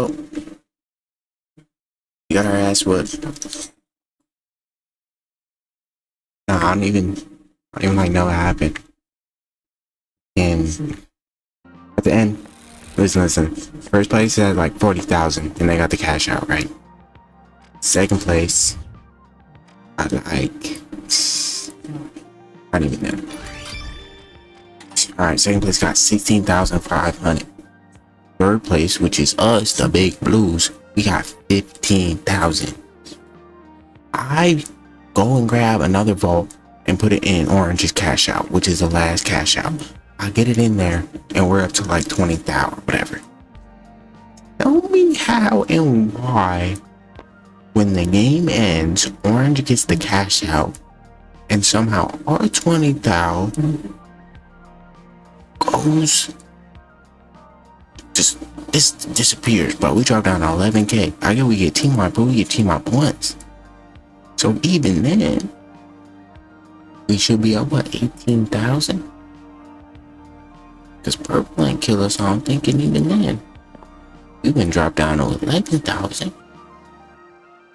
Well, we got our ass whooped. Nah, I don't even like know what happened. And at the end, listen. First place had like 40,000, and they got the cash out, right? Second place, I like, I don't even know. All right, second place got 16,500. Third place, which is us, the Big Blues, we got 15,000. I go and grab another vault and put it in Orange's cash out, which is the last cash out. I get it in there, and we're up to like 20,000, whatever. Tell me how and why, when the game ends, Orange gets the cash out, and somehow our 20,000 goes, just disappears. But we drop down to 11K. I get we get team up, but we get team up once. So even then, we should be at what, 18,000? Because purple ain't kill us, so I'm thinking even then, we've been dropped down to 11,000.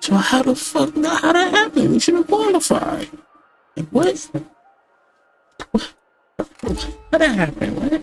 So how the fuck, how that happened? We should have qualified. Like what? How that happened? What?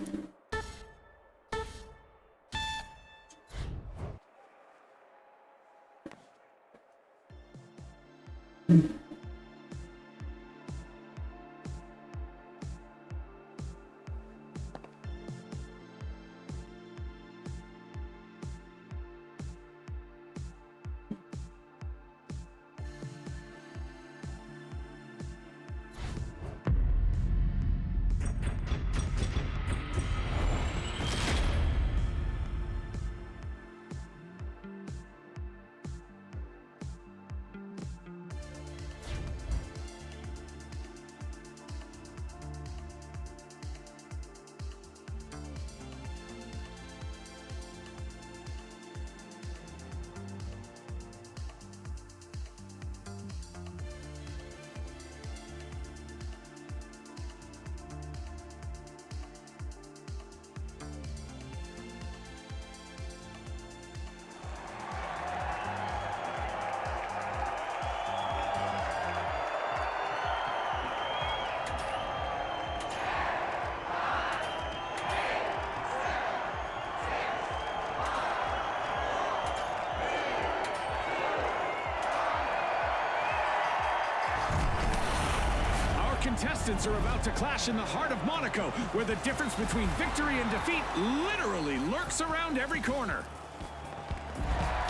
Contestants are about to clash in the heart of Monaco, where the difference between victory and defeat literally lurks around every corner.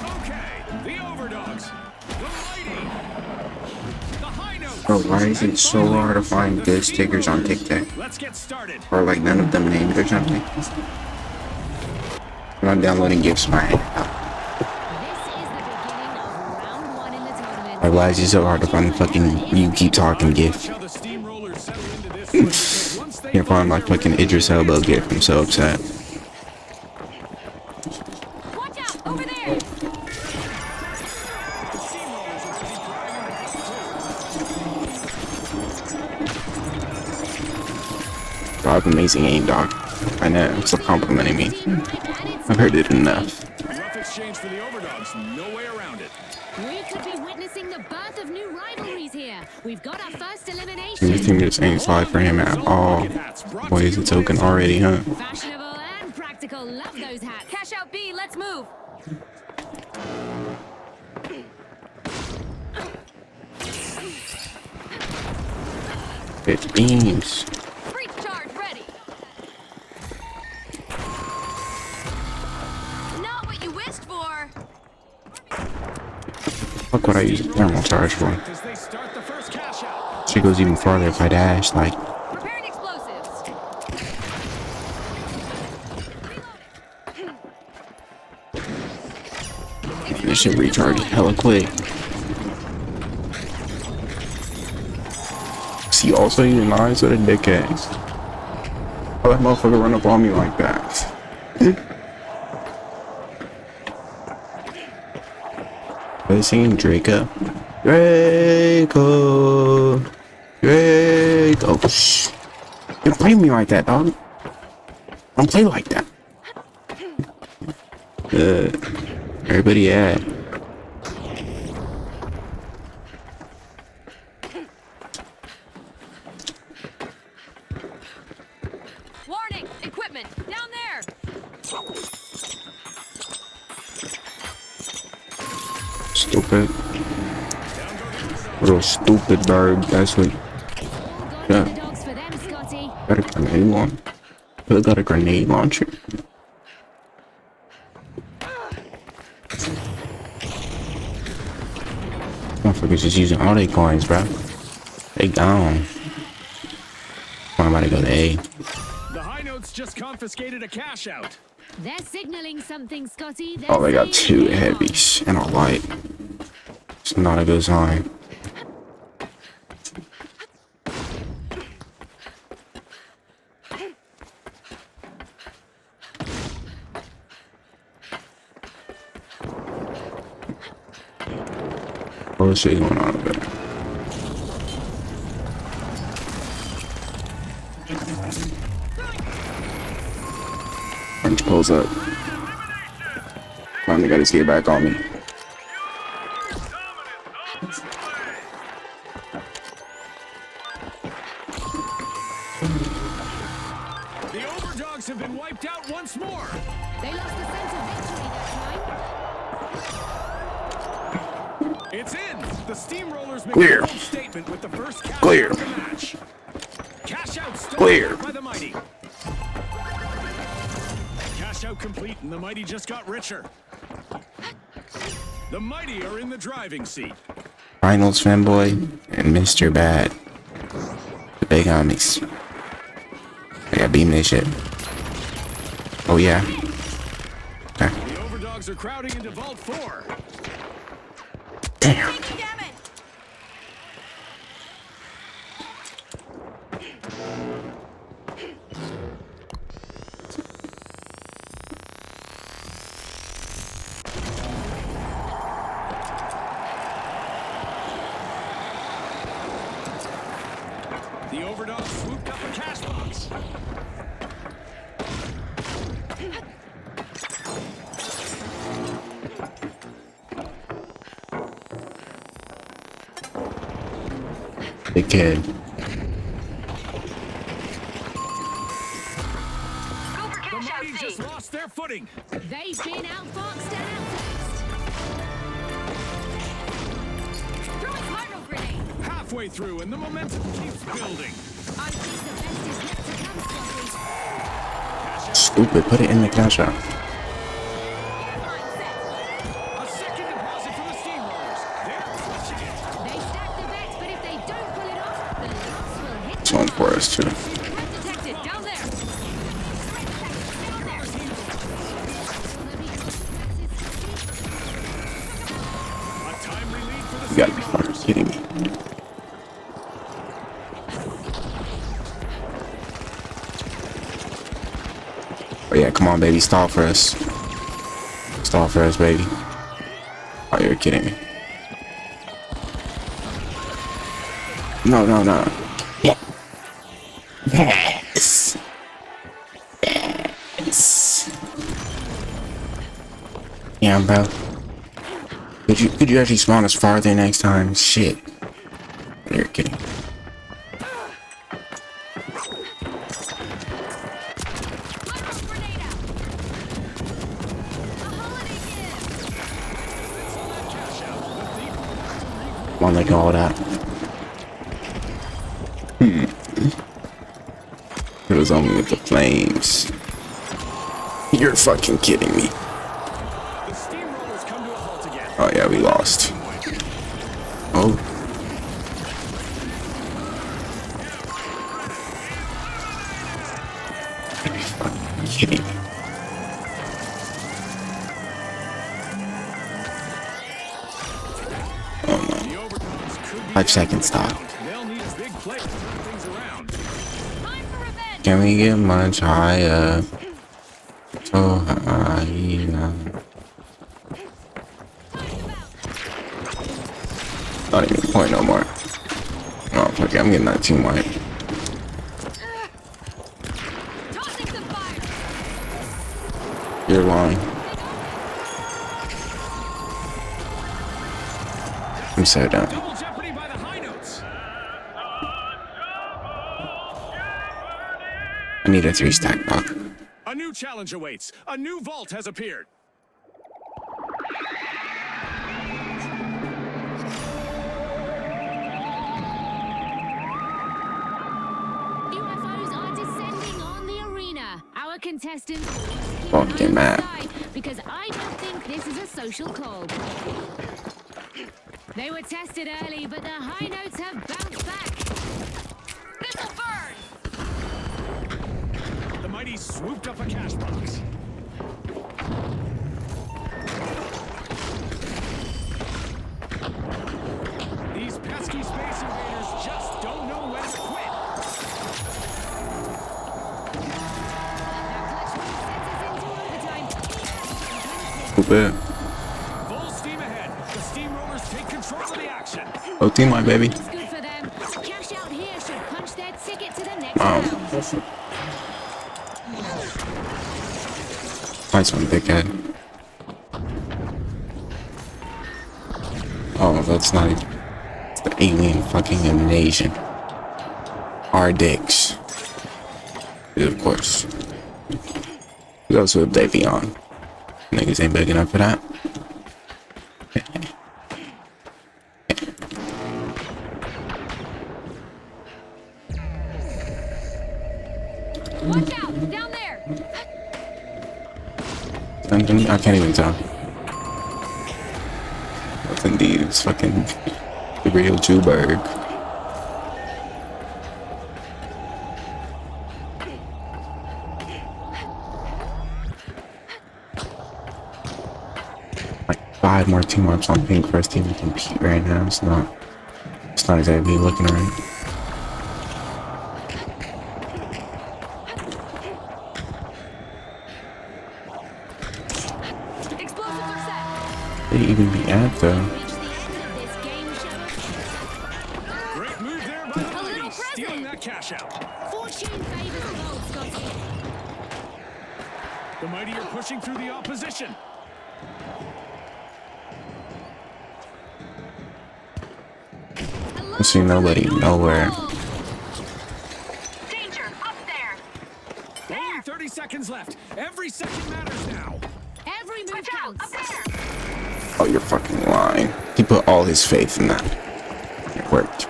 Okay, the overdogs, the mighty, the high notes. Bro, why is it so hard to find good stickers on TikTok? Let's get started. Or like none of them named or something? I'm not downloading gifts from my head. Like, why is it so hard to find the fucking you keep talking gift? Can't find my fucking Idris Elba gift. I'm so upset. Watch out, over there. I have amazing aim, dog. I know, stop complimenting me. I've heard it enough. Rough exchange for the overdogs, no way around it. We could be witnessing the birth of new rivalries here. We've got our first elimination. This team just ain't slide for him at all. Boy, is it token already, huh? Fashionable and practical. Love those hats. Cash out B, let's move. It beams. Breach charge ready. Not what you wished for. Fuck what I use a thermal charge for. As they start the first cash out. She goes even farther if I dash, like. Preparing explosives. This shit recharges hella quick. See, also using knives with a dickhead. How that motherfucker run up on me like that? Are they singing Draco? Draco! Draco! Shh! Don't play me like that, dog. Don't play like that. Everybody at? Warning! Equipment! Down there! Stupid. Little stupid bird. That's what. All gone Yeah. to the dogs for them, Scotty. Got a grenade launcher. Could have got a grenade launcher. Motherfuckers just using all their coins, bro. They gone. I'm about to go to A. The high notes just confiscated a cash out. They're signaling something, Scotty. They're Oh, they got saying 2 heavies and a light. It's not a good sign. What's shit going on over there? Orange pulls up. Finally got his gear back on me. The overdogs have been wiped out once more. They lost the sense of victory that time. It's in. The Steamrollers make Clear. a bold statement with the first cash Clear. out of the match. Cash out stolen Clear. by the Mighty. Cash out complete, and the Mighty just got richer. The Mighty are in the driving seat. Finals fanboy and Mr. Bad. The big homies. I gotta beam this shit. Oh yeah. Okay. The overdogs are crowding into Vault 4. Damn. The overdogs swooped up a cash box. Big kid. The Mighty just lost their footing. They've been outfoxed and outfaced. Throwing cardinal grenade. Halfway through, and the momentum keeps building. I think the best is yet to come, Scotty. Stupid. Put it in the cash out. A second deposit from the Steamrollers. They're pushing it. They stack the bets, but if they don't pull it off, the loss will hit This one for us too. Threat detected. Down there. A timely lead for the You gotta be fucking Steamrollers. kidding me. Oh yeah, come on, baby, stall for us. Stall for us, baby. Oh, you're kidding me. No, no, no. Yeah. Yes. Yes. Yeah, bro. Could you actually spawn us farther next time? Shit. You're kidding. Come on, let go all that. It was only with the flames. You're fucking kidding me. The Steamrollers come to a halt again. Oh yeah, we lost. Oh. Are you fucking kidding me? Oh no. The overdogs could be 5 seconds stop. They'll need a big play to turn things around. Time for revenge. Can we get much higher? So high. Not even a point no more. Oh, fuck it, I'm getting that team white. Tossing some fire. You're lying. so done. Double jeopardy by the high notes. I need a 3-stack block. A new challenge awaits. A new vault has appeared. UFOs are descending on the arena. Our contestants Fucking mad. because I don't think this is a social call. They were tested early, but the high notes have bounced back. This'll burn! The mighty swooped up a cash box. These pesky space invaders just don't know when to quit. Stupid. Full steam ahead. The steamrollers take control of the action. Oh, team, my baby. It's good for them. Cash out here should punch their ticket to the next Wow. round. Nice one, big head. Oh, that's not even. It's the alien fucking invasion. Our dicks. Of course. Who else would they be on? Niggas ain't big enough for that. Watch out! Down there! I can't even tell. That's indeed, it's fucking the real Jewberg. Like 5 more team ups on pink for us to even compete right now. It's not exactly looking right. Explosives are set! They even be at though. Reach the end of this game show. Great move there by the A little mighty, present. stealing that cash out. Fortune favors the bold, Scotty. The mighty are pushing through the opposition. I see nobody nowhere. Danger, up there! Only 30 seconds left. Every second matters now. Every move counts. Oh, you're fucking lying. He put all his faith in that. It worked.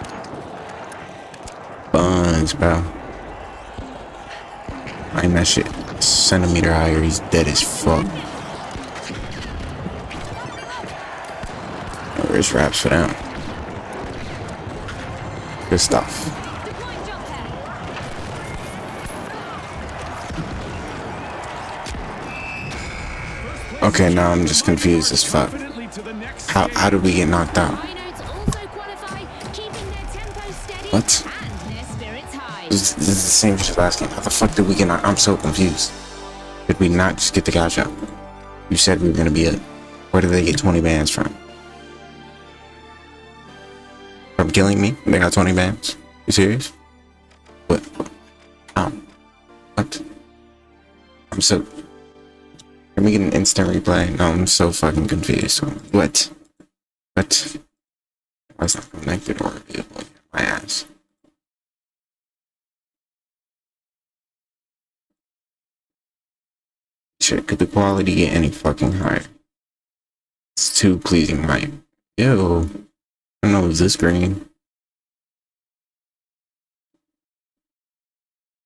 Buns, bro. Ain't that shit a centimeter higher, he's dead as fuck. Where's raps for them? Good stuff. Deploying jump pad. Okay, now I'm just confused as fuck. Confidently to the next How did we get knocked out? High notes also qualify, keeping their tempo steady What? and their spirits high. This is the same shit last game. How the fuck did we get knocked? I'm so confused. Did we not just get the cash out? You said we were gonna be it. Where did they get 20 bands from? From killing me? They got 20 bands? You serious? What? How? What? I'm so... Can we get an instant replay? No, I'm so fucking confused. What? What? Why is not connected or available? My ass. Shit, could the quality get any fucking higher? It's too pleasing, right? Ew. I don't know, is this green?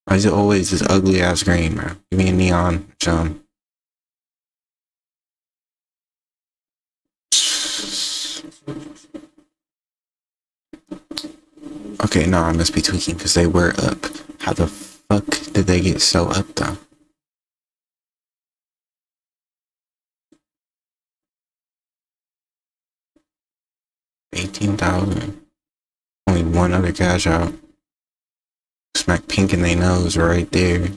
Why is it always this ugly ass green, bro? Give me a neon, John. Okay, no, I must be tweaking because they were up. How the fuck did they get so up though? $18,000. Only one other cash out. Smack pink in their nose right there.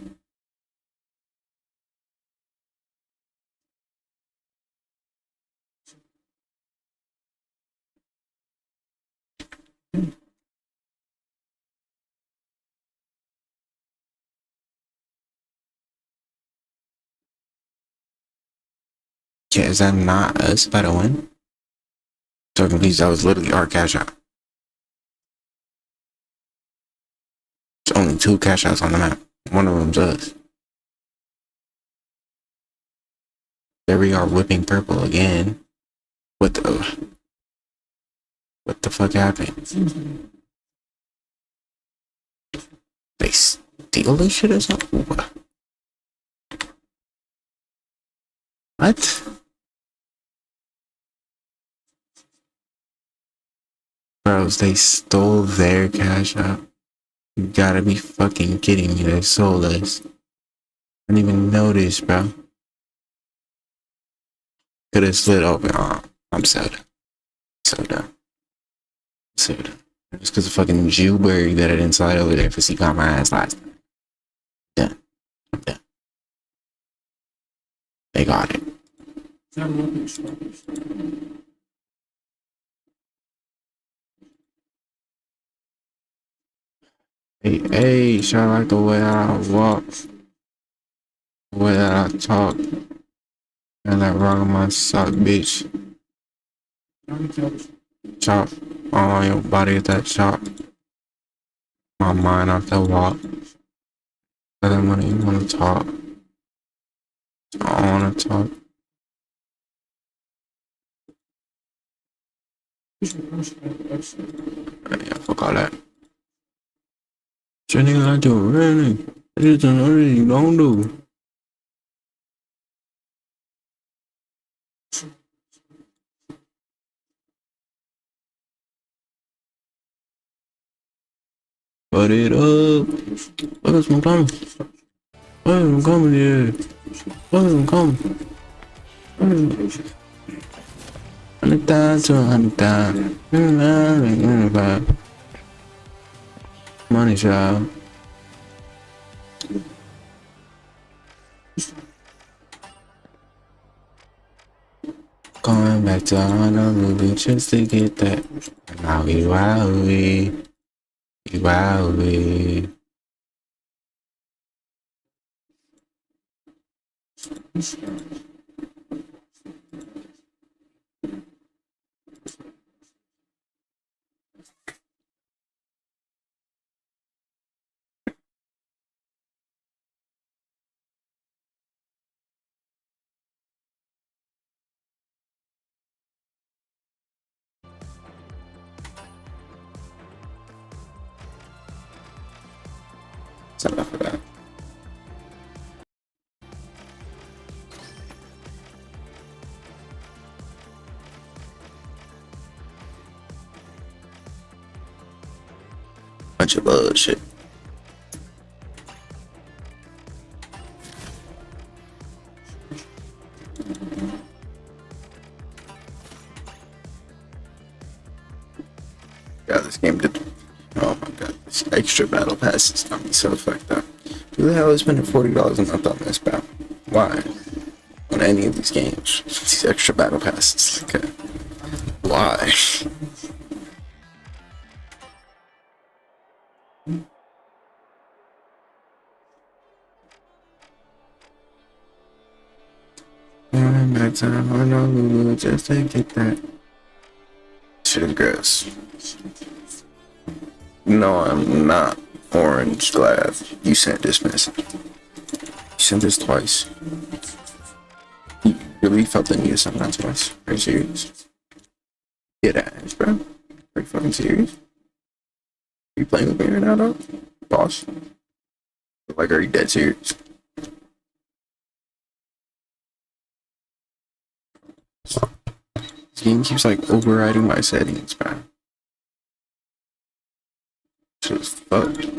Yeah, is that not us about to win? Talking please, that was literally our cash out. There's only 2 cash outs on the map. One of them's us. There we are, whipping purple again. What the fuck happened? They steal this shit or something? What? Bros, they stole their cash out. You gotta be fucking kidding me. They sold us. I didn't even notice, bro. Could have slid open. Oh, I'm so done. So done. So done. Just because of fucking Jewberry that I didn't slide over there because he got my ass last time. Done. I'm done. They got it. Hey, shout out the way I walk, the way that I talk, and that rock on my sock, bitch. Chop on your body with that chop. My mind off the walk. Other money you wanna talk. I wanna talk. Yeah, fuck all that. Shit nigga like to running. I just don't know what you gon' do. Put it up. Look at some coming. Look at some coming, yeah. Look at some coming. 100,000 to 100,000. Money shot. Going back to Honolulu just to get that. Now we wowie. We wowie. So enough of that. Bunch of bullshit. Yeah, this game did. Oh my god, this extra battle passes got me so fucked up. Who the hell is spending $40 a month on this, bro? Why? On any of these games, these extra battle passes. Okay. Why? Going back to Honolulu just to get that. Shit is gross. No, I'm not orange glad you sent this message. You sent this twice. You really felt the need to send that twice? Are you serious? Get ass, bro. Are you fucking serious? Are you playing with me right now, though? Boss? Like, are you dead serious? This game keeps like overriding my settings, man. Just fucked.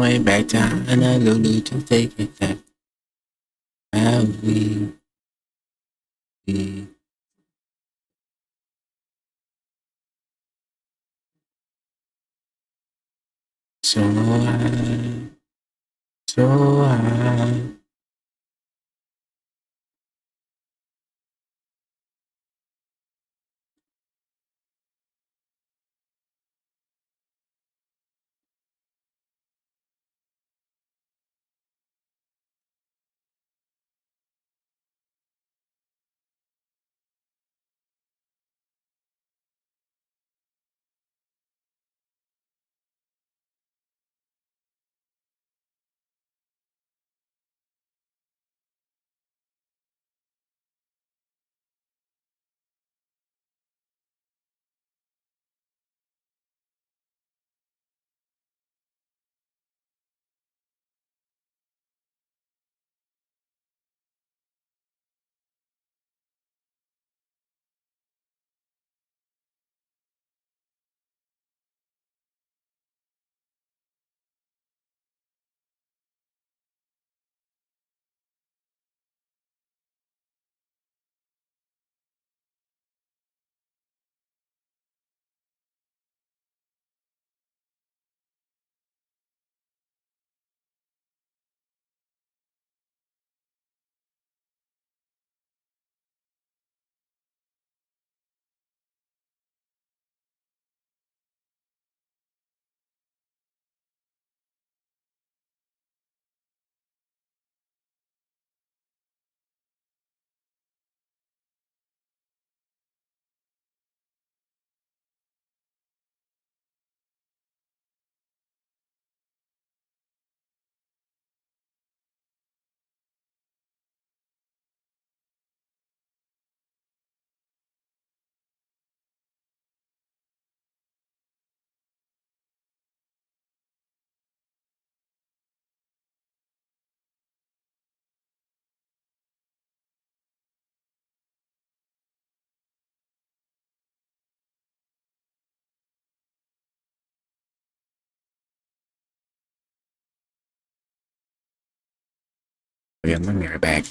way back to Honolulu to take it back. How we so high, so high. Okay, let me be right back.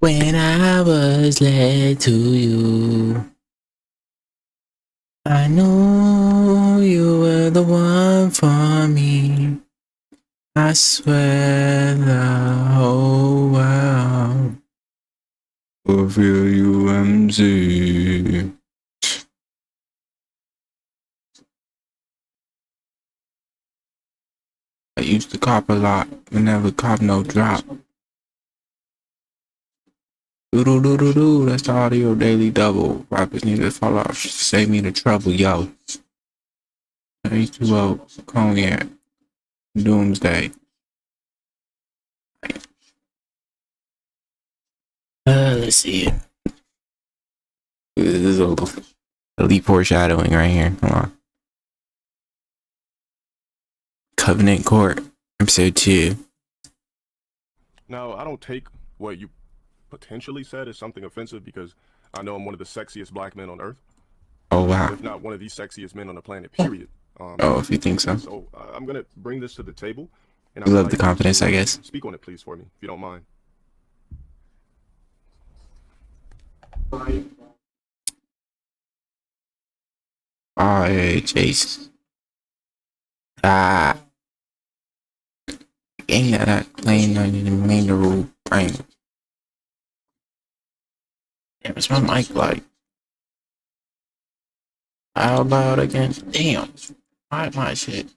When I was led to you, I knew you were the one for me. I swear the whole world will feel you empty. I used to cop a lot, but never cop no drop. Doo-doo-doo-doo-doo, that's the audio daily double. Rappers need to fall off, save me the trouble, yo. H2O, Cognac, Doomsday. Let's see it. This is a elite foreshadowing right here. Come on. Covenant Court, episode 2. Now, I don't take what you potentially said as something offensive because I know I'm one of the sexiest black men on earth. Oh, wow. If not one of the sexiest men on the planet, period. Oh, if you think so. So I'm going to bring this to the table. And You love the confidence, I guess. Speak on it, please, for me, if you don't mind. Oh, yeah, Chase. Ah. Ain't that playing on the main rule brain. Damn, it's my mic like out loud again. Damn. Why my shit?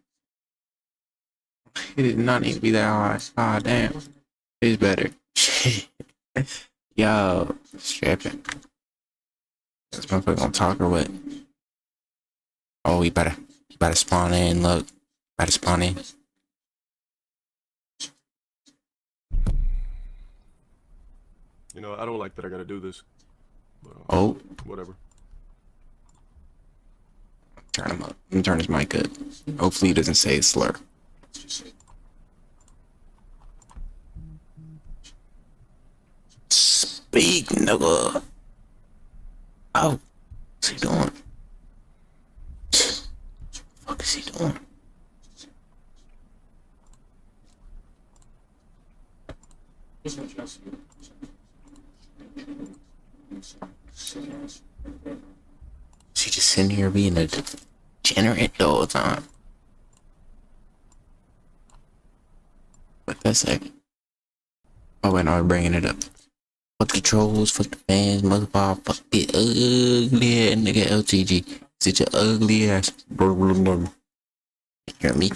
It did not need to be that hard. Ah, damn. It's better. Yo, stripping. This motherfucker gonna talk or what? Oh, you better spawn in. Look, better spawn in. You know, I don't like that I gotta do this. But, Oh, whatever. turn him up. Let me turn his mic up. Hopefully, he doesn't say a slur. Speak, nigga. Oh, what's he doing? What the fuck is he doing? Is he just sitting here being a degenerate the whole time? What that say? Oh wait, no, I'm bringing it up. Fuck the trolls, fuck the fans, motherfucker, fuck the ugly ass nigga LTG. Such a ugly ass. You hear me?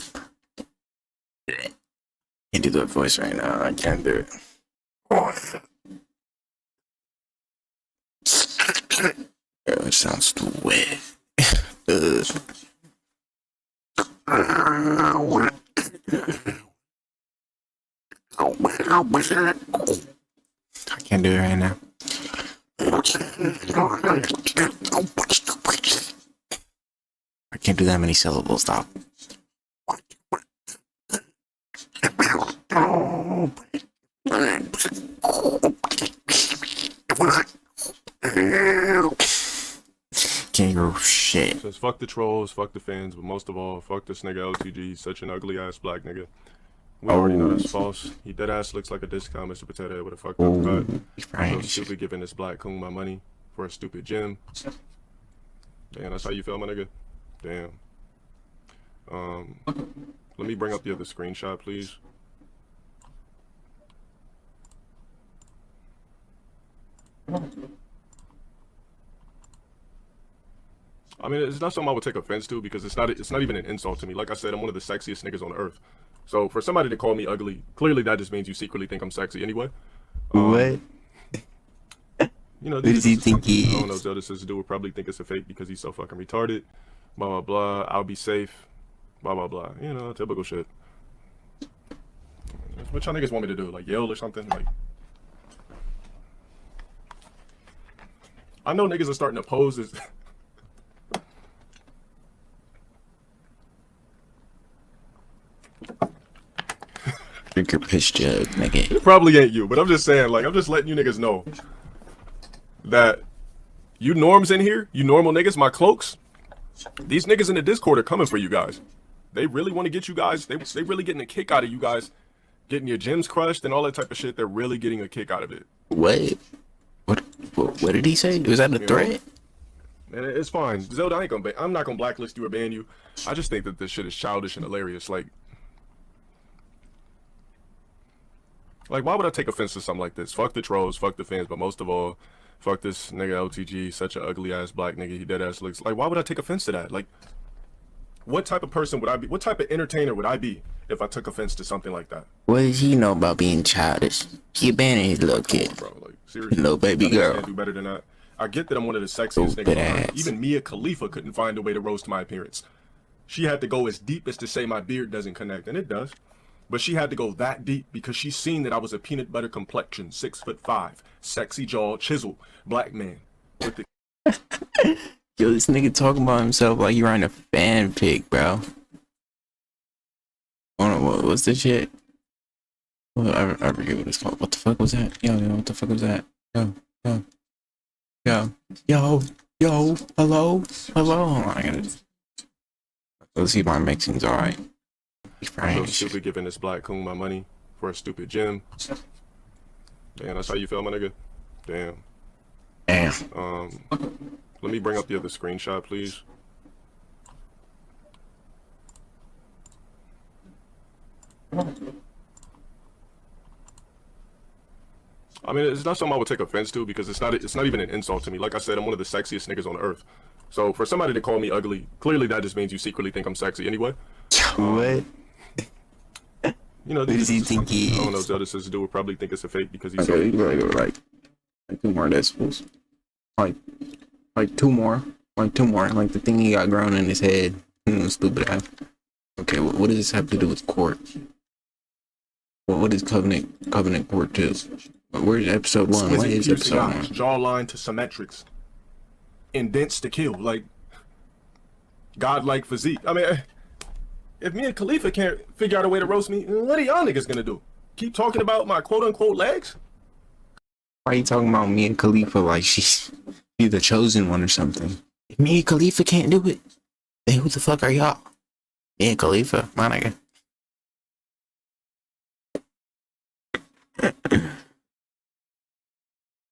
Can't do that voice right now. I can't do it. It sounds stupid. I can't do it right now. I can't do that many syllables, though. Can't go shit. Says fuck the trolls, fuck the fans, but most of all, fuck this nigga LTG. He's such an ugly ass black nigga. We already know that's false. He dead ass looks like a discount Mr. Potato Head with a fucked up cut. I'm so stupid giving this black coon my money for a stupid gym. Damn, that's how you feel, my nigga? Damn. Let me bring up the other screenshot, please. I mean, it's not something I would take offense to because it's not even an insult to me. Like I said, I'm one of the sexiest niggas on earth. So for somebody to call me ugly, clearly that just means you secretly think I'm sexy anyway. What? You know, Who does he think he is? I don't know, Zelda says the dude would probably think it's a fake because he's so fucking retarded. Blah, blah, blah. I'll be safe. Blah, blah, blah. You know, typical shit. What y'all niggas want me to do? Like yell or something? Like, I know niggas are starting to pose as... Drink your piss jug, nigga. It probably ain't you, but I'm just saying, like, I'm just letting you niggas know that you norms in here, you normal niggas, my cloaks, these niggas in the Discord are coming for you guys. They really want to get you guys, they really getting a kick out of you guys getting your gyms crushed and all that type of shit. They're really getting a kick out of it. What? What did he say? Was that a threat? And it's fine. Zelda, I'm not gonna blacklist you or ban you. I just think that this shit is childish and hilarious. Like, why would I take offense to something like this? Fuck the trolls, fuck the fans, but most of all, fuck this nigga LTG, such an ugly ass black nigga. He dead ass looks. Like, why would I take offense to that? Like, what type of person would I be? What type of entertainer would I be if I took offense to something like that? What does he know about being childish? He abandoned his little kid. Bro, like, seriously. No baby girl. Can't do better than that. I get that I'm one of the sexiest niggas on earth. Even Mia Khalifa couldn't find a way to roast my appearance. She had to go as deep as to say my beard doesn't connect, and it does. But she had to go that deep because she's seen that I was a peanut butter complexion, 6'5", sexy jaw, chiseled, black man. With the Yo, this nigga talking about himself like he writing a fanfic, bro. What's this shit? Well, I forget what it's called. What the fuck was that? Yo, what the fuck was that? Yo, hello? Oh my god. Let's see if my mixing's alright. I'm so stupid giving this black coon my money for a stupid gym. Damn, that's how you feel, my nigga? Damn. Let me bring up the other screenshot, please. I mean, it's not something I would take offense to because it's not even an insult to me. Like I said, I'm one of the sexiest niggas on earth. So for somebody to call me ugly, clearly that just means you secretly think I'm sexy anyway. What? You know, Who does he think he is? I don't know, Zelda says the dude would probably think it's a fake because he's okay, you gotta go like 2 more decibels. Like 2 more. Like 2 more. Like the thing he got grown in his head. Stupid ass. Okay, what does this have to do with court? What is Covenant Court 2? Where's episode 1? What is episode 1? Jawline to symmetrics. Indents to kill. Like, godlike physique. I mean, if me and Khalifa can't figure out a way to roast me, what are y'all niggas gonna do? Keep talking about my quote-unquote legs? Why are you talking about me and Khalifa like she's the chosen one or something? If me and Khalifa can't do it, then who the fuck are y'all? Me and Khalifa, my nigga.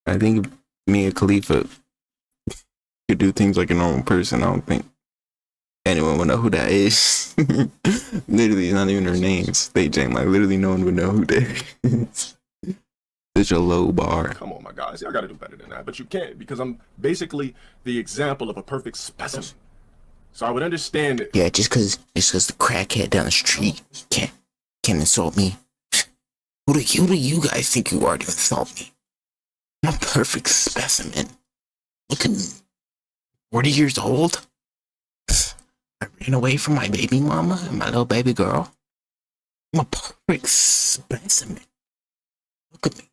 I think if me and Khalifa could do things like a normal person, I don't think anyone would know who that is. Literally, it's not even their names. Stage name, like literally no one would know who that is. Such a low bar. Come on, my guys. Y'all gotta do better than that. But you can't because I'm basically the example of a perfect specimen. So I would understand it. Yeah, just cause the crackhead down the street can't insult me. Who do you guys think you are to insult me? I'm a perfect specimen. Look at me. 40 years old. I ran away from my baby mama and my little baby girl. I'm a perfect specimen. Look at me.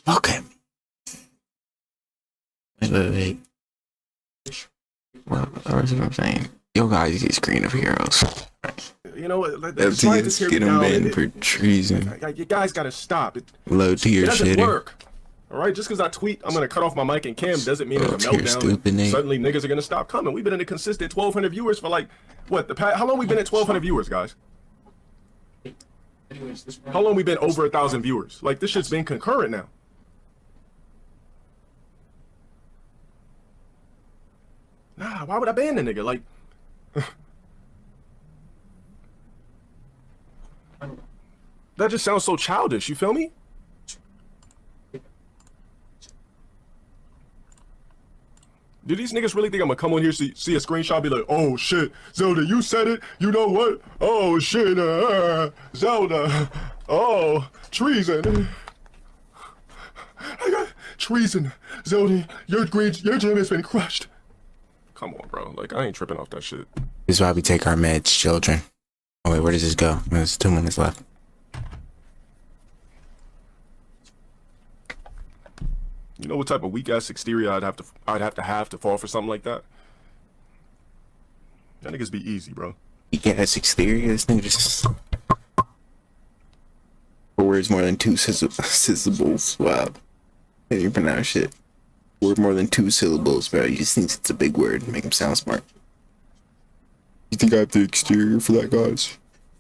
Look at me. Wait. What was I'm saying? Yo, guys, get screen of heroes. You know what? Let's get him banned for treason. You guys gotta stop. Low tier shit. It doesn't shitting. work. All right, just because I tweet, I'm gonna cut off my mic and cam doesn't mean it's a Low tier meltdown. stupid name. Suddenly, niggas are gonna stop coming. We've been in a consistent 1,200 viewers for like what? How long we been at 1,200 viewers, guys? How long we been over 1,000 viewers? Like this shit's been concurrent now. Nah, why would I ban the nigga? Like, that just sounds so childish. You feel me? Do these niggas really think I'm gonna come on here, see a screenshot, be like, oh shit, Zelda, you said it, you know what? Oh shit, Zelda, oh, treason. I got treason, Zelda, your gym has been crushed. Come on, bro, like, I ain't tripping off that shit. This is why we take our meds, children. Oh wait, where does this go? There's 2 minutes left. You know what type of weak ass exterior I'd have to fall for something like that? That niggas be easy, bro. Weak ass exterior, this nigga just words more than 2 syllables. Wow. Can't even pronounce shit. Word more than 2 syllables, bro. You just think it's a big word. Make him sound smart. You think I have the exterior for that, guys?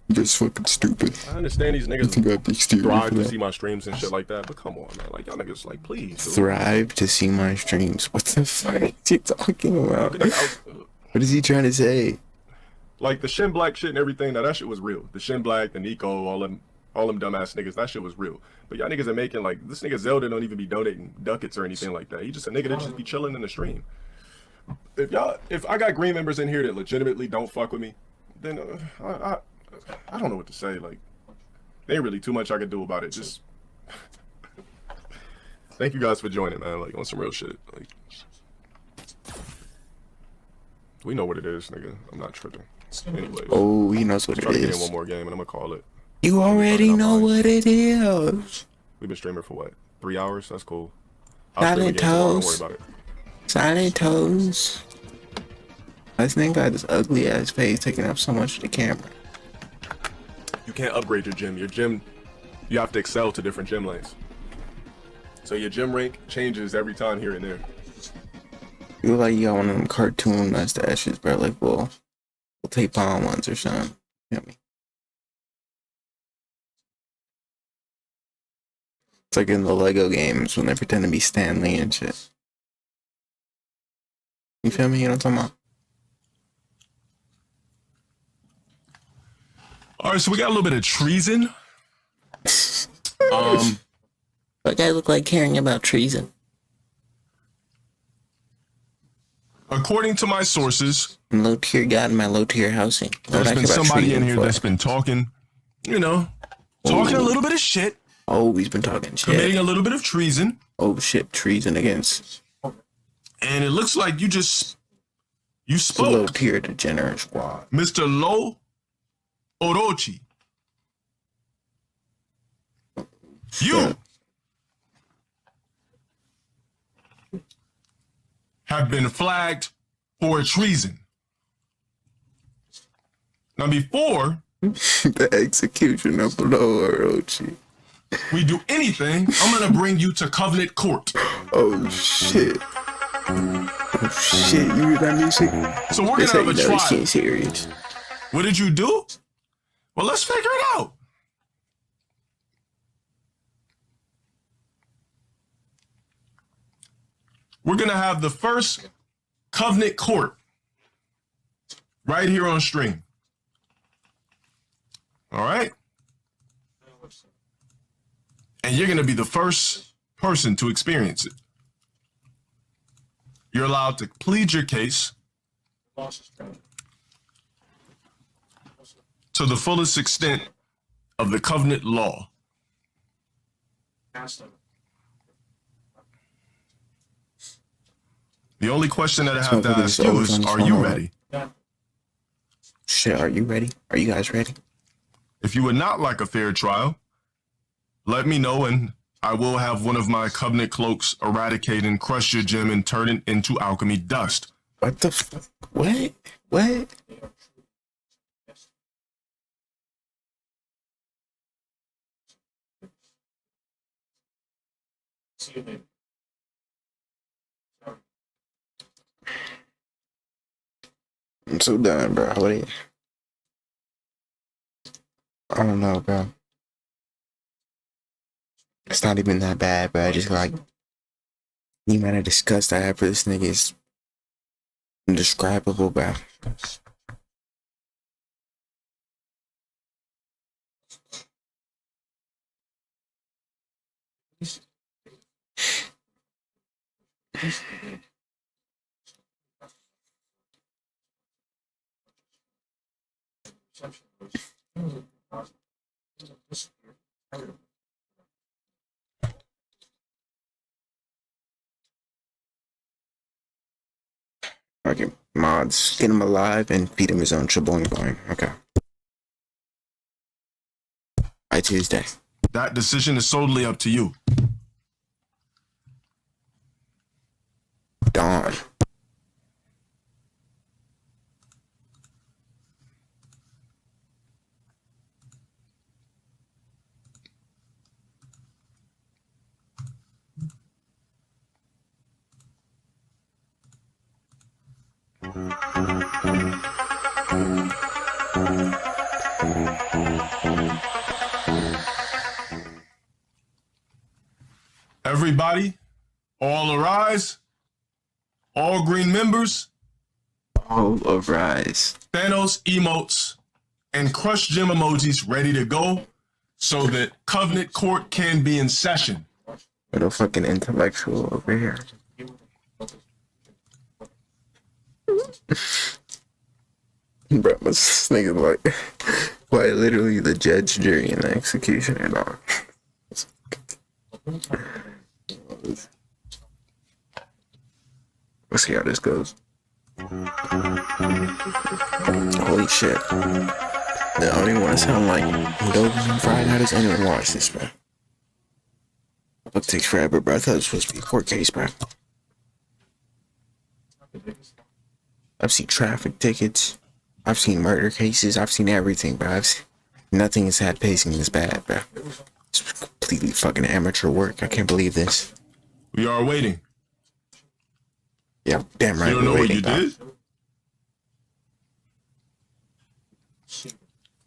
Just fucking stupid. I understand these You think I'd be niggas stupid thrive for to that? see my streams and shit like that, but come on, man. Like, y'all niggas, like, please. Dude. Thrive to see my streams. What the fuck are you talking about? Nigga, What is he trying to say? like, the Shin Black shit and everything, now that shit was real. The Shin Black, the Nico, all them dumbass niggas, that shit was real. But y'all niggas are making, like, this nigga Zelda don't even be donating ducats or anything like that. He just a nigga that just be chilling in the stream. If I got green members in here that legitimately don't fuck with me, then I don't know what to say. Like, there ain't really too much I can do about it. Just thank you guys for joining, man. Like, on some real shit. Like, we know what it is, nigga. I'm not tripping. Anyways. Oh, he knows what it Try to get in is. one more game and I'm gonna call it. You already know what it is. We've been streaming for what? 3 hours? That's cool. Silent Don't worry toes. about it. Silent toes. This nigga got this ugly ass face taking up so much of the camera. You can't upgrade your gym. Your gym, you have to excel to different gym lanes. So your gym rank changes every time here and there. You look like you got one of them cartoon mustaches, bro. Like, we'll tape on ones or something. You know me? It's like in the Lego games when they pretend to be Stanley and shit. You feel me? You know what I'm talking about? All right, so we got a little bit of treason. That guy look like caring about treason. According to my sources, Low tier god in my low tier housing. there's been somebody in here that's been talking, you know, talking a little bit of shit, Oh, he's been talking shit. committing a little bit of treason, Oh shit, treason against and it looks like you the low spoke, tier degenerate squad. Mr. Lo Orochi. You have been flagged for treason. Now, before The execution of Low Orochi. we do anything, I'm gonna bring you to Covenant Court. Oh shit. Oh shit, you hear that music? So we're That's gonna how have you a know trial. he's serious. What did you do? Well, let's figure it out. We're gonna have the first Covenant Court right here on stream. All right? And you're gonna be the first person to experience it. You're allowed to plead your case to the fullest extent of the covenant law. The only question that I have to ask you is, are you ready? Shit, are you ready? Are you guys ready? If you would not like a fair trial, let me know and I will have one of my covenant cloaks eradicate and crush your gem and turn it into alchemy dust. What the fuck? What? What? I'm so done, bro. What are you? I don't know, bro. It's not even that bad, but I just like the amount of disgust I have for this nigga is indescribable, bro. Okay, mods, get him alive and feed him his own chaboing boing. Okay. By Tuesday. That decision is solely up to you. Dawn. Everybody, all arise. All green members. All arise. Thanos emotes and crush gem emojis ready to go so that Covenant Court can be in session. What a fucking intellectual over here. Bro, this nigga like, why literally the judge, jury, and the executioner, dog. Let's see how this goes. Holy shit. I don't even want to sound like Dogs and Fried. How does anyone watch this, bro? It takes forever, bro. I thought it was supposed to be a court case, bro. I've seen traffic tickets. I've seen murder cases. I've seen everything, bro. Nothing has had pacing this bad, bro. It's completely fucking amateur work. I can't believe this. We are waiting. Yeah, damn right. You don't know what you did?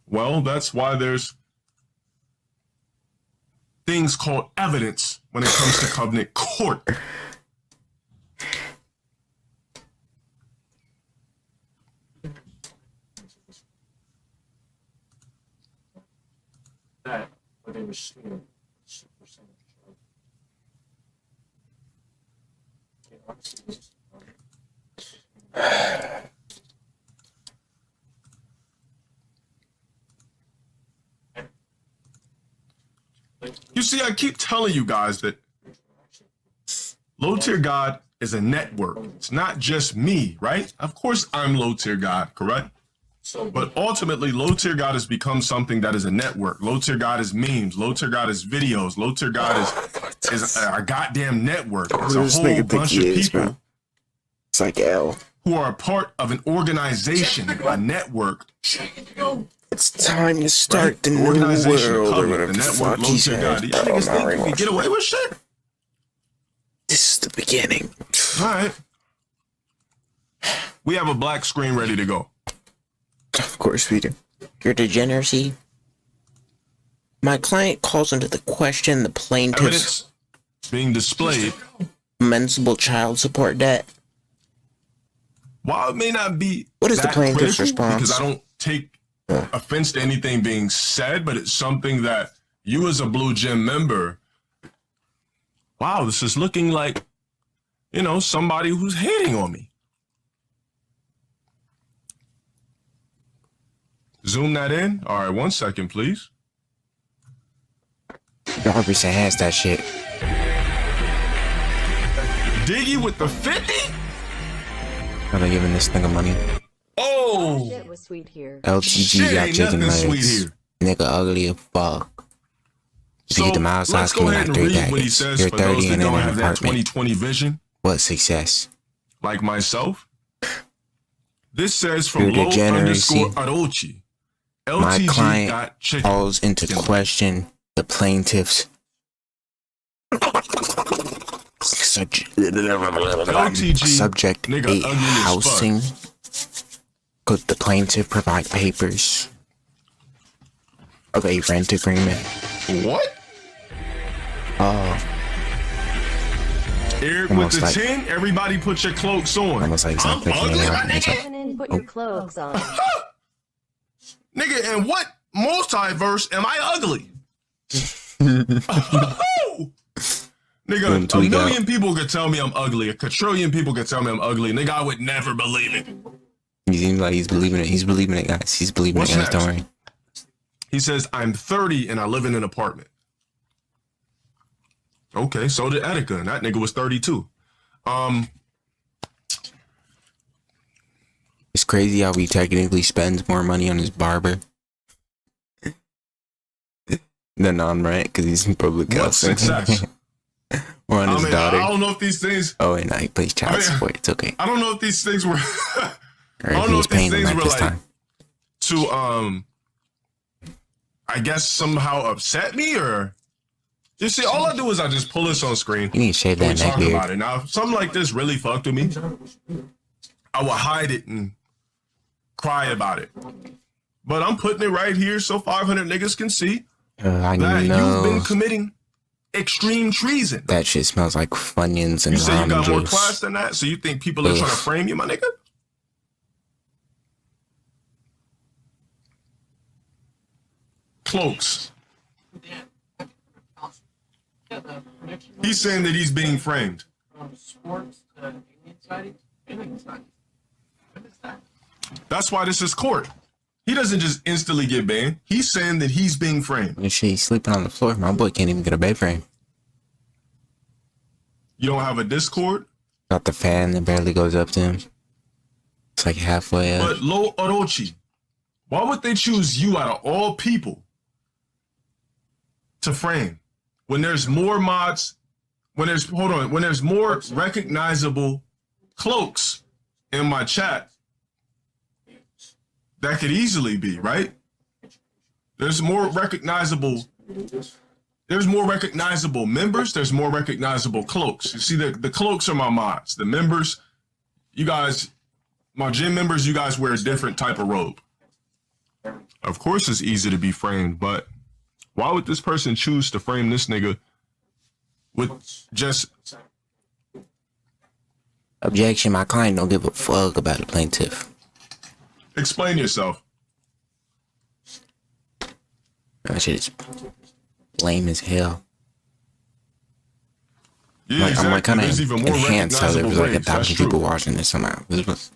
Well, that's why there's things called evidence when it comes to Covenant Court. You see, I keep telling you guys that Low Tier God is a network. It's not just me, right? Of course, I'm Low Tier God, correct? But ultimately, Low Tier God has become something that is a network. Low Tier God is memes. Low Tier God is videos. Low Tier God is a goddamn network. It's a whole bunch of people. Bro. It's like L. Who are a part of an organization, a network. It's time to start Right? the new Organization, world or Covenant, whatever the the network, fuck Low he Tier said. God. These niggas think we can get away with shit? This is the beginning. All right. We have a black screen ready to go. Of course we do. Your degeneracy. My client calls into the question the plaintiff's Evidence being displayed. commensable child support debt. While it may not be What is the that plaintiff's critical, response? because I don't take offense to anything being said, but it's something that you as a Blue Gym member, wow, this is looking like, you know, somebody who's hating on me. Zoom that in. All right, 1 second, please. Your 100% has that shit. Diggy with the 50? I'm not giving this nigga money. Oh! Shit was sweet here. LTG Shit, got ain't chicken nothing sweet legs. here. Nigga ugly as fuck. So Get the mouse let's go asking me ahead like and 3 read what he packets. says You're for those 30 that and in don't an have that apartment. 20/20 vision, What success? like myself. This says from Your low degeneracy. underscore Arochi. My LTG client got chicken. calls into question the plaintiff's subject nigga, A ugly as housing. Could the plaintiff provide papers of a rent agreement? What? Eric with Almost the like- 10, everybody put your cloaks on. Almost like I'm something ugly, came my out. nigga. Come in, put your clothes on. Nigga, in what multiverse am I ugly? Nigga, a million people could tell me I'm ugly. A quadrillion people could tell me I'm ugly. Nigga, I would never believe it. He seems like he's believing it. He's believing it, guys. He's believing What's it, guys. next? Don't worry. He says, I'm 30 and I live in an apartment. Okay, so did Etika, and that nigga was 32. It's crazy how he technically spends more money on his barber than on rent because he's in public What housing. success? Or on his daughter. I don't know if these things. Oh, and he pays child support. It's okay. I don't know if these things were. Or if he was paying them at this like time. to I guess somehow upset me, or you see, all I do is I just pull this on screen. You need to shave and we that neck talk about beard. it. Now, if something like this really fucked with me, I will hide it and cry about it. but I'm putting it right here so 500 niggas can see I that know you've been committing extreme treason. that shit smells like Funyuns and You say you got more juice. class than that, so you think people are trying to frame you, my nigga? Cloaks. He's saying that he's being framed. That's why this is court. He doesn't just instantly get banned. He's saying that he's being framed. And shit, he's sleeping on the floor. My boy can't even get a bed frame. You don't have a Discord? Got the fan that barely goes up to him. It's like halfway up. But Lo Orochi, why would they choose you out of all people to frame when there's more mods, when there's more recognizable cloaks in my chat that could easily be, right? There's more recognizable members, there's more recognizable cloaks. You see, the cloaks are my mods. The members, you guys, my gym members, you guys wear a different type of robe. Of course it's easy to be framed, but why would this person choose to frame this nigga with just... Objection, my client don't give a fuck about the plaintiff. Explain yourself. That shit is lame as hell. Yeah, exactly. I'm like kind of There's even more enhanced how there was like recognizable waves. 1,000 people watching this somehow. This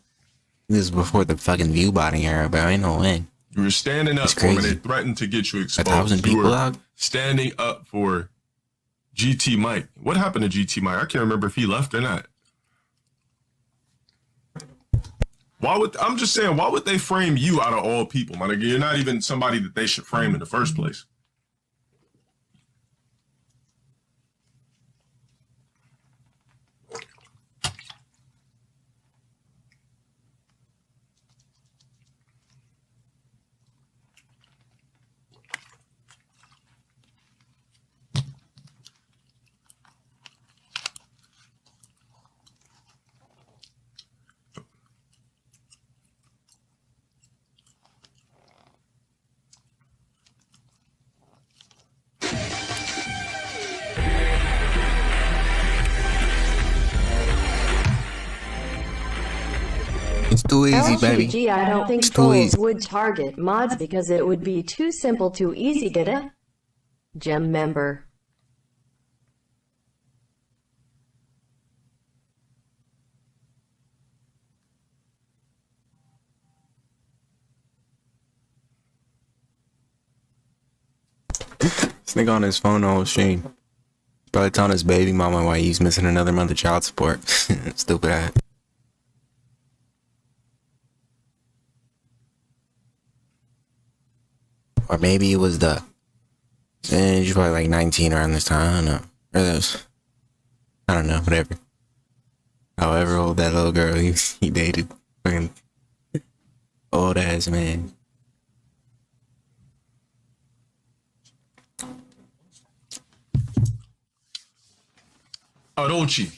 was before the fucking view botting era, but ain't no way. You were standing up for when they threatened to get you exposed. 1,000 people, you were dog? standing up for GT Mike. What happened to GT Mike? I can't remember if he left or not. I'm just saying, why would they frame you out of all people, my nigga? You're not even somebody that they should frame in the first place. It's too easy, baby. LGG, I don't think It's too trolls easy. would target mods because it would be too simple, too easy, get it? Gem member. This nigga on his phone on stream. Probably telling his baby mama why he's missing another month of child support. Stupid ass. Or maybe it was she's probably like 19 around this time. I don't know. Or those. I don't know. Whatever. However old that little girl he dated. Fucking old ass man. Orochi.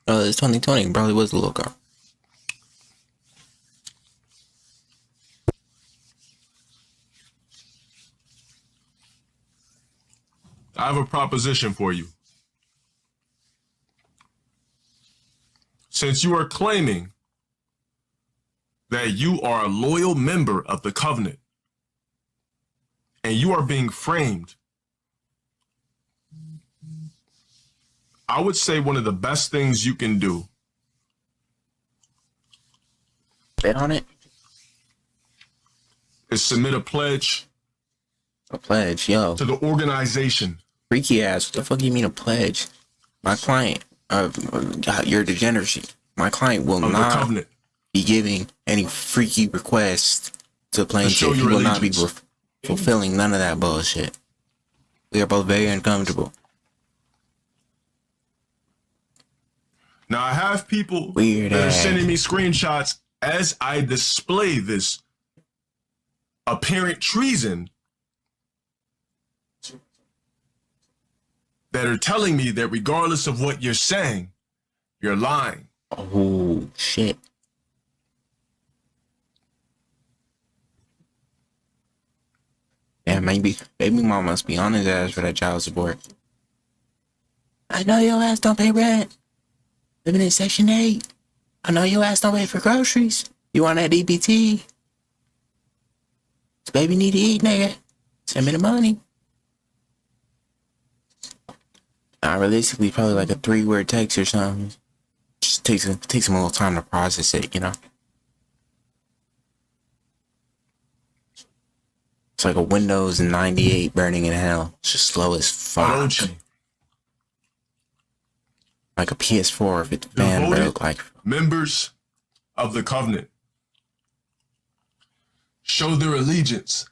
Oh, it's 2020. Probably was a little girl. I have a proposition for you. Since you are claiming that you are a loyal member of the covenant and you are being framed, I would say one of the best things you can do. Bet on it? Is submit a pledge. A pledge, yo. To the organization. Freaky ass. What the fuck do you mean a pledge? My client, your degeneracy. My client will not be giving any freaky requests to plaintiff. He will not be fulfilling none of that bullshit. We are both very uncomfortable. Now I have people that are sending me screenshots as I display this apparent treason that are telling me that regardless of what you're saying, you're lying. Oh, shit. Yeah, maybe baby mom must be on his ass for that child support. I know your ass don't pay rent. Living in Section 8. I know your ass don't pay for groceries. You want that EBT? This baby need to eat, nigga. Send me the money. Realistically, probably like a 3-word text or something. Just takes him a little time to process it, you know? It's like a Windows 98 burning in hell. It's just slow as fuck. Like a PS4 if it's fan broke, like... Members of the Covenant show their allegiance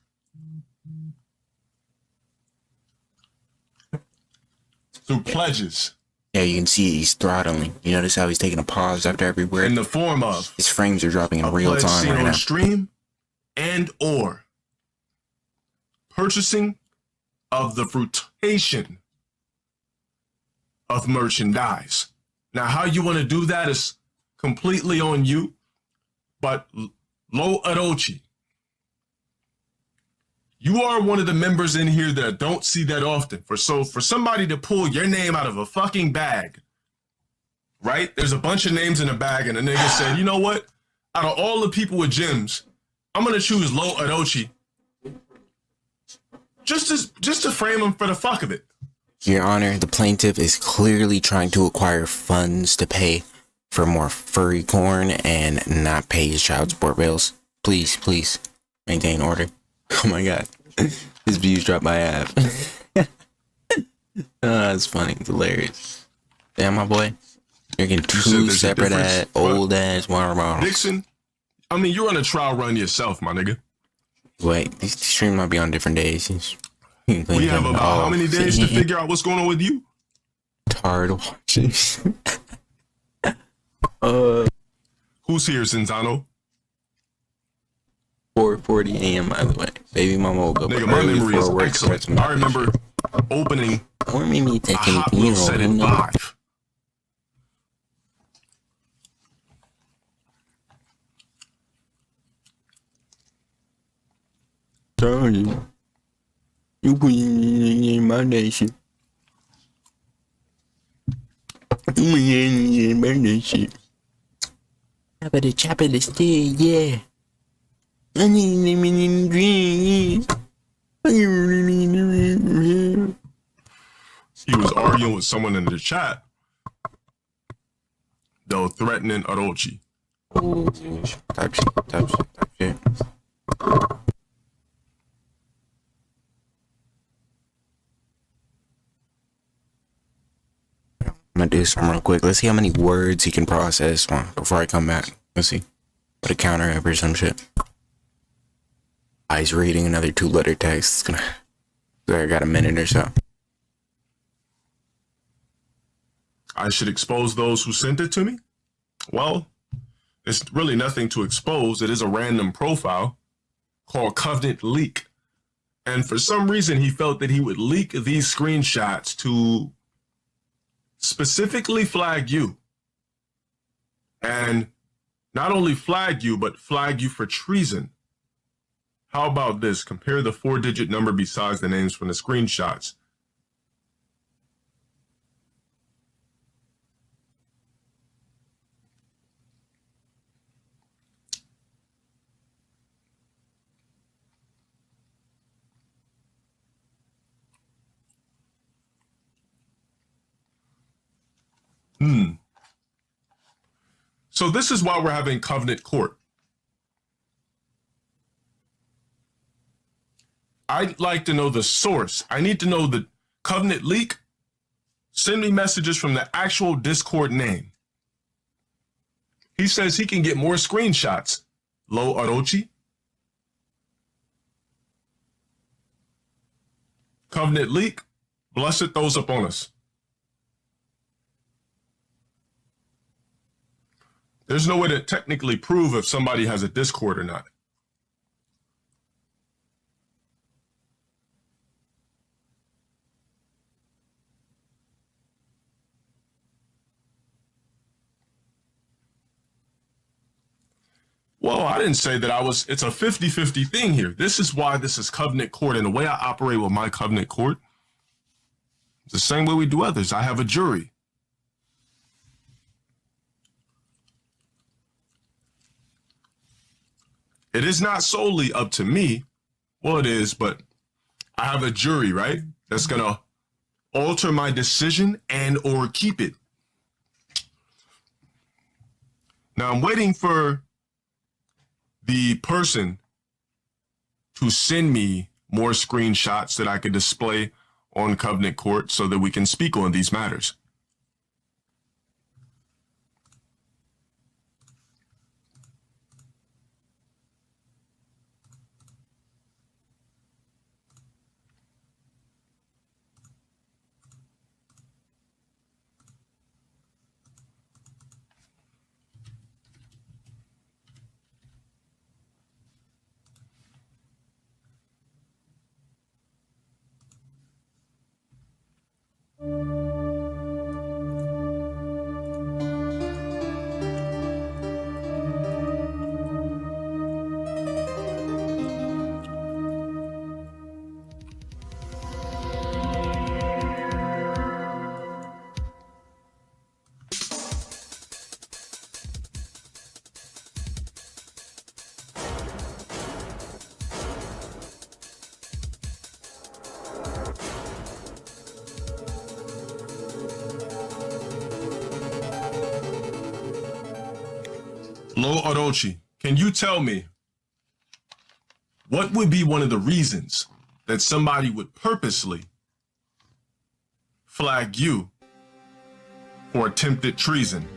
through pledges. Yeah, you can see he's throttling. You notice how he's taking a pause after every word? In the form of his frames are dropping in real time right now. Stream and or purchasing of the fruitation of merchandise. Now, how you want to do that is completely on you, but Lo Arochi, you are one of the members in here that don't see that often. For somebody to pull your name out of a fucking bag, right? There's a bunch of names in a bag, and the nigga said, you know what? Out of all the people with gems, I'm gonna choose Lo Arochi. Just to frame him for the fuck of it. Your Honor, the plaintiff is clearly trying to acquire funds to pay for more furry corn and not pay his child support bills. Please, please, maintain order. Oh my god. His views dropped by half. That's funny. It's hilarious. Damn, my boy. You're getting two separate ass, old ass water bottles. Dixon, I mean, you're on a trial run yourself, my nigga. Wait, these streams might be on different days. We have about how many days to figure out what's going on with you? Tired of watching. Who's here, Cinzano? 4:40 a.m. by the way. Baby mama woke up. Nigga, my memory is excellent. I remember opening or maybe taking Hot Wheels set at 5. Sorry. You put in my nation. In my nation. Chopper the stick, yeah. I need them in dream. He was arguing with someone in the chat, though threatening Orochi. Type shit. I'm gonna do some real quick. Let's see how many words he can process before I come back. Let's see. Put a counter up or some shit. He's reading another 2-letter text. I got a minute or so. I should expose those who sent it to me? Well, it's really nothing to expose. It is a random profile called Covenant Leak. And for some reason, he felt that he would leak these screenshots to specifically flag you. And not only flag you, but flag you for treason. How about this? Compare the 4-digit number besides the names from the screenshots. So this is why we're having Covenant Court. I'd like to know the source. I need to know the Covenant Leak. Send me messages from the actual Discord name. He says he can get more screenshots. Lo Arochi. Covenant Leak. Blessed those upon us. There's no way to technically prove if somebody has a Discord or not. Well, I didn't say that it's a 50-50 thing here. This is why this is covenant court. And the way I operate with my covenant court, it's the same way we do others. I have a jury. It is not solely up to me. Well, it is, but I have a jury, right? That's going to alter my decision and or keep it. Now I'm waiting for the person to send me more screenshots that I could display on Covenant Court so that we can speak on these matters. Lo Orochi, can you tell me what would be one of the reasons that somebody would purposely flag you for attempted treason?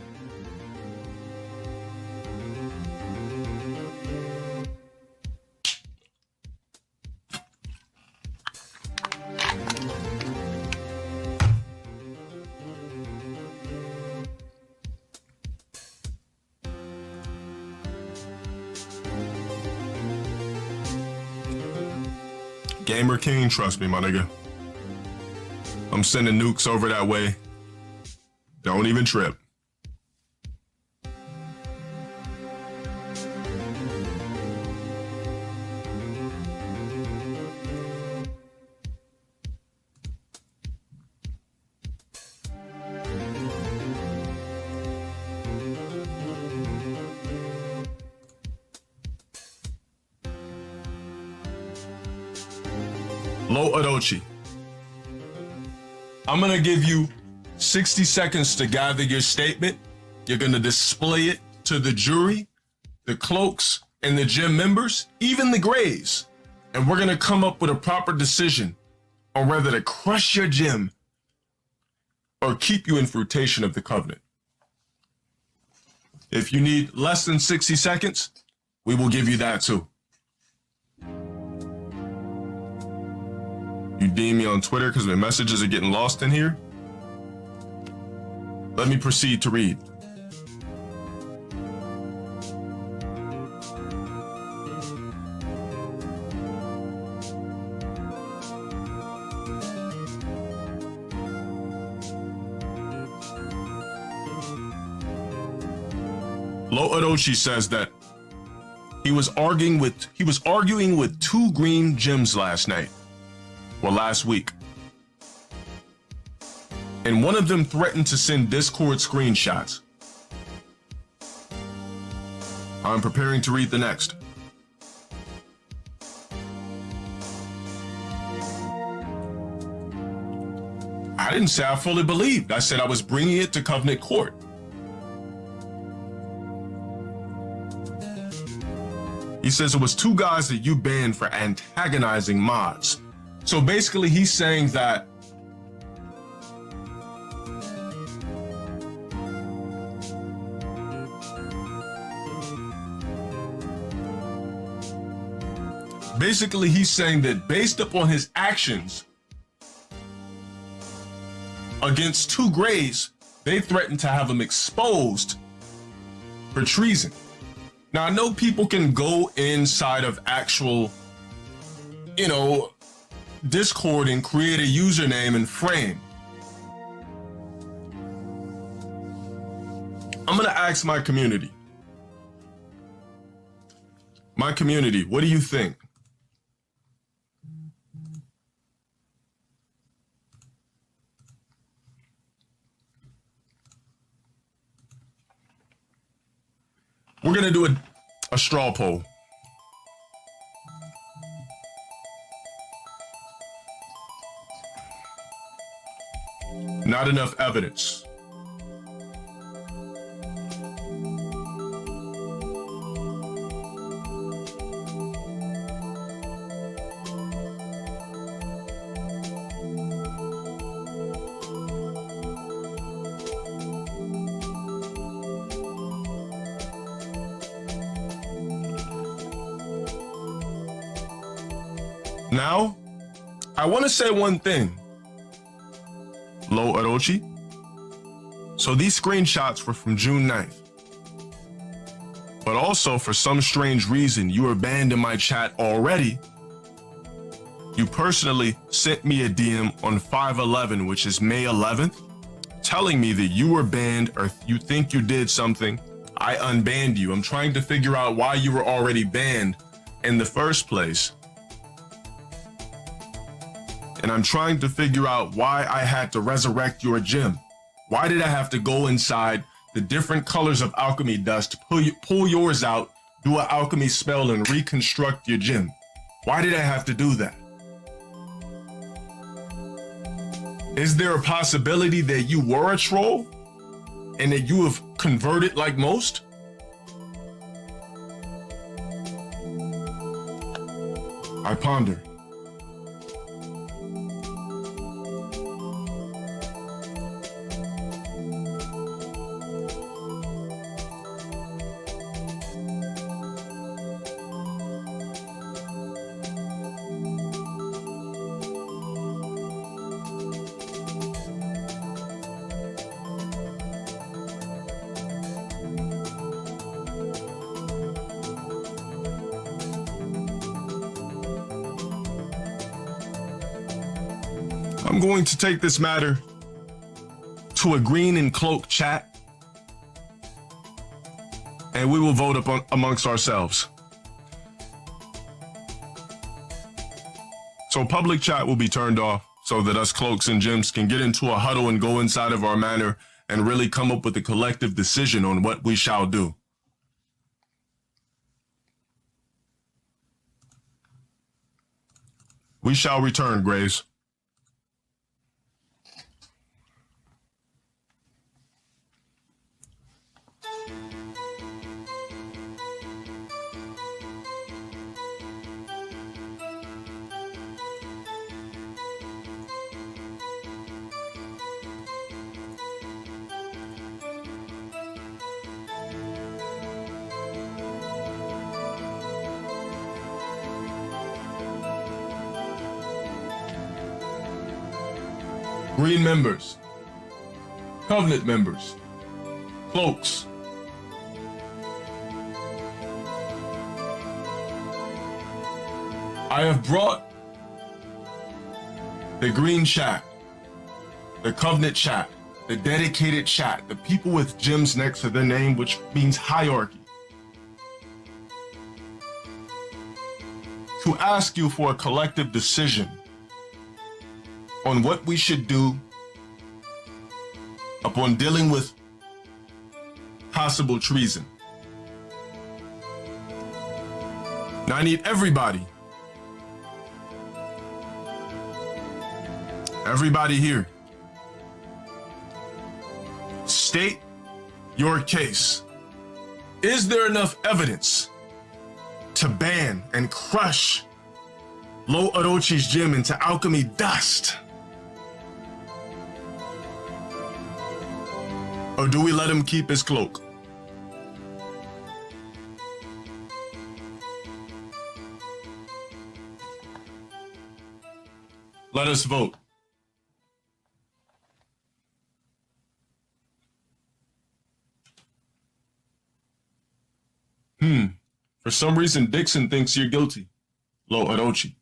Gamer King, trust me, my nigga. I'm sending nukes over that way. Don't even trip. Lo Orochi, I'm gonna give you 60 seconds to gather your statement. You're gonna display it to the jury, the cloaks, and the gym members, even the grays. And we're gonna come up with a proper decision on whether to crush your gym or keep you in fruitation of the covenant. If you need less than 60 seconds, we will give you that too. You DM me on Twitter because my messages are getting lost in here. Let me proceed to read. Lo Orochi says that he was arguing with two green gyms last night. Well, last week. And one of them threatened to send Discord screenshots. I'm preparing to read the next. I didn't say I fully believed. I said I was bringing it to Covenant Court. He says it was two guys that you banned for antagonizing mods. So basically, he's saying that based upon his actions against two grays, they threatened to have him exposed for treason. Now, I know people can go inside of actual, Discord and create a username and frame. I'm gonna ask my community. My community, what do you think? We're going to do a straw poll. Not enough evidence. Now, I want to say one thing. Lo Orochi. So these screenshots were from June 9th. But also, for some strange reason, you were banned in my chat already. You personally sent me a DM on 5/11, which is May 11th, telling me that you were banned or you think you did something. I unbanned you. I'm trying to figure out why you were already banned in the first place. And I'm trying to figure out why I had to resurrect your gym. Why did I have to go inside the different colors of alchemy dust, pull yours out, do an alchemy spell, and reconstruct your gym? Why did I have to do that? Is there a possibility that you were a troll and that you have converted like most? I ponder. I'm going to take this matter to a green and cloak chat, and we will vote amongst ourselves. So public chat will be turned off so that us cloaks and gems can get into a huddle and go inside of our manor and really come up with a collective decision on what we shall do. We shall return, Graves. Green members, Covenant members, cloaks. I have brought the green chat, the Covenant chat, the dedicated chat, the people with gems next to their name, which means hierarchy, to ask you for a collective decision on what we should do upon dealing with possible treason. Now I need everybody here, state your case. Is there enough evidence to ban and crush Lo Orochi's gym into alchemy dust? Or do we let him keep his cloak? Let us vote. For some reason, Dixon thinks you're guilty, Lo Orochi.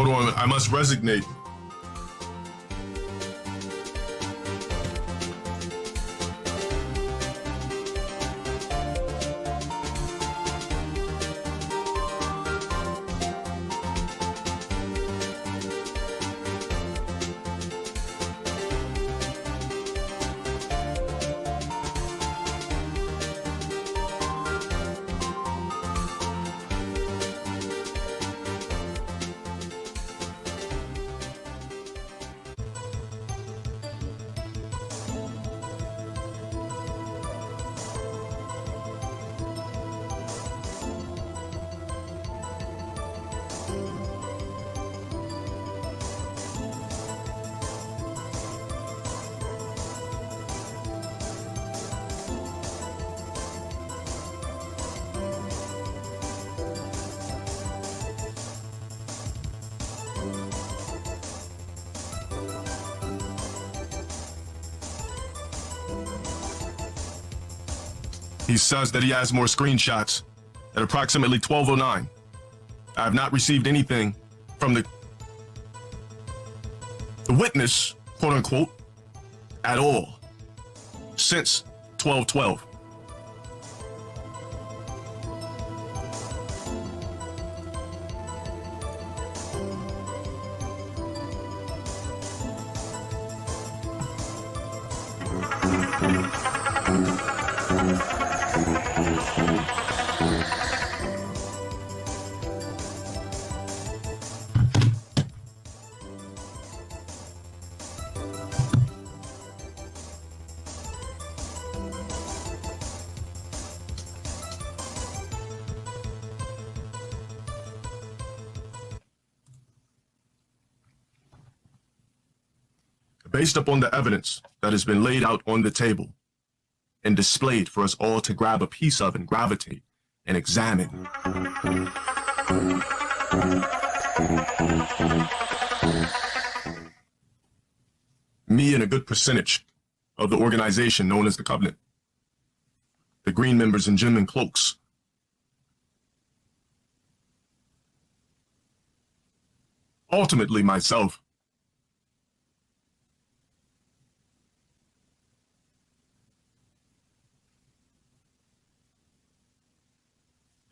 Hold on, I must resignate. He says that he has more screenshots at approximately 12:09. I have not received anything from the witness, quote unquote, at all since 12:12. Based upon the evidence that has been laid out on the table and displayed for us all to grab a piece of and gravitate and examine. Me and a good percentage of the organization known as the Covenant, the Green members in gym and cloaks, ultimately myself,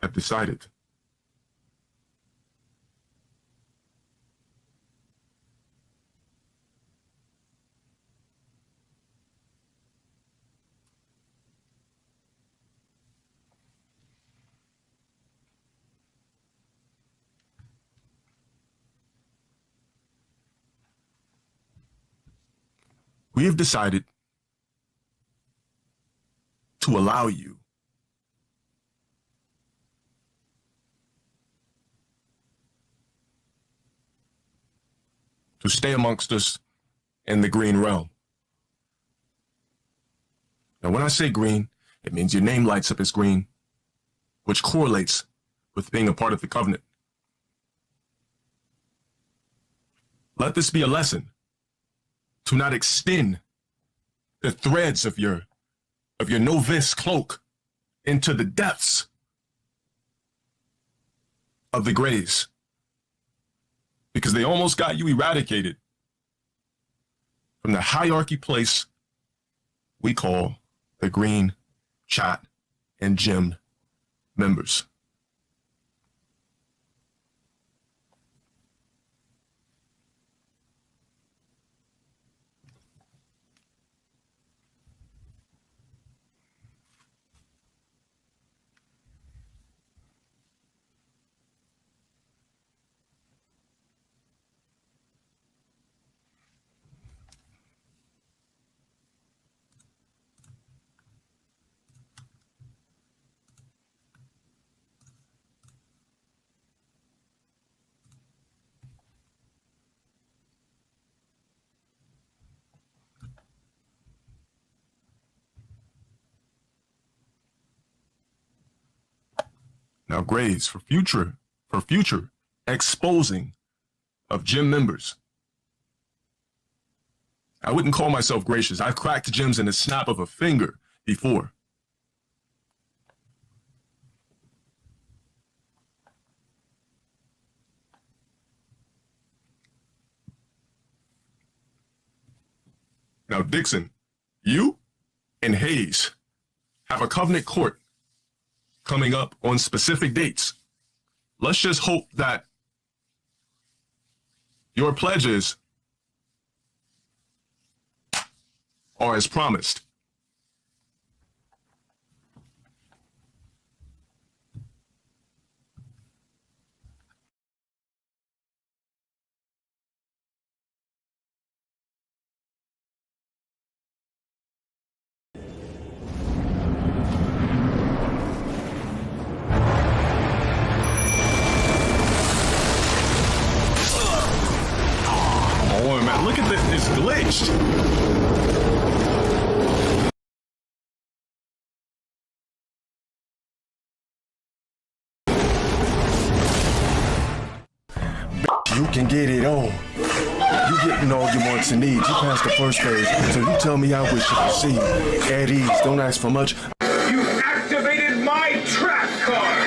have decided we have decided to allow you to stay amongst us in the green realm. Now, when I say green, it means your name lights up as green, which correlates with being a part of the Covenant. Let this be a lesson to not extend the threads of your novice cloak into the depths of the grays, because they almost got you eradicated from the hierarchy place we call the Green Chat and Gym members. Now, grades for future exposing of gym members. I wouldn't call myself gracious. I've cracked gyms in the snap of a finger before. Now, Dixon, you and Hayes have a covenant court coming up on specific dates. Let's just hope that your pledges are as promised. Oh man, look at this, it's glitched. You can get it on. You getting all you wants and needs. You passed the first phase, so you tell me how we should proceed. At ease, don't ask for much. You activated my trap card!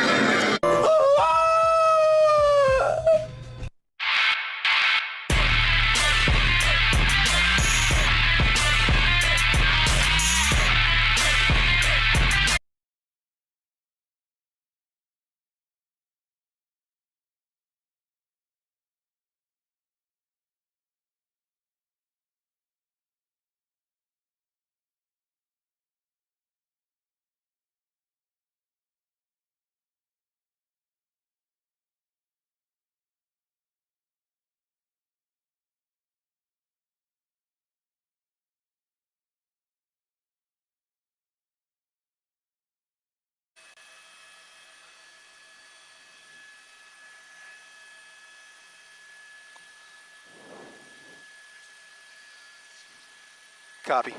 Copy.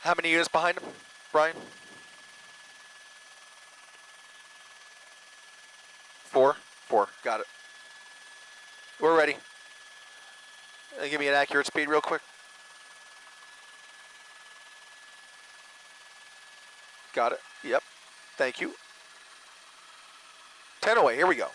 How many units behind him, Brian? 4? 4, got it. We're ready. Give me an accurate speed real quick. Got it. Yep. Thank you. 10 away. Here we go.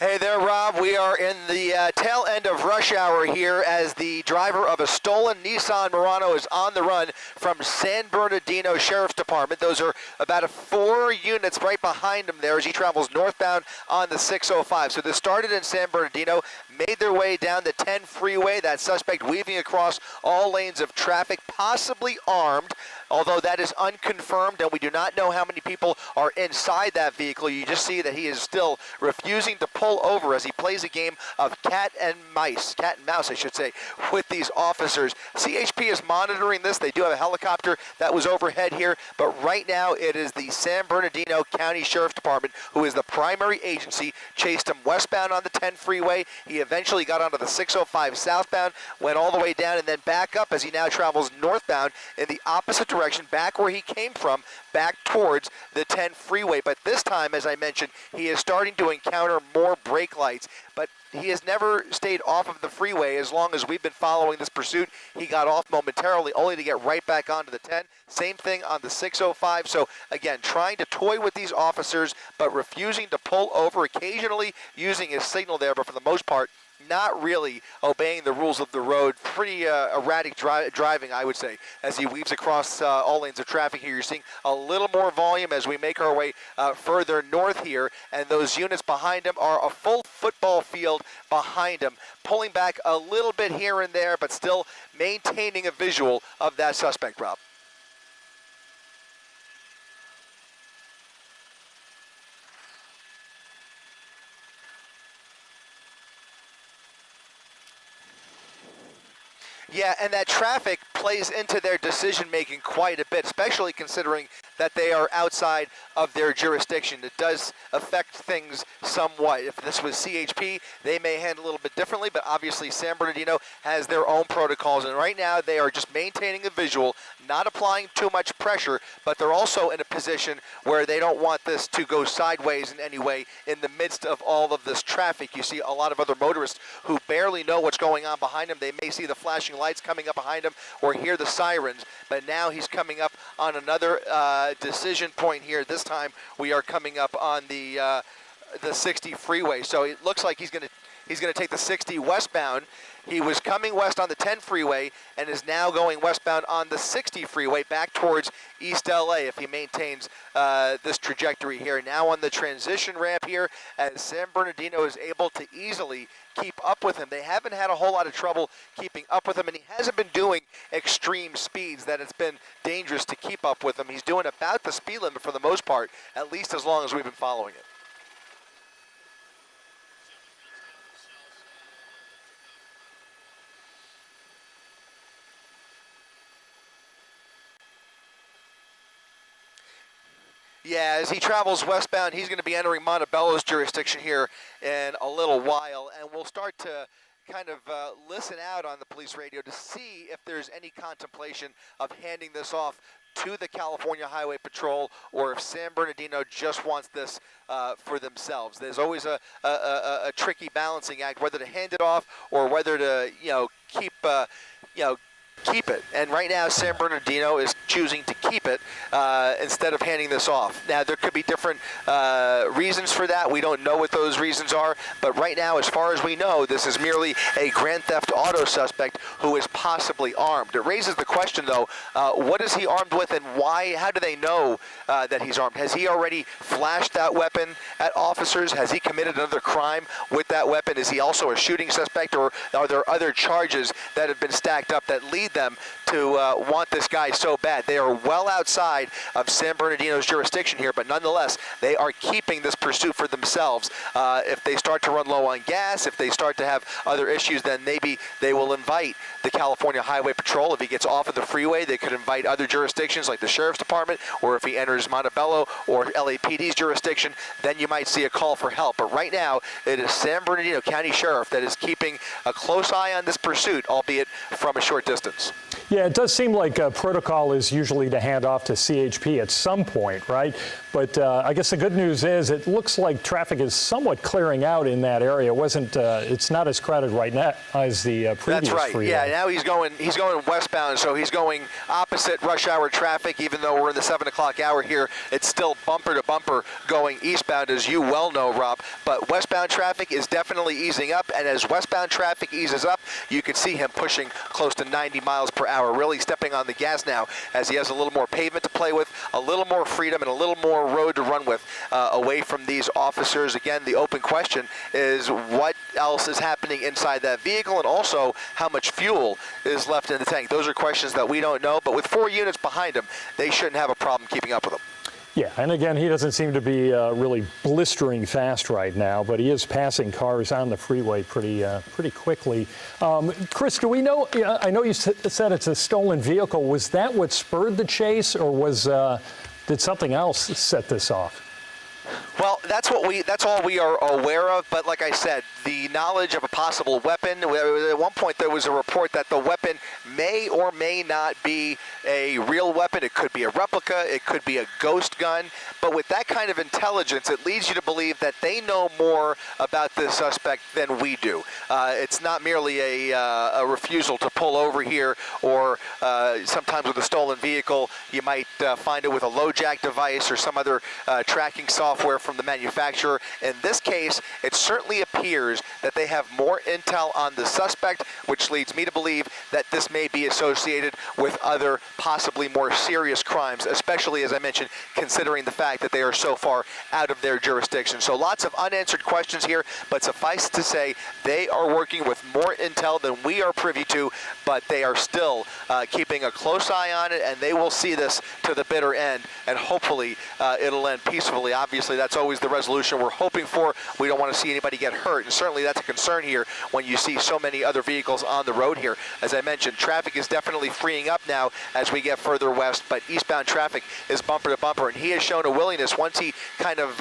Hey there, Rob. We are in the tail end of rush hour here as the driver of a stolen Nissan Murano is on the run from San Bernardino Sheriff's Department. Those are about 4 units right behind him there as he travels northbound on the 605. So this started in San Bernardino, made their way down the 10 freeway. That suspect weaving across all lanes of traffic, possibly armed, although that is unconfirmed and we do not know how many people are inside that vehicle. You just see that he is still refusing to pull over as he plays a game of cat and mouse, I should say, with these officers. CHP is monitoring this. They do have a helicopter that was overhead here, but right now it is the San Bernardino County Sheriff's Department who is the primary agency. Chased him westbound on the 10 freeway. He eventually got onto the 605 southbound, went all the way down and then back up as he now travels northbound in the opposite direction, back where he came from, back towards the 10 freeway. But this time, as I mentioned, he is starting to encounter more brake lights, but he has never stayed off of the freeway as long as we've been following this pursuit. He got off momentarily only to get right back onto the 10. Same thing on the 605. So again, trying to toy with these officers, but refusing to pull over, occasionally using his signal there, but for the most part, not really obeying the rules of the road. Pretty erratic driving, I would say, as he weaves across all lanes of traffic here. You're seeing a little more volume as we make our way further north here, and those units behind him are a full football field behind him, pulling back a little bit here and there, but still maintaining a visual of that suspect, Rob. Yeah, and that traffic plays into their decision-making quite a bit, especially considering that they are outside of their jurisdiction. It does affect things somewhat. If this was CHP, they may handle it a little bit differently, but obviously San Bernardino has their own protocols, and right now they are just maintaining a visual, not applying too much pressure, but they're also in a position where they don't want this to go sideways in any way in the midst of all of this traffic. You see a lot of other motorists who barely know what's going on behind them. They may see the flashing lights coming up behind them or hear the sirens, but now he's coming up on another decision point here. This time we are coming up on the 60 freeway. So it looks like he's going to take the 60 westbound. He was coming west on the 10 freeway and is now going westbound on the 60 freeway back towards East LA if he maintains this trajectory here. Now on the transition ramp here, as San Bernardino is able to easily keep up with him. They haven't had a whole lot of trouble keeping up with him, and he hasn't been doing extreme speeds that it's been dangerous to keep up with him. He's doing about the speed limit for the most part, at least as long as we've been following it. Yeah, as he travels westbound, he's going to be entering Montebello's jurisdiction here in a little while, and we'll start to kind of listen out on the police radio to see if there's any contemplation of handing this off to the California Highway Patrol, or if San Bernardino just wants this for themselves. There's always a tricky balancing act, whether to hand it off or whether to keep it. And right now, San Bernardino is choosing to keep it instead of handing this off. Now, there could be different reasons for that. We don't know what those reasons are. But right now, as far as we know, this is merely a grand theft auto suspect who is possibly armed. It raises the question, though, what is he armed with and why? How do they know that he's armed? Has he already flashed that weapon at officers? Has he committed another crime with that weapon? Is he also a shooting suspect, or are there other charges that have been stacked up that lead them to want this guy so bad? They are well outside of San Bernardino's jurisdiction here, but nonetheless, they are keeping this pursuit for themselves. If they start to run low on gas, if they start to have other issues, then maybe they will invite the California Highway Patrol. If he gets off of the freeway, they could invite other jurisdictions like the Sheriff's Department, or if he enters Montebello or LAPD's jurisdiction, then you might see a call for help. But right now, it is San Bernardino County Sheriff that is keeping a close eye on this pursuit, albeit from a short distance. Yeah, it does seem like protocol is usually to hand off to CHP at some point, right? But I guess the good news is it looks like traffic is somewhat clearing out in that area. It's not as crowded right now as the previous That's right. freeway. Yeah, now he's going westbound, so he's going opposite rush hour traffic. Even though we're in the 7 o'clock hour here, it's still bumper to bumper going eastbound, as you well know, Rob. But westbound traffic is definitely easing up, and as westbound traffic eases up, you can see him pushing close to 90 miles per hour, really stepping on the gas now as he has a little more pavement to play with, a little more freedom, and a little more road to run with away from these officers. Again, the open question is what else is happening inside that vehicle, and also how much fuel is left in the tank. Those are questions that we don't know, but with 4 units behind him, they shouldn't have a problem keeping up with them. Yeah, and again, he doesn't seem to be really blistering fast right now, but he is passing cars on the freeway pretty quickly. Chris, do we know? I know you said it's a stolen vehicle. Was that what spurred the chase, or did something else set this off? Well, that's all we are aware of, but like I said, the knowledge of a possible weapon, at one point there was a report that the weapon may or may not be a real weapon. It could be a replica, it could be a ghost gun, but with that kind of intelligence, it leads you to believe that they know more about this suspect than we do. It's not merely a refusal to pull over here, or sometimes with a stolen vehicle, you might find it with a low jack device or some other tracking software from the manufacturer. In this case, it certainly appears that they have more intel on the suspect, which leads me to believe that this may be associated with other possibly more serious crimes, especially, as I mentioned, considering the fact that they are so far out of their jurisdiction. So lots of unanswered questions here, but suffice to say, they are working with more intel than we are privy to, but they are still keeping a close eye on it, and they will see this to the bitter end, and hopefully it'll end peacefully. Obviously, that's always the resolution we're hoping for. We don't want to see anybody get hurt, and certainly that's a concern here when you see so many other vehicles on the road here. As I I mentioned, traffic is definitely freeing up now as we get further west, but eastbound traffic is bumper to bumper, and he has shown a willingness once he kind of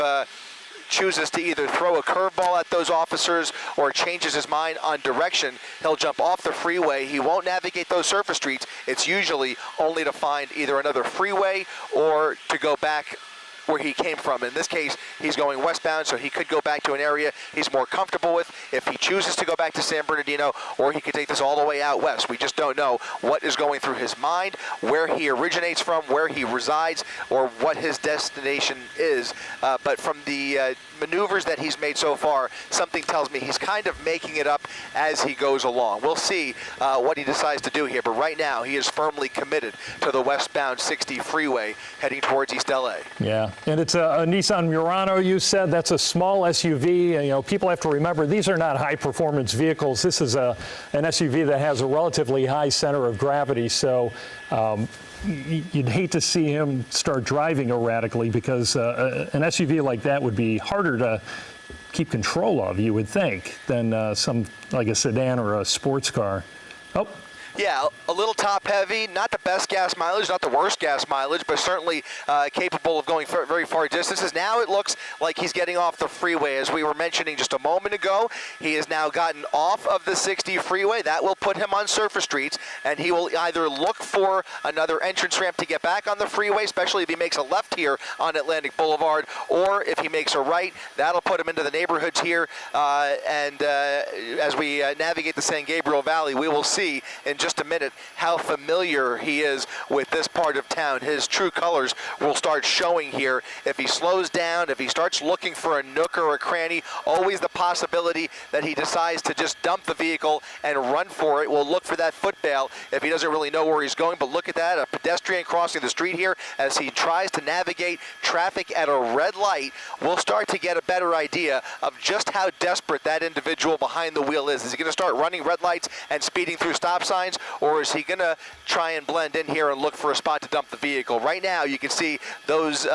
chooses to either throw a curveball at those officers or changes his mind on direction. He'll jump off the freeway. He won't navigate those surface streets. It's usually only to find either another freeway or to go back where he came from. In this case, he's going westbound, so he could go back to an area he's more comfortable with if he chooses to go back to San Bernardino, or he could take this all the way out west. We just don't know what is going through his mind, where he originates from, where he resides, or what his destination is. But from the maneuvers that he's made so far, something tells me he's kind of making it up as he goes along. We'll see what he decides to do here, but right now he is firmly committed to the westbound 60 freeway heading towards East LA. Yeah, and it's a Nissan Murano, you said. That's a small SUV. You know, people have to remember these are not high-performance vehicles. This is an SUV that has a relatively high center of gravity, so you'd hate to see him start driving erratically, because an SUV like that would be harder to keep control of, you would think, than some like a sedan or a sports car. Oh. Yeah, a little top heavy, not the best gas mileage, not the worst gas mileage, but certainly capable of going very far distances. Now it looks like he's getting off the freeway. As we were mentioning just a moment ago, he has now gotten off of the 60 freeway. That will put him on surface streets, and he will either look for another entrance ramp to get back on the freeway, especially if he makes a left here on Atlantic Boulevard, or if he makes a right, that'll put him into the neighborhoods here. As we navigate the San Gabriel Valley, we will see in just a minute how familiar he is with this part of town. His true colors will start showing here. If he slows down, if he starts looking for a nook or a cranny, always the possibility that he decides to just dump the vehicle and run for it. We'll look for that foot bail if he doesn't really know where he's going. But look at that, a pedestrian crossing the street here as he tries to navigate traffic at a red light. We'll start to get a better idea of just how desperate that individual behind the wheel is. Is he going to start running red lights and speeding through stop signs, or is he going to try and blend in here and look for a spot to dump the vehicle? Right now, you can see those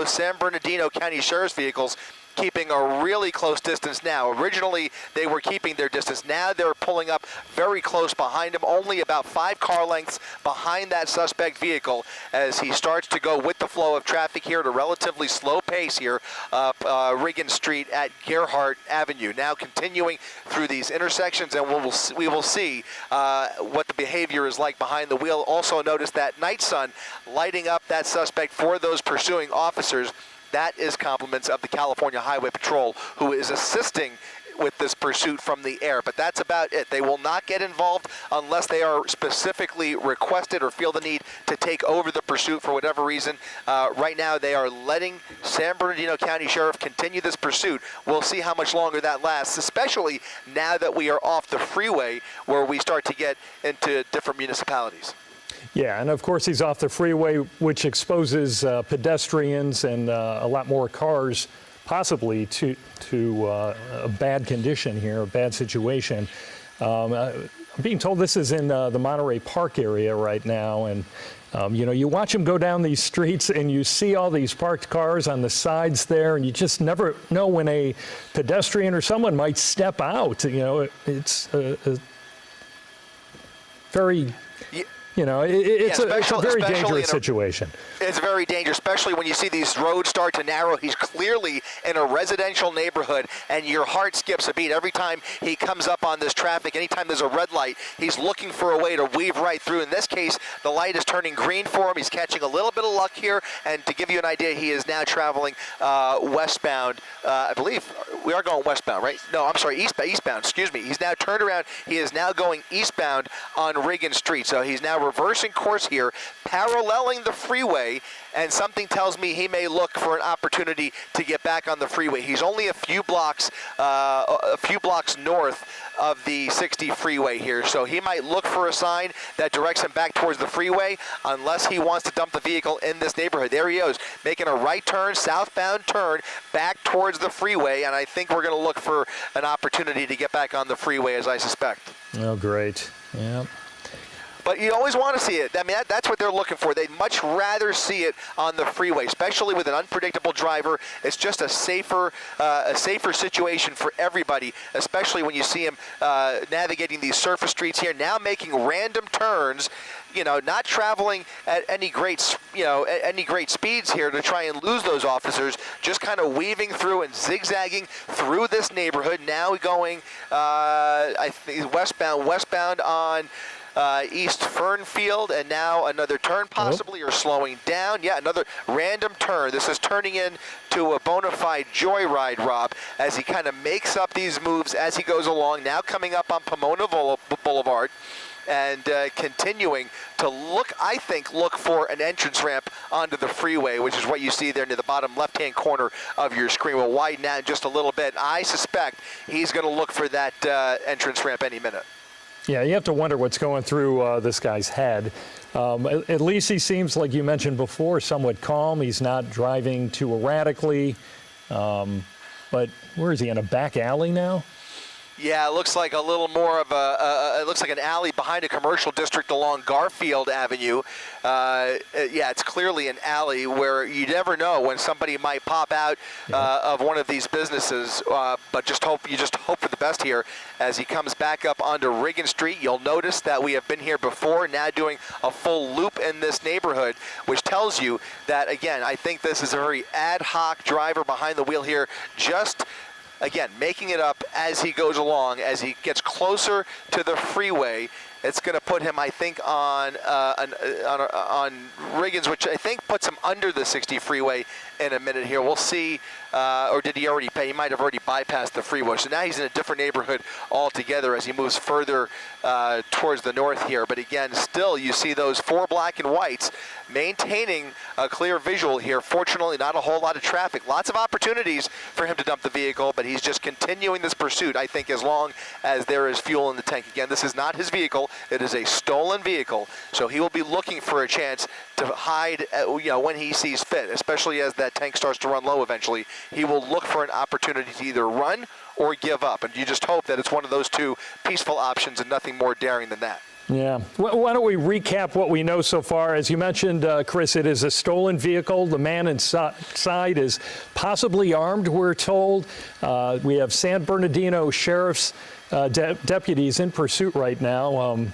San Bernardino County Sheriff's vehicles keeping a really close distance now. Originally, they were keeping their distance. Now they're pulling up very close behind him, only about 5 car lengths behind that suspect vehicle as he starts to go with the flow of traffic here at a relatively slow pace here up Riggin Street at Gerhardt Avenue. Now continuing through these intersections, and we will see what the behavior is like behind the wheel. Also notice that night sun lighting up that suspect for those pursuing officers. That is compliments of the California Highway Patrol, who is assisting with this pursuit from the air. But that's about it. They will not get involved unless they are specifically requested or feel the need to take over the pursuit for whatever reason. Right now, they are letting San Bernardino County Sheriff continue this pursuit. We'll see how much longer that lasts, especially now that we are off the freeway where we start to get into different municipalities. Yeah, and of course he's off the freeway, which exposes pedestrians and a lot more cars possibly to a bad condition here, a bad situation. I'm being told this is in the Monterey Park area right now, and you know, you watch him go down these streets and you see all these parked cars on the sides there, and you just never know when a pedestrian or someone might step out. You know, it's a very... You know, it's a very dangerous situation. It's very dangerous, especially when you see these roads start to narrow. He's clearly in a residential neighborhood, and your heart skips a beat every time he comes up on this traffic. Anytime there's a red light, he's looking for a way to weave right through. In this case, the light is turning green for him. He's catching a little bit of luck here, and to give you an idea, he is now traveling westbound. I believe we are going westbound, right? No, I'm sorry, eastbound, excuse me. He's now turned around. He is now going eastbound on Riggin Street, so he's now reversing course here, paralleling the freeway, and something tells me he may look for an opportunity to get back on the freeway. He's only a few blocks north of the 60 freeway here, so he might look for a sign that directs him back towards the freeway unless he wants to dump the vehicle in this neighborhood. There he goes, making a right turn, southbound turn, back towards the freeway, and I think we're going to look for an opportunity to get back on the freeway, as I suspect. Oh, great. Yeah. But you always want to see it. I mean, that's what they're looking for. They'd much rather see it on the freeway, especially with an unpredictable driver. It's just a safer situation for everybody, especially when you see him navigating these surface streets here, now making random turns. You know, not traveling at any great speeds here to try and lose those officers, just kind of weaving through and zigzagging through this neighborhood. Now going, I think westbound on East Fernfield, and now another turn possibly, or slowing down. Yeah, another random turn. This is turning into a bona fide joyride, Rob, as he kind of makes up these moves as he goes along. Now coming up on Pomona Boulevard, and continuing to look for an entrance ramp onto the freeway, which is what you see there near the bottom left-hand corner of your screen. We'll widen out just a little bit. I suspect he's going to look for that entrance ramp any minute. Yeah, you have to wonder what's going through this guy's head. At least he seems, like you mentioned before, somewhat calm. He's not driving too erratically. But where is he, in a back alley now? Yeah, it looks like a little more of it looks like an alley behind a commercial district along Garfield Avenue. Yeah, it's clearly an alley where you never know when somebody might pop out of one of these businesses. But you just hope for the best here as he comes back up onto Riggin Street. You'll notice that we have been here before, now doing a full loop in this neighborhood, which tells you that, again, I think this is a very ad hoc driver behind the wheel here, just again, making it up as he goes along. As he gets closer to the freeway, it's going to put him, I think, on Riggins, which I think puts him under the 60 freeway in a minute here. We'll see, or did he already pay? He might have already bypassed the freeway. So now he's in a different neighborhood altogether as he moves further towards the north here. But again, still you see those 4 black and whites maintaining a clear visual here. Fortunately, not a whole lot of traffic. Lots of opportunities for him to dump the vehicle, but he's just continuing this pursuit, I think, as long as there is fuel in the tank. Again, this is not his vehicle. It is a stolen vehicle, so he will be looking for a chance to hide, when he sees fit, especially as that tank starts to run low eventually. He will look for an opportunity to either run or give up, and you just hope that it's one of those two peaceful options and nothing more daring than that. Yeah. Why don't we recap what we know so far? As you mentioned, Chris, it is a stolen vehicle. The man inside is possibly armed, we're told. We have San Bernardino Sheriff's deputies in pursuit right now.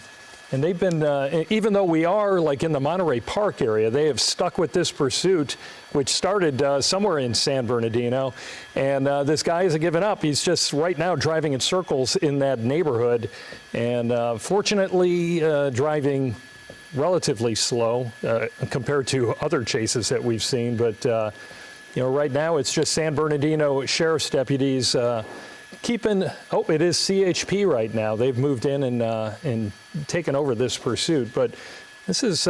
And they've been, even though we are like in the Monterey Park area, they have stuck with this pursuit, which started somewhere in San Bernardino. And this guy hasn't given up. He's just right now driving in circles in that neighborhood. And fortunately, driving relatively slow compared to other chases that we've seen. But, right now it's just San Bernardino Sheriff's deputies keeping, it is CHP right now. They've moved in and taken over this pursuit. But this is,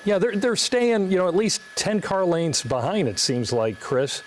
they're staying, at least 10 car lanes behind, it seems like, Chris.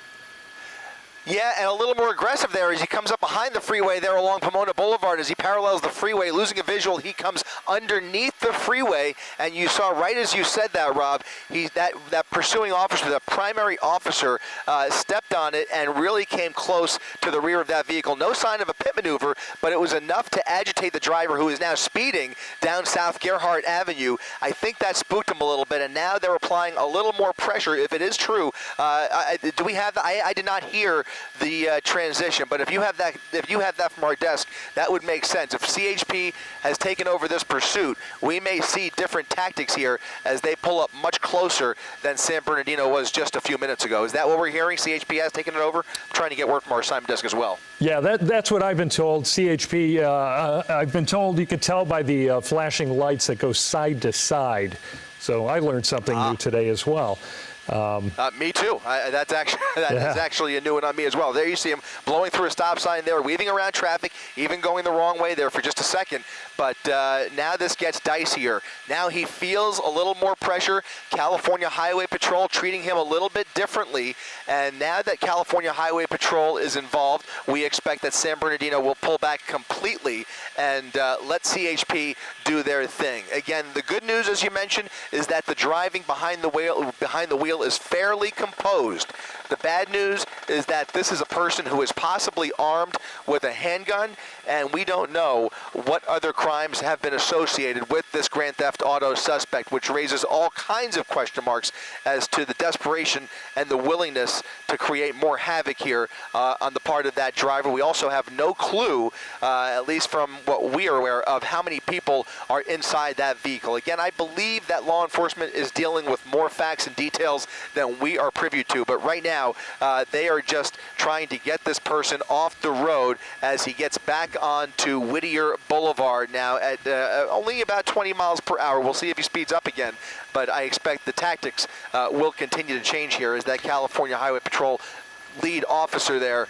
Yeah, and a little more aggressive there as he comes up behind the freeway there along Pomona Boulevard. As he parallels the freeway, losing a visual, he comes underneath the freeway. And you saw, right as you said that, Rob, that pursuing officer, the primary officer, stepped on it and really came close to the rear of that vehicle. No sign of a pit maneuver, but it was enough to agitate the driver, who is now speeding down South Gerhardt Avenue. I think that spooked him a little bit, and now they're applying a little more pressure, if it is true. Do we have? I did not hear the transition, but if you have that from our desk, that would make sense. If CHP has taken over this pursuit, we may see different tactics here as they pull up much closer than San Bernardino was just a few minutes ago. Is that what we're hearing? CHP has taken it over? I'm trying to get word from our assignment desk as well. Yeah, that's what I've been told. CHP, I've been told you could tell by the flashing lights that go side to side. So I learned something new today as well. Me too. That's actually a new one on me as well. There you see him blowing through a stop sign there, weaving around traffic, even going the wrong way there for just a second. But now this gets dicier. Now he feels a little more pressure. California Highway Patrol treating him a little bit differently. And now that California Highway Patrol is involved, we expect that San Bernardino will pull back completely and let CHP do their thing. Again, the good news, as you mentioned, is that the driving behind the wheel feel is fairly composed. The bad news is that this is a person who is possibly armed with a handgun, and we don't know what other crimes have been associated with this Grand Theft Auto suspect, which raises all kinds of question marks as to the desperation and the willingness to create more havoc here on the part of that driver. We also have no clue, at least from what we are aware of, how many people are inside that vehicle. Again, I believe that law enforcement is dealing with more facts and details than we are privy to, but right now they are just trying to get this person off the road as he gets back onto Whittier Boulevard now at only about 20 miles per hour. We'll see if he speeds up again, but I expect the tactics will continue to change here as that California Highway Patrol lead officer there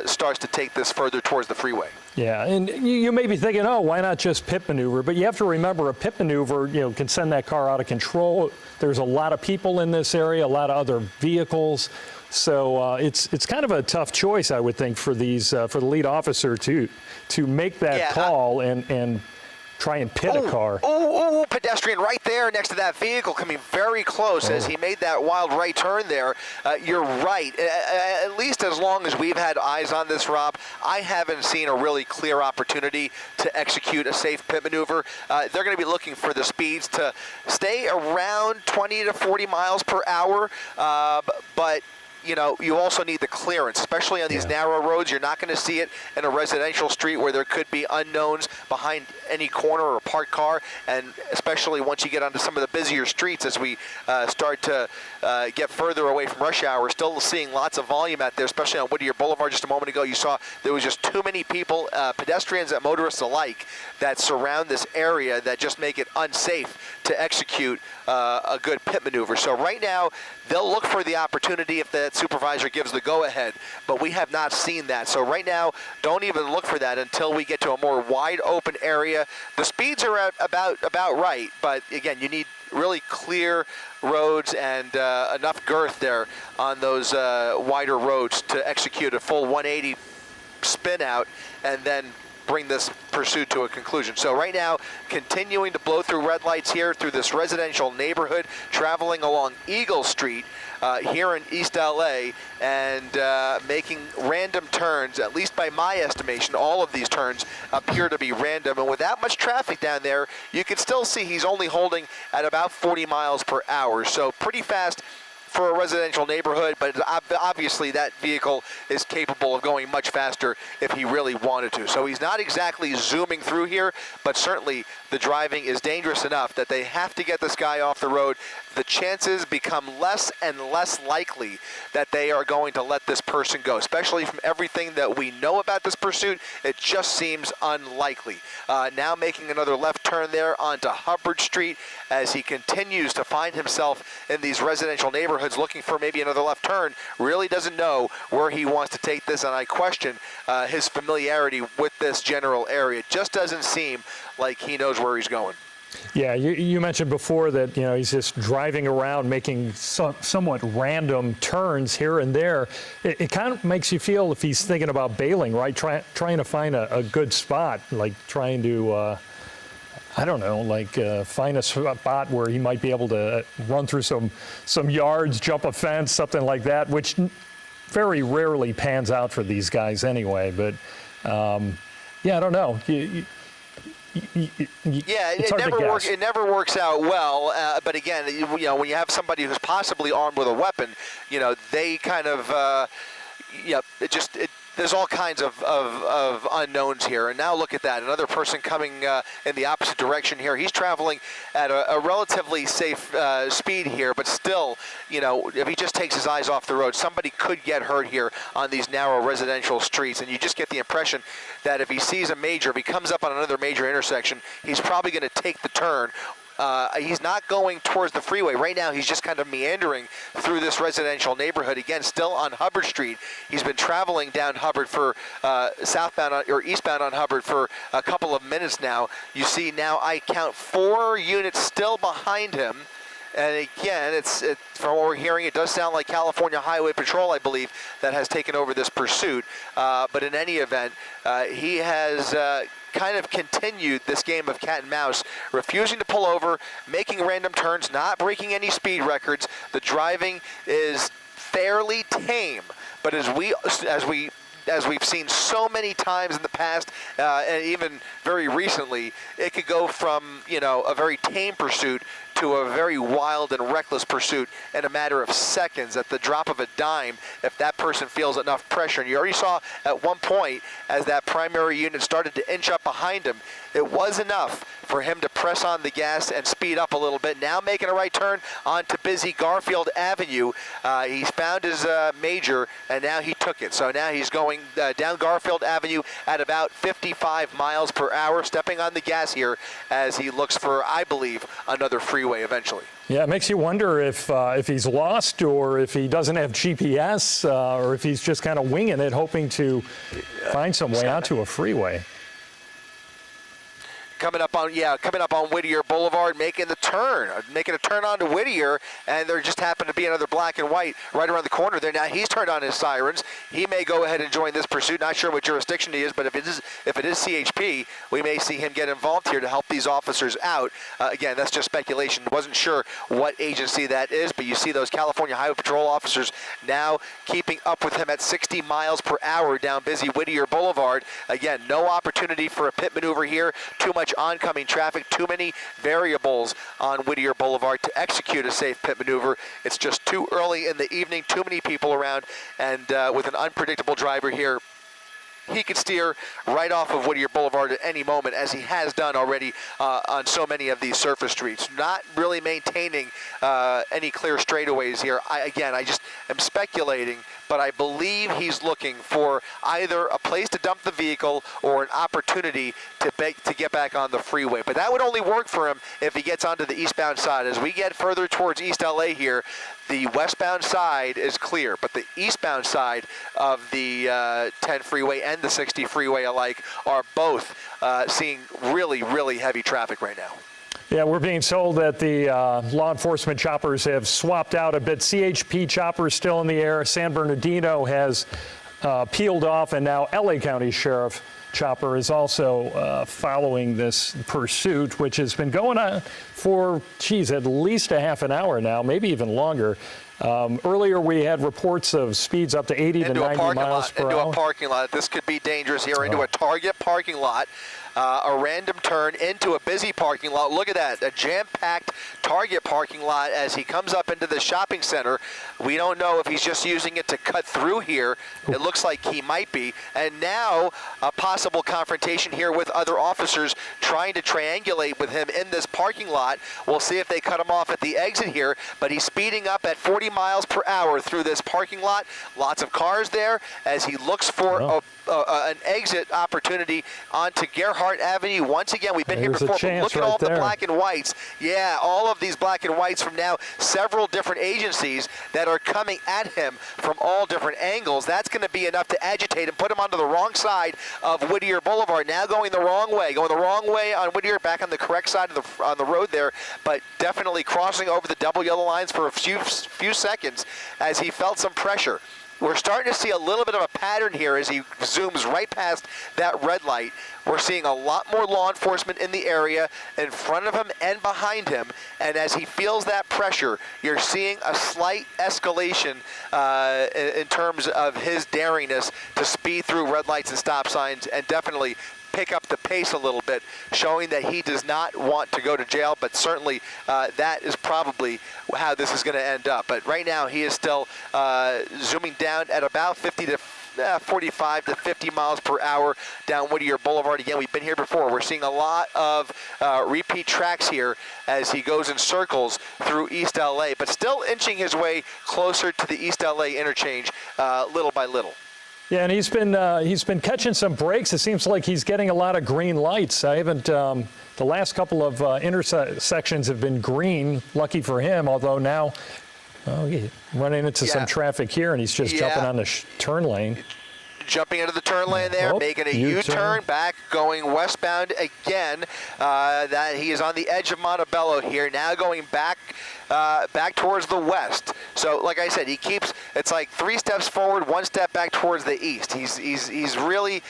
starts to take this further towards the freeway. Yeah, and you may be thinking, oh, why not just pit maneuver? But you have to remember, a pit maneuver, can send that car out of control. There's a lot of people in this area, a lot of other vehicles. So it's kind of a tough choice, I would think, for the lead officer to make that call and try and pit a car. Oh, pedestrian right there next to that vehicle, coming very close as he made that wild right turn there. You're right. At least as long as we've had eyes on this, Rob, I haven't seen a really clear opportunity to execute a safe pit maneuver. They're going to be looking for the speeds to stay around 20 to 40 miles per hour, but you also need the clearance, especially on these narrow roads. You're not going to see it in a residential street where there could be unknowns behind any corner or parked car, and especially once you get onto some of the busier streets as we start to get further away from rush hour. We're still seeing lots of volume out there, especially on Whittier Boulevard. Just a moment ago, you saw there was just too many people, pedestrians and motorists alike, that surround this area that just make it unsafe to execute a good pit maneuver. So right now, they'll look for the opportunity if that supervisor gives the go-ahead, but we have not seen that. So right now, don't even look for that until we get to a more wide open area. The speeds are at about right, but again, you need really clear roads and enough girth there on those wider roads to execute a full 180 spin out and then bring this pursuit to a conclusion. So right now, continuing to blow through red lights here through this residential neighborhood, traveling along Eagle Street here in East LA, and making random turns. At least by my estimation, all of these turns appear to be random, and with that much traffic down there, you can still see he's only holding at about 40 miles per hour, so pretty fast for a residential neighborhood, but obviously that vehicle is capable of going much faster if he really wanted to. So he's not exactly zooming through here, but certainly the driving is dangerous enough that they have to get this guy off the road. The chances become less and less likely that they are going to let this person go, especially from everything that we know about this pursuit. It just seems unlikely. Now making another left turn there onto Hubbard Street as he continues to find himself in these residential neighborhoods looking for maybe another left turn. Really doesn't know where he wants to take this, and I question his familiarity with this general area. It just doesn't seem like he knows where he's going. Yeah, you mentioned before that he's just driving around making somewhat random turns here and there. It kind of makes you feel if he's thinking about bailing, right? Trying to find a good spot, like trying to I don't know, like find a spot where he might be able to run through some yards, jump a fence, something like that, which very rarely pans out for these guys anyway. But yeah, I don't know. It never works out well. But again, when you have somebody who's possibly armed with a weapon, they kind of, there's all kinds of unknowns here. And now look at that, another person coming in the opposite direction here. He's traveling at a relatively safe speed here, but still, if he just takes his eyes off the road, somebody could get hurt here on these narrow residential streets. And you just get the impression that if he sees if he comes up on another major intersection, he's probably going to take the turn. He's not going towards the freeway. Right now, he's just kind of meandering through this residential neighborhood. Again, still on Hubbard Street. He's been traveling down Hubbard for eastbound on Hubbard for a couple of minutes now. You see now I count 4 units still behind him And again, from what we're hearing, it does sound like California Highway Patrol, I believe, that has taken over this pursuit. But in any event, he has kind of continued this game of cat and mouse, refusing to pull over, making random turns, not breaking any speed records. The driving is fairly tame, but as we've seen so many times in the past, and even very recently, it could go from, a very tame pursuit to a very wild and reckless pursuit in a matter of seconds at the drop of a dime if that person feels enough pressure. And you already saw at one point as that primary unit started to inch up behind him, it was enough for him to press on the gas and speed up a little bit. Now making a right turn onto busy Garfield Avenue. He's found his major, and now he took it. So now he's going down Garfield Avenue at about 55 miles per hour, stepping on the gas here as he looks for, I believe, another freeway eventually. Yeah, it makes you wonder if he's lost or if he doesn't have GPS or if he's just kind of winging it, hoping to find some way onto a freeway. Coming up on Whittier Boulevard, making a turn onto Whittier, and there just happened to be another black and white right around the corner there. Now he's turned on his sirens. He may go ahead and join this pursuit. Not sure what jurisdiction he is, but if it is CHP, we may see him get involved here to help these officers out. Again, that's just speculation. Wasn't sure what agency that is, but you see those California Highway Patrol officers now keeping up with him at 60 miles per hour down busy Whittier Boulevard. Again, no opportunity for a pit maneuver here. Too much oncoming traffic, too many variables on Whittier Boulevard to execute a safe pit maneuver. It's just too early in the evening, too many people around, and with an unpredictable driver here, he could steer right off of Whittier Boulevard at any moment, as he has done already on so many of these surface streets. Not really maintaining any clear straightaways here. I just am speculating, but I believe he's looking for either a place to dump the vehicle or an opportunity to get back on the freeway. But that would only work for him if he gets onto the eastbound side. As we get further towards East LA here, the westbound side is clear, but the eastbound side of the 10 freeway and the 60 freeway alike are both seeing really, really heavy traffic right now. Yeah, we're being told that the law enforcement choppers have swapped out a bit. CHP choppers still in the air. San Bernardino has peeled off, and now LA County Sheriff chopper is also following this pursuit, which has been going on for, at least a half an hour now, maybe even longer. Earlier, we had reports of speeds up to 80 to 90 miles per hour. Into a parking lot. This could be dangerous here. Into a Target parking lot. A random turn into a busy parking lot. Look at that, a jam-packed Target parking lot as he comes up into the shopping center. We don't know if he's just using it to cut through here. It looks like he might be. And now a possible confrontation here with other officers trying to triangulate with him in this parking lot. We'll see if they cut him off at the exit here, but he's speeding up at 40 miles per hour through this parking lot. Lots of cars there as he looks for an exit opportunity onto Gerhardt Avenue. Once again, we've been here before, but look at all the black and whites. Yeah, all of these black and whites from now several different agencies that are coming at him from all different angles. That's going to be enough to agitate and put him onto the wrong side of Whittier Boulevard. Now going the wrong way on Whittier, back on the correct side of on the road there, but definitely crossing over the double yellow lines for a few seconds as he felt some pressure. We're starting to see a little bit of a pattern here as he zooms right past that red light. We're seeing a lot more law enforcement in the area in front of him and behind him. And as he feels that pressure, you're seeing a slight escalation in terms of his daringness to speed through red lights and stop signs, and definitely pick up the pace a little bit, showing that he does not want to go to jail, but certainly that is probably how this is going to end up. But right now he is still zooming down at about 45 to 50 miles per hour down Whittier Boulevard. Again, we've been here before. We're seeing a lot of repeat tracks here as he goes in circles through East LA, but still inching his way closer to the East LA interchange little by little. Yeah, and he's been catching some breaks. It seems like he's getting a lot of green lights. I haven't. The last couple of intersections have been green. Lucky for him. Although now, he's running into some traffic here, and he's just jumping on the turn lane. Jumping into the turn lane there, making a U-turn back, going westbound again. That he is on the edge of Montebello here. Now going back back towards the west. So, like I said, he keeps, it's like 3 steps forward, 1 step back towards the east. He's really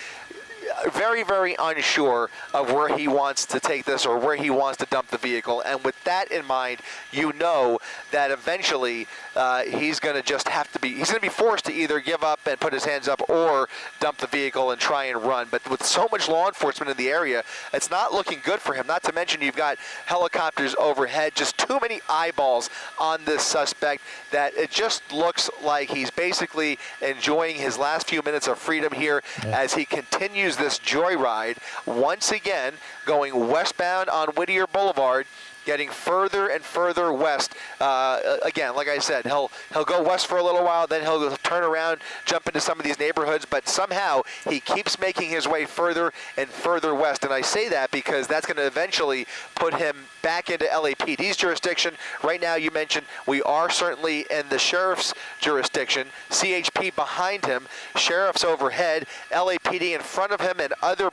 very, very unsure of where he wants to take this or where he wants to dump the vehicle. And with that in mind, you know that eventually he's going to just have to be, he's going to be forced to either give up and put his hands up or dump the vehicle and try and run. But with so much law enforcement in the area, it's not looking good for him. Not to mention you've got helicopters overhead, just too many eyeballs on this suspect that it just looks like he's basically enjoying his last few minutes of freedom here as he continues this joyride, once again going westbound on Whittier Boulevard, getting further and further west. Again, like I said, he'll go west for a little while, then he'll turn around, jump into some of these neighborhoods, but somehow he keeps making his way further and further west. And I say that because that's going to eventually put him back into LAPD's jurisdiction. Right now, you mentioned we are certainly in the sheriff's jurisdiction, CHP behind him, sheriff's overhead, LAPD in front of him, and other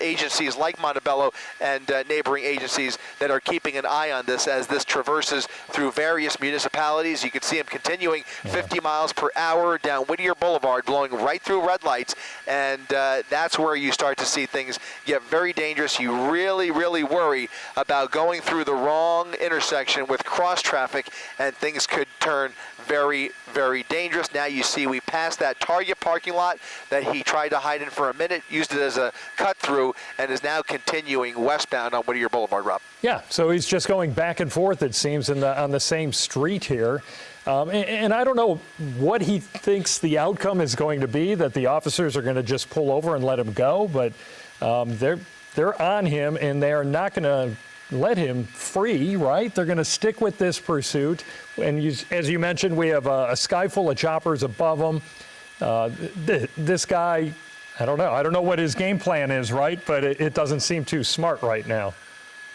agencies like Montebello and neighboring agencies that are keeping an eye on this as this traverses through various municipalities. You can see him continuing 50 miles per hour down Whittier Boulevard, blowing right through red lights, and that's where you start to see things get very dangerous. You really, really worry about going through the wrong intersection with cross traffic, and things could turn very, very dangerous. Now you see we passed that Target parking lot that he tried to hide in for a minute, used it as a cut through, and is now continuing westbound on Whittier Boulevard, Rob. Yeah, so he's just going back and forth, it seems, on the same street here. And I don't know what he thinks the outcome is going to be, that the officers are going to just pull over and let him go, but they're on him, and they are not going to let him free, right? They're going to stick with this pursuit. And as you mentioned, we have a sky full of choppers above him. This guy, I don't know. I don't know what his game plan is, right? But it doesn't seem too smart right now.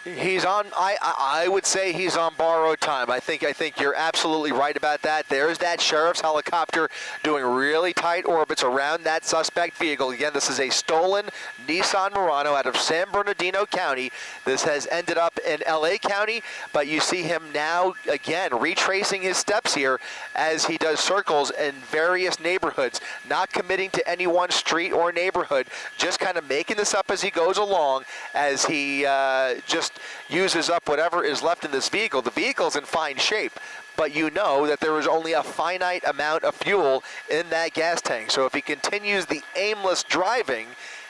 He's on, I would say he's on borrowed time. I think you're absolutely right about that. There's that sheriff's helicopter doing really tight orbits around that suspect vehicle. Again, this is a stolen Nissan Murano out of San Bernardino County. This has ended up in LA County, but you see him now, again, retracing his steps here as he does circles in various neighborhoods, not committing to any one street or neighborhood, just kind of making this up as he goes along, as he just uses up whatever is left in this vehicle. The vehicle's in fine shape, but you know that there is only a finite amount of fuel in that gas tank. So if he continues the aimless driving,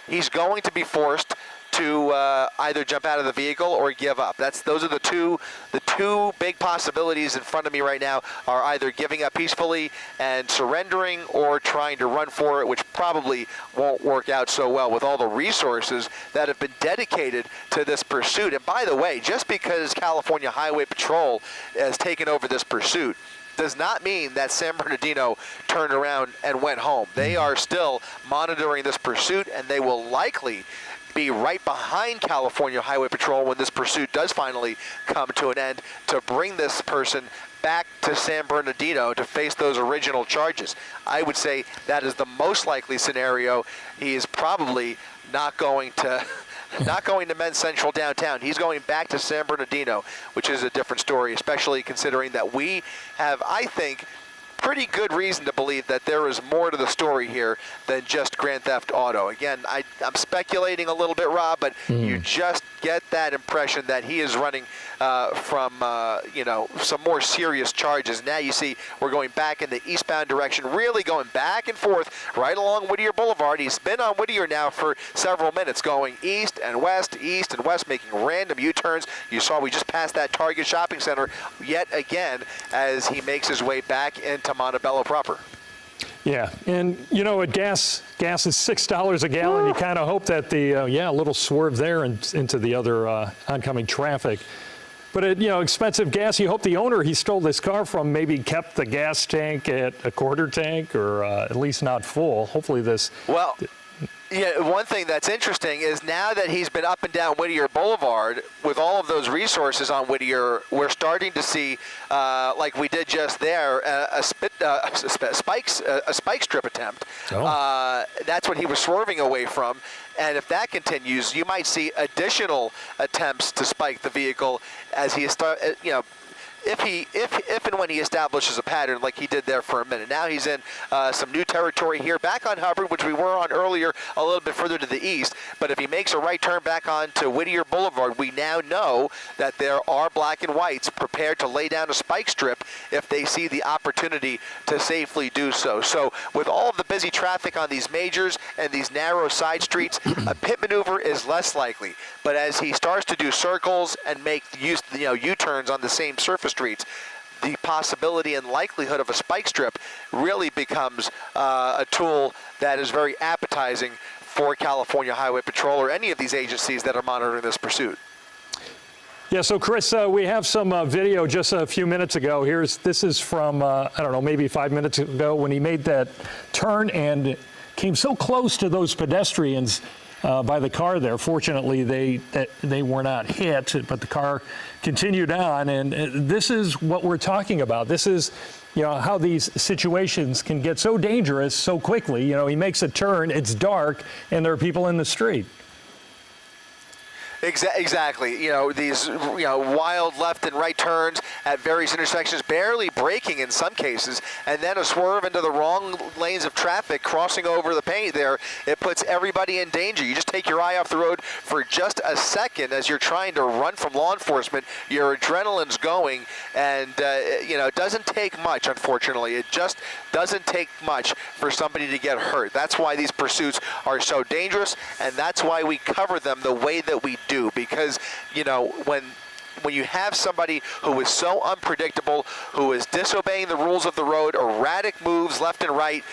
he's going to be forced to either jump out of the vehicle or give up. Those are the two big possibilities in front of me right now, are either giving up peacefully and surrendering or trying to run for it, which probably won't work out so well with all the resources that have been dedicated to this pursuit. And by the way, just because California Highway Patrol has taken over this pursuit does not mean that San Bernardino turned around and went home. They are still monitoring this pursuit, and they will likely be right behind California Highway Patrol when this pursuit does finally come to an end, to bring this person back to San Bernardino to face those original charges. I would say that is the most likely scenario. He is probably not going to Men's Central downtown. He's going back to San Bernardino, which is a different story, especially considering that we have, I think, pretty good reason to believe that there is more to the story here than just Grand Theft Auto. Again, I'm speculating a little bit, Rob, but you just get that impression that he is running from some more serious charges. Now you see we're going back in the eastbound direction, really going back and forth right along Whittier Boulevard. He's been on Whittier now for several minutes, going east and west, making random U-turns. You saw we just passed that Target shopping center yet again as he makes his way back into Montebello proper. Yeah, and at gas is $6 a gallon. You kind of hope that a little swerve there and into the other oncoming traffic. But expensive gas. You hope the owner he stole this car from maybe kept the gas tank at a quarter tank, or at least not full. Hopefully this. Well. Yeah, one thing that's interesting is now that he's been up and down Whittier Boulevard with all of those resources on Whittier, we're starting to see, like we did just there, a spike strip attempt. Oh. That's what he was swerving away from. And if that continues, you might see additional attempts to spike the vehicle as he if and when he establishes a pattern like he did there for a minute. Now he's in some new territory here, back on Hubbard, which we were on earlier, a little bit further to the east. But if he makes a right turn back onto Whittier Boulevard, we now know that there are black and whites prepared to lay down a spike strip if they see the opportunity to safely do so. So with all of the busy traffic on these majors and these narrow side streets, a pit maneuver is less likely. But as he starts to do circles and make U-turns on the same surface streets, the possibility and likelihood of a spike strip really becomes a tool that is very appetizing for California Highway Patrol or any of these agencies that are monitoring this pursuit. Yeah, so Chris, we have some video just a few minutes ago. This is from, I don't know, maybe 5 minutes ago when he made that turn and came so close to those pedestrians by the car there. Fortunately, they were not hit, but the car continued on. And this is what we're talking about. This is, how these situations can get so dangerous so quickly. He makes a turn, it's dark, and there are people in the street. Exactly. These wild left and right turns at various intersections, barely braking in some cases, and then a swerve into the wrong lanes of traffic, crossing over the paint there. It puts everybody in danger. You just take your eye off the road for just a second as you're trying to run from law enforcement. Your adrenaline's going, and it doesn't take much, unfortunately. It just doesn't take much for somebody to get hurt. That's why these pursuits are so dangerous, and that's why we cover them the way that we do, because when you have somebody who is so unpredictable, who is disobeying the rules of the road, erratic moves left and right,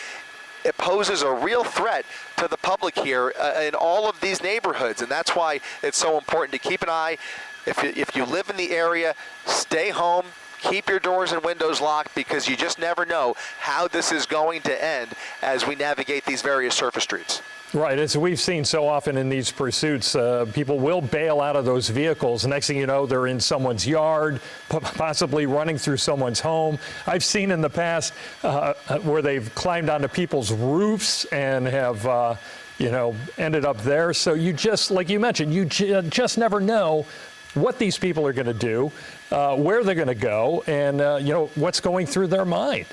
it poses a real threat to the public here in all of these neighborhoods. And that's why it's so important to keep an eye. If you live in the area, stay home. Keep your doors and windows locked, because you just never know how this is going to end as we navigate these various surface streets. Right, as we've seen so often in these pursuits, people will bail out of those vehicles. Next thing you know, they're in someone's yard, possibly running through someone's home. I've seen in the past where they've climbed onto people's roofs and have, ended up there. So you just, like you mentioned, you just never know what these people are going to do, where they're going to go, and, what's going through their mind.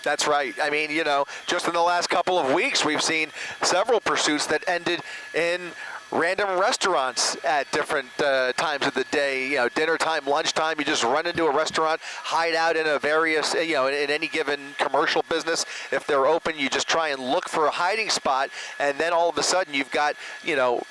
That's right. I mean, just in the last couple of weeks, we've seen several pursuits that ended in random restaurants at different times of the day. Dinner time, lunchtime, you just run into a restaurant, hide out in a various, in any given commercial business. If they're open, you just try and look for a hiding spot, and then all of a sudden you've got,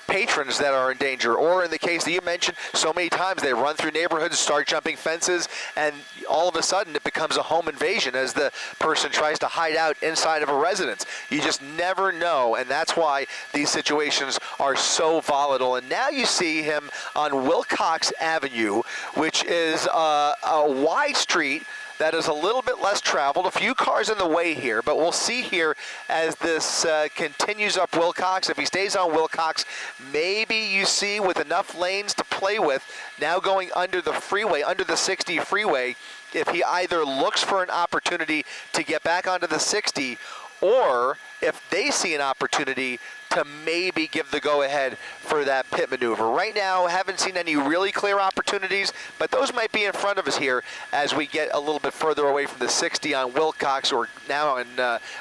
patrons that are in danger. Or in the case that you mentioned, so many times they run through neighborhoods, start jumping fences, and all of a sudden it becomes a home invasion as the person tries to hide out inside of a residence. You just never know, and that's why these situations are so volatile. And now you see him on Wilcox Avenue, which is a wide street that is a little bit less traveled. A few cars in the way here, but we'll see here as this continues up Wilcox. If he stays on Wilcox, maybe you see with enough lanes to play with, now going under the freeway, under the 60 freeway, if he either looks for an opportunity to get back onto the 60, or if they see an opportunity to maybe give the go-ahead for that pit maneuver. Right now, haven't seen any really clear opportunities, but those might be in front of us here as we get a little bit further away from the 60 on Wilcox, or now in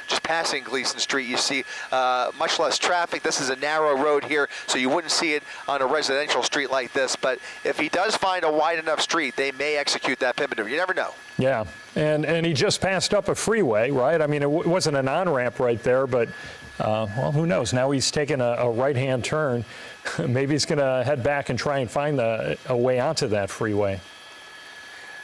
just passing Gleason Street. You see much less traffic. This is a narrow road here, so you wouldn't see it on a residential street like this, but if he does find a wide enough street, they may execute that pit maneuver. You never know. Yeah, and he just passed up a freeway, right? I mean, it wasn't an on-ramp right there, but well, who knows? Now he's taking a right-hand turn. Maybe he's going to head back and try and find a way onto that freeway.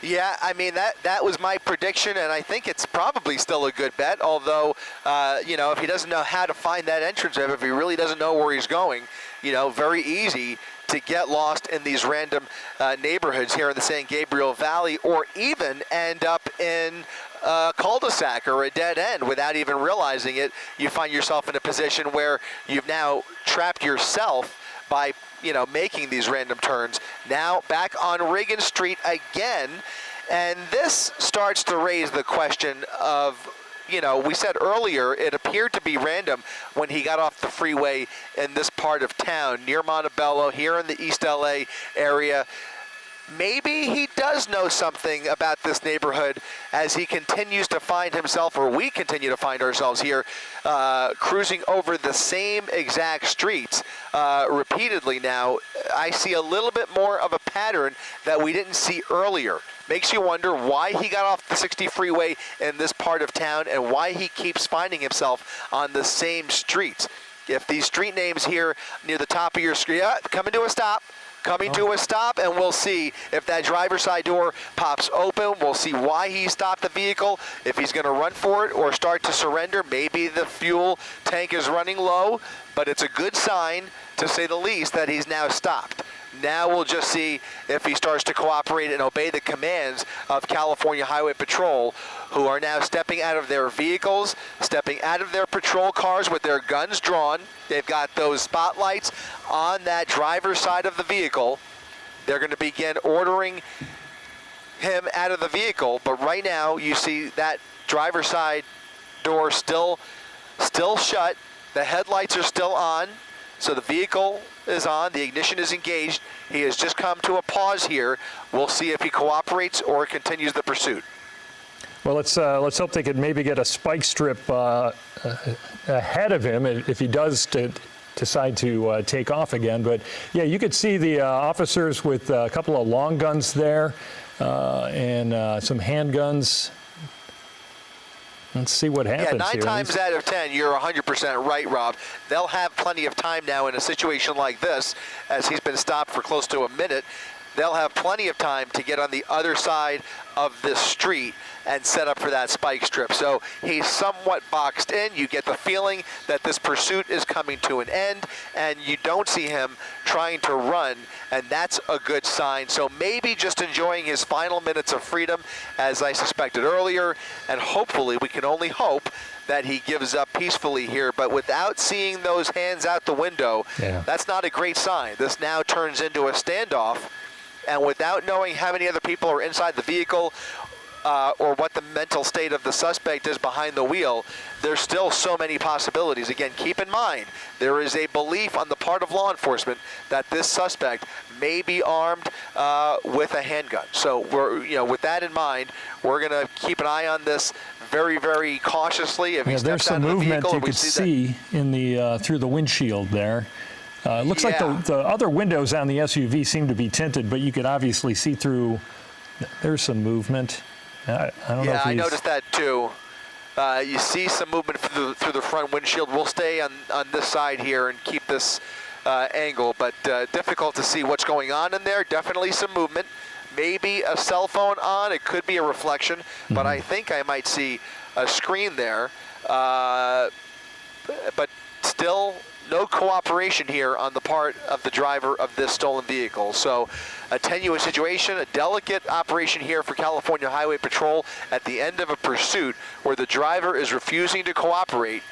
Yeah, I mean, that was my prediction, and I think it's probably still a good bet, although, if he doesn't know how to find that entrance, if he really doesn't know where he's going, very easy to get lost in these random neighborhoods here in the San Gabriel Valley, or even end up in a cul-de-sac or a dead end without even realizing it. You find yourself in a position where you've now trapped yourself by, making these random turns. Now back on Reagan Street again, and this starts to raise the question of, we said earlier it appeared to be random when he got off the freeway in this part of town near Montebello, here in the East LA area. maybe he does know something about this neighborhood as he continues to find himself, or we continue to find ourselves here, cruising over the same exact streets repeatedly now. I see a little bit more of a pattern that we didn't see earlier. Makes you wonder why he got off the 60 freeway in this part of town and why he keeps finding himself on the same streets. If these street names here near the top of your screen, coming to a stop, and we'll see if that driver's side door pops open. We'll see why he stopped the vehicle, if he's going to run for it or start to surrender. Maybe the fuel tank is running low, but it's a good sign, to say the least, that he's now stopped. Now we'll just see if he starts to cooperate and obey the commands of California Highway Patrol, who are now stepping out of their vehicles, stepping out of their patrol cars with their guns drawn. They've got those spotlights on that driver's side of the vehicle. They're going to begin ordering him out of the vehicle, but right now you see that driver's side door still shut. The headlights are still on. So the vehicle is on, the ignition is engaged. He has just come to a pause here. We'll see if he cooperates or continues the pursuit. Well, let's hope they could maybe get a spike strip ahead of him if he does decide to take off again. But yeah, you could see the officers with a couple of long guns there and some handguns. Let's see what happens here. Yeah, 9 times out of 10, you're 100% right, Rob. They'll have plenty of time now in a situation like this, as he's been stopped for close to a minute. They'll have plenty of time to get on the other side of this street and set up for that spike strip. So he's somewhat boxed in. You get the feeling that this pursuit is coming to an end, and you don't see him trying to run, and that's a good sign. So maybe just enjoying his final minutes of freedom, as I suspected earlier, and hopefully, we can only hope that he gives up peacefully here. But without seeing those hands out the window, that's not a great sign. This now turns into a standoff, and without knowing how many other people are inside the vehicle or what the mental state of the suspect is behind the wheel, there's still so many possibilities. Again, keep in mind, there is a belief on the part of law enforcement that this suspect may be armed with a handgun. So we're, with that in mind, we're going to keep an eye on this very, very cautiously. If he steps there's some out of the movement vehicle, you could see in the through the windshield there. It looks like the other windows on the SUV seem to be tinted, but you could obviously see through. There's some movement. I don't know if I noticed that too. You see some movement through the front windshield. We'll stay on this side here and keep this angle, but difficult to see what's going on in there. Definitely some movement. Maybe a cell phone on. It could be a reflection, but I think I might see a screen there. But still, no cooperation here on the part of the driver of this stolen vehicle. So a tenuous situation, a delicate operation here for California Highway Patrol at the end of a pursuit where the driver is refusing to cooperate.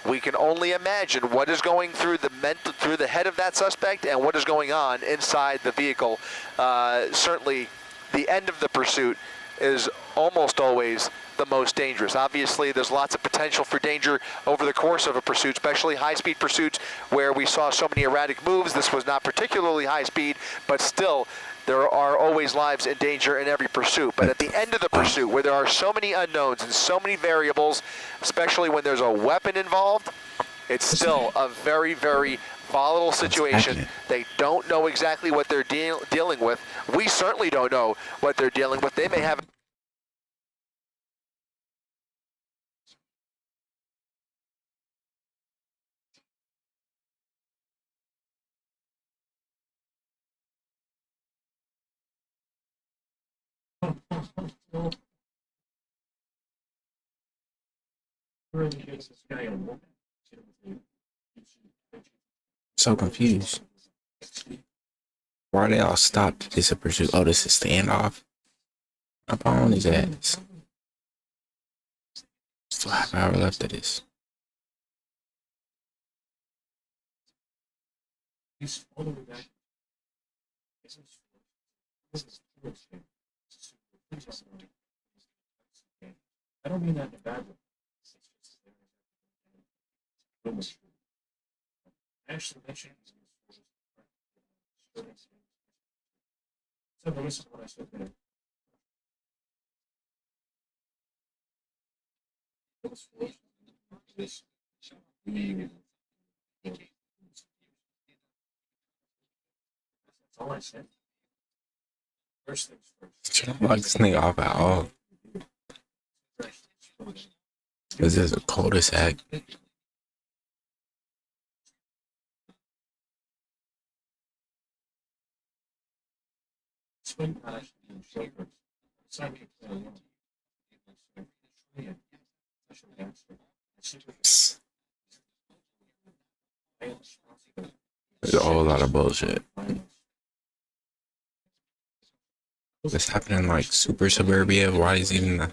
We can only imagine what is going through the head of that suspect and what is going on inside the vehicle. Certainly, the end of the pursuit is almost always the most dangerous. Obviously, there's lots of potential for danger over the course of a pursuit, especially high-speed pursuits where we saw so many erratic moves. This was not particularly high speed, but still, there are always lives in danger in every pursuit. But at the end of the pursuit, where there are so many unknowns and so many variables, especially when there's a weapon involved, it's still a very, very volatile situation. They don't know exactly what they're dealing with. We certainly don't know what they're dealing with. They may have so confused. Why are they all stopped? This is a pursuit. Oh, this is standoff. Up on his ass. Still have an hour left of this. I don't mean that in a bad way. Actually mentioned listen to what I said there. That's all I said. First things first. Should I lock this nigga off at all? This is a cul-de-sac. Swing pass and shoulders. Second There's a whole lot of bullshit. This happened in like super suburbia. Why is even the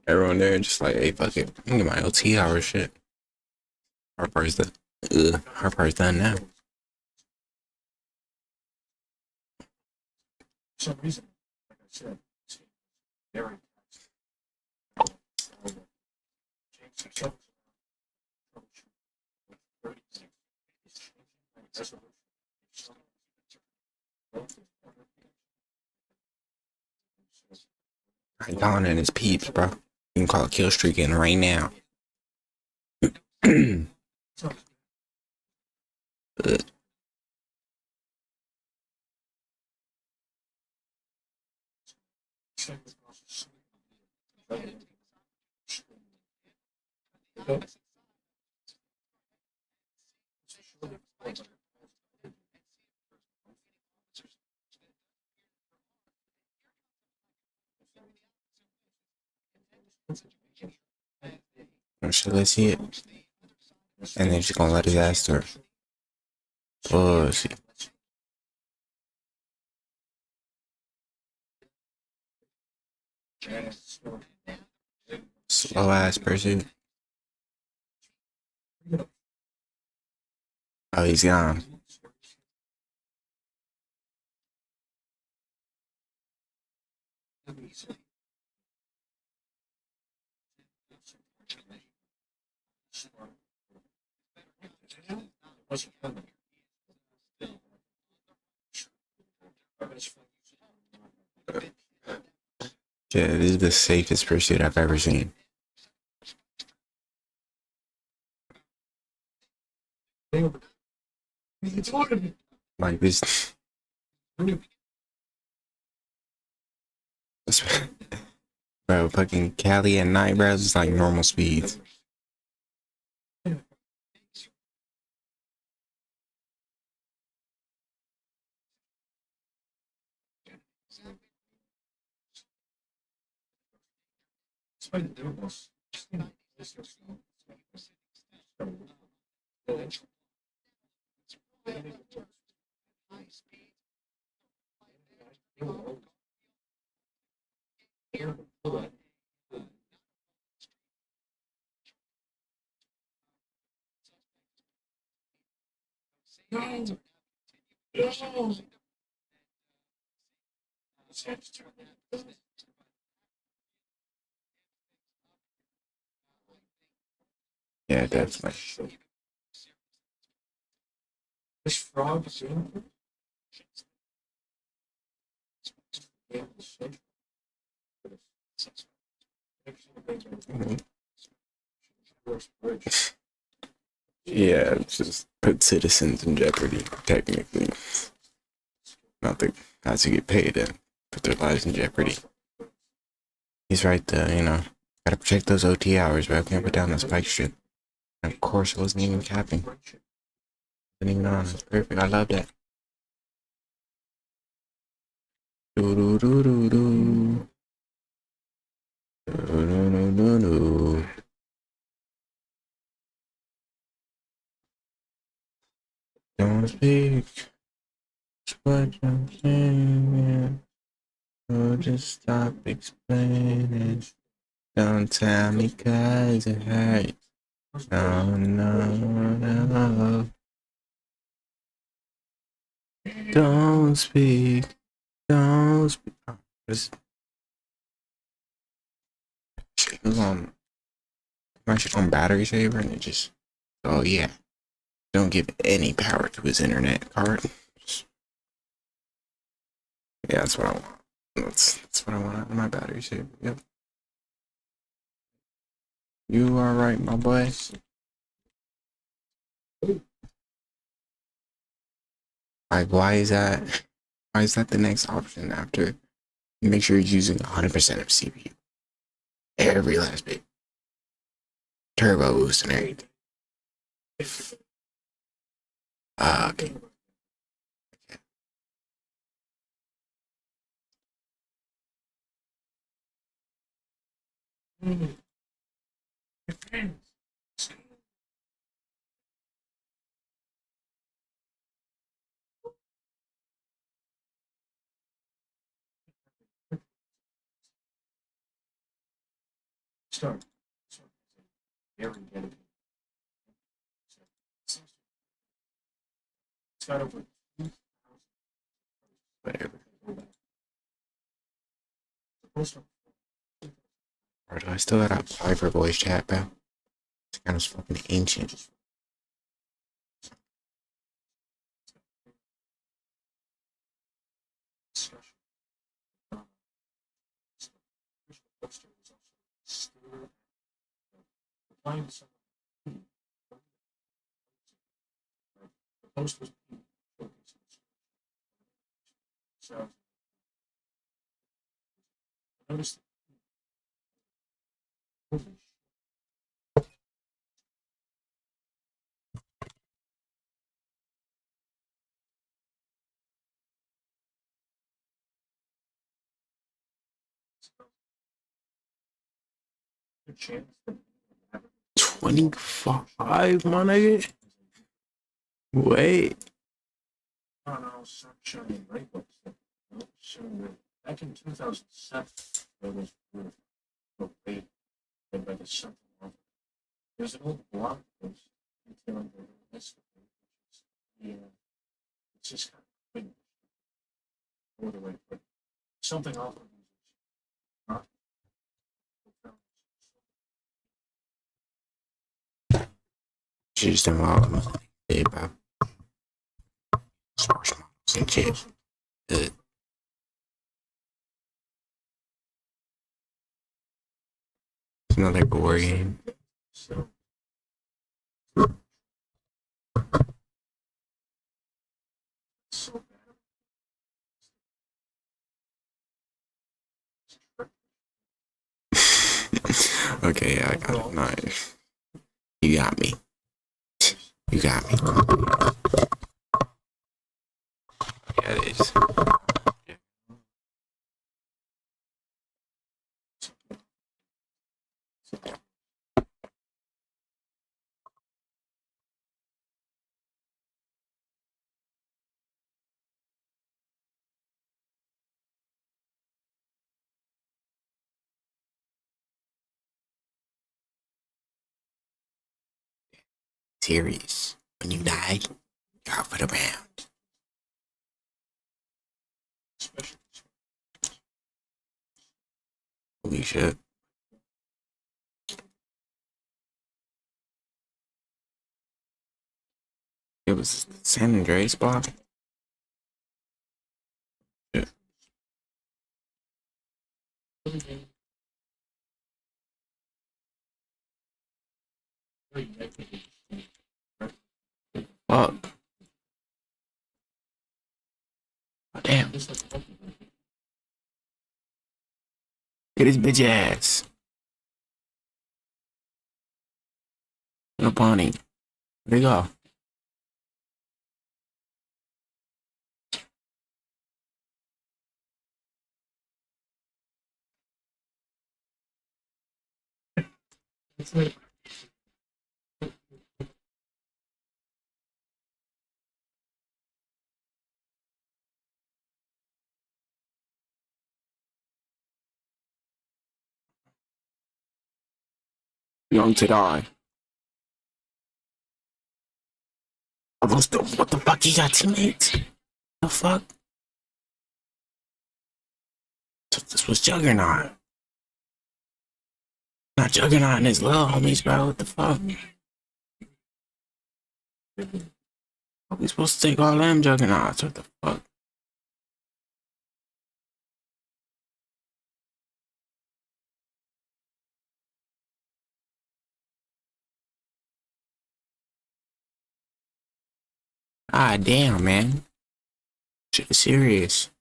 everyone there just like, hey, fuck it, I'm gonna get my OT hour shit. Hard part's done. Hard part's done now. For some reason, like I said, it's very Gone in his peeps, bro. You can call it kill streaking right now. Should I see it? And then she's gonna let his ass through. Pussy. Slow ass pursuit. Oh, he's gone. Yeah, this is the safest pursuit I've ever seen. Like this. Bro, fucking Cali at night, bro, it's like normal speeds. Yeah, definitely. This frog Yeah, it's just put citizens in jeopardy, technically. Not to get paid and put their lives in jeopardy. He's right there, you know. Gotta protect those OT hours, bro. Can't put down that spike strip. And of course, it wasn't even capping. Wasn't even on. It's perfect. I love that. Do do do do do. Do do do do do. Don't speak. It's what I'm saying. So just stop explaining. Don't tell me 'cause it hurts. No, no, no. Don't speak. Don't speak. Oh, this... it was on my shit on battery saver, and it just, oh yeah, don't give any power to his internet card. Yeah, that's what I want. That's what I want out of my battery saver. Yep. You are right, my boy. Like, why is that? Why is that the next option after? Make sure you're using 100% of CPU. Every last bit. Turbo boost and everything. Okay. Start. Very dedicated. It's got over 2,000. Whatever. Or do I still gotta apply for voice chat, bro? It's kind of fucking ancient. Notice. Good chance. 25, my nigga. Wait. Showing right books. Back in 2007, there was a rate by the Central Office. There's an old blog post detailing the list of it, it's just kind of quick. Or the way, but something off of not. Just them all. Yeah, bro. Smash models and shit. Good. It's another board game. Okay, yeah, I got it. Nice. You got me. You got me. Yeah, it is. Serious. When you die, you're out for the round. Holy shit. It was San Andreas block. Yeah. Fuck. Oh, damn. Get his bitch ass. No pawning. Where'd he go? Young to die. What the fuck? He got teammates? The fuck? This was Juggernaut. Not Juggernaut and his little homies, bro. What the fuck? How we supposed to take all them Juggernauts? What the fuck? Ah, damn, man. Shit is serious.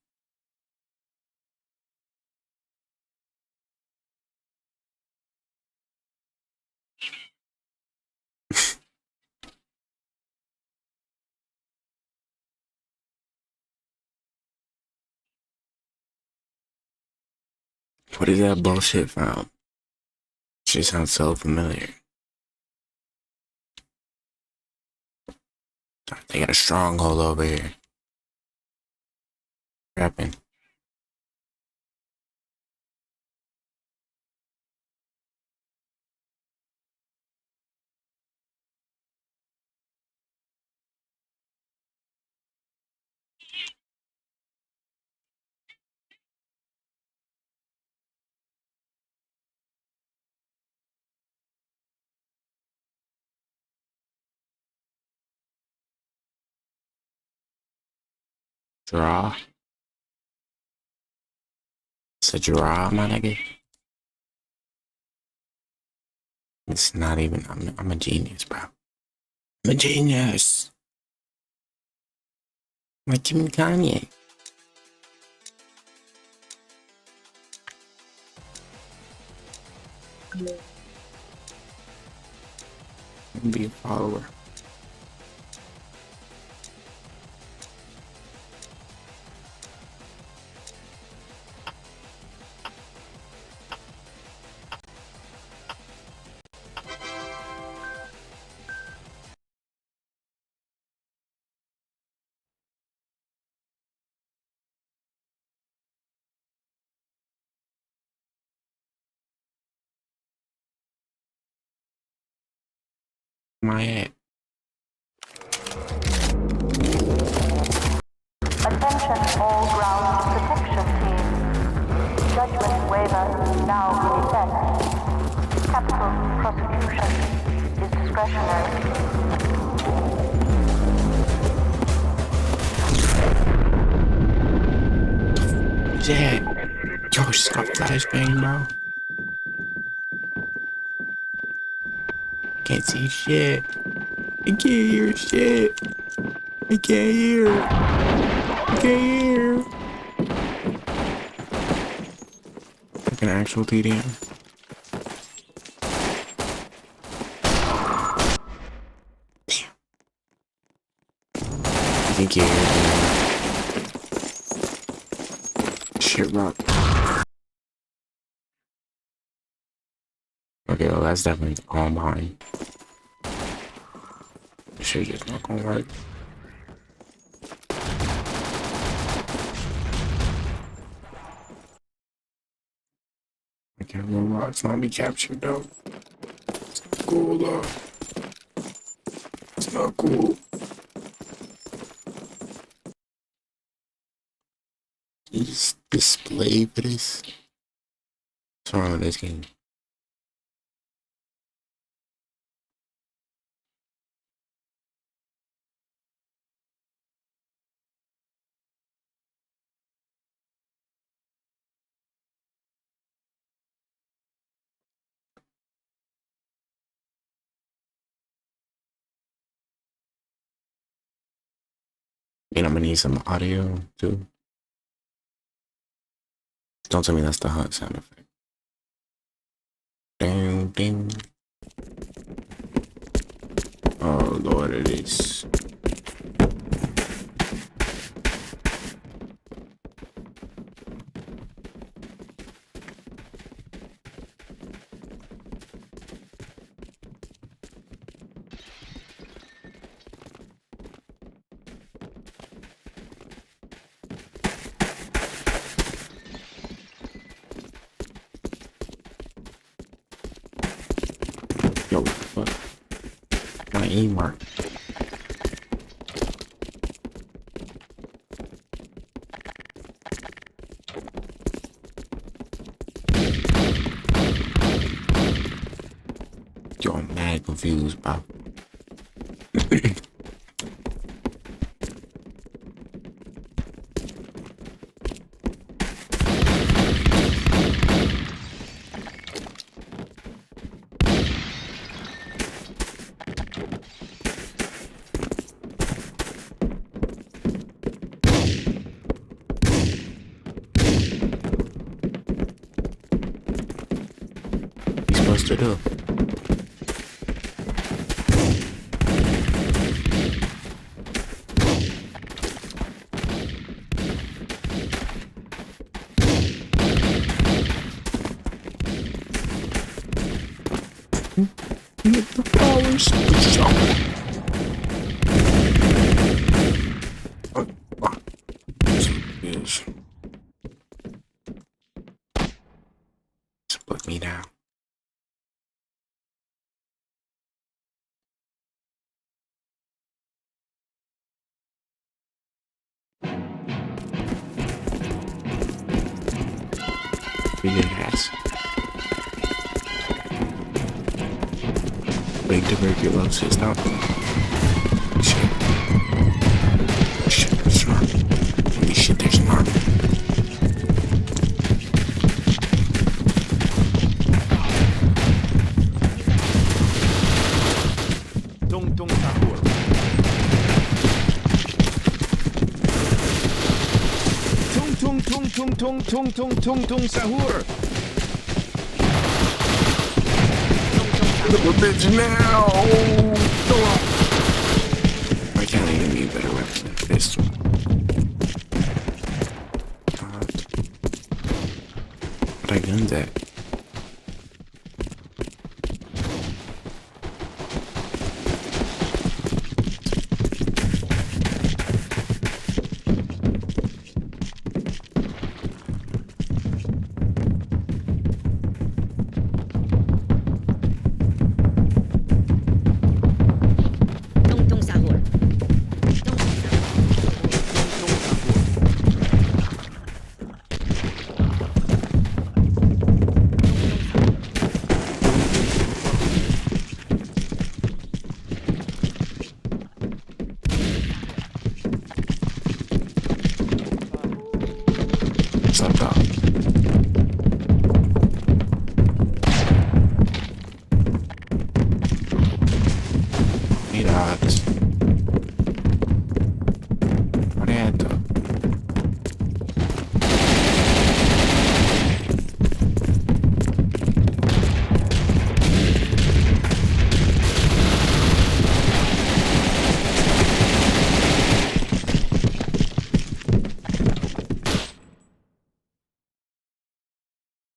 What is that bullshit from? Shit sounds so familiar. They got a stronghold over here. Rapping. Draw. It's a draw, my nigga. It's not even. I'm a genius, bro. I'm a genius. Like Kim and Kanye. Be a follower. My head. Attention all ground protection team. Judgment waiver now in effect. Capital prosecution is discretionary. Yeah. Yo, just got flashbang, bro. Can't see shit. I can't hear shit. I can't hear. I can't hear. Like an actual TDM. Damn. I think you hear. Shit rock. Okay, well that's definitely the calm behind. Shit just not gonna work. I can't remember. It's not be captured though. It's not cool though. It's not cool. You just display for this. What's wrong with this game? And I'm gonna need some audio too. Don't tell me that's the hunt sound effect. Ding ding. Oh Lord, it is. Yo, what the fuck? My aim mark. You're mad confused, bro. Supposed to do. The flowers. Put me down. Big ass. Big tuberculosis, no. Shit. Shit, there's an army. Holy shit, there's an army. Tung tung sahur. Tung tung tung tung tung tung tung tung tung sahur. Little bitch now! Why can't I give me a better weapon than this one? What I guns at? What's up, dog? Hey, dogs. What are you doing?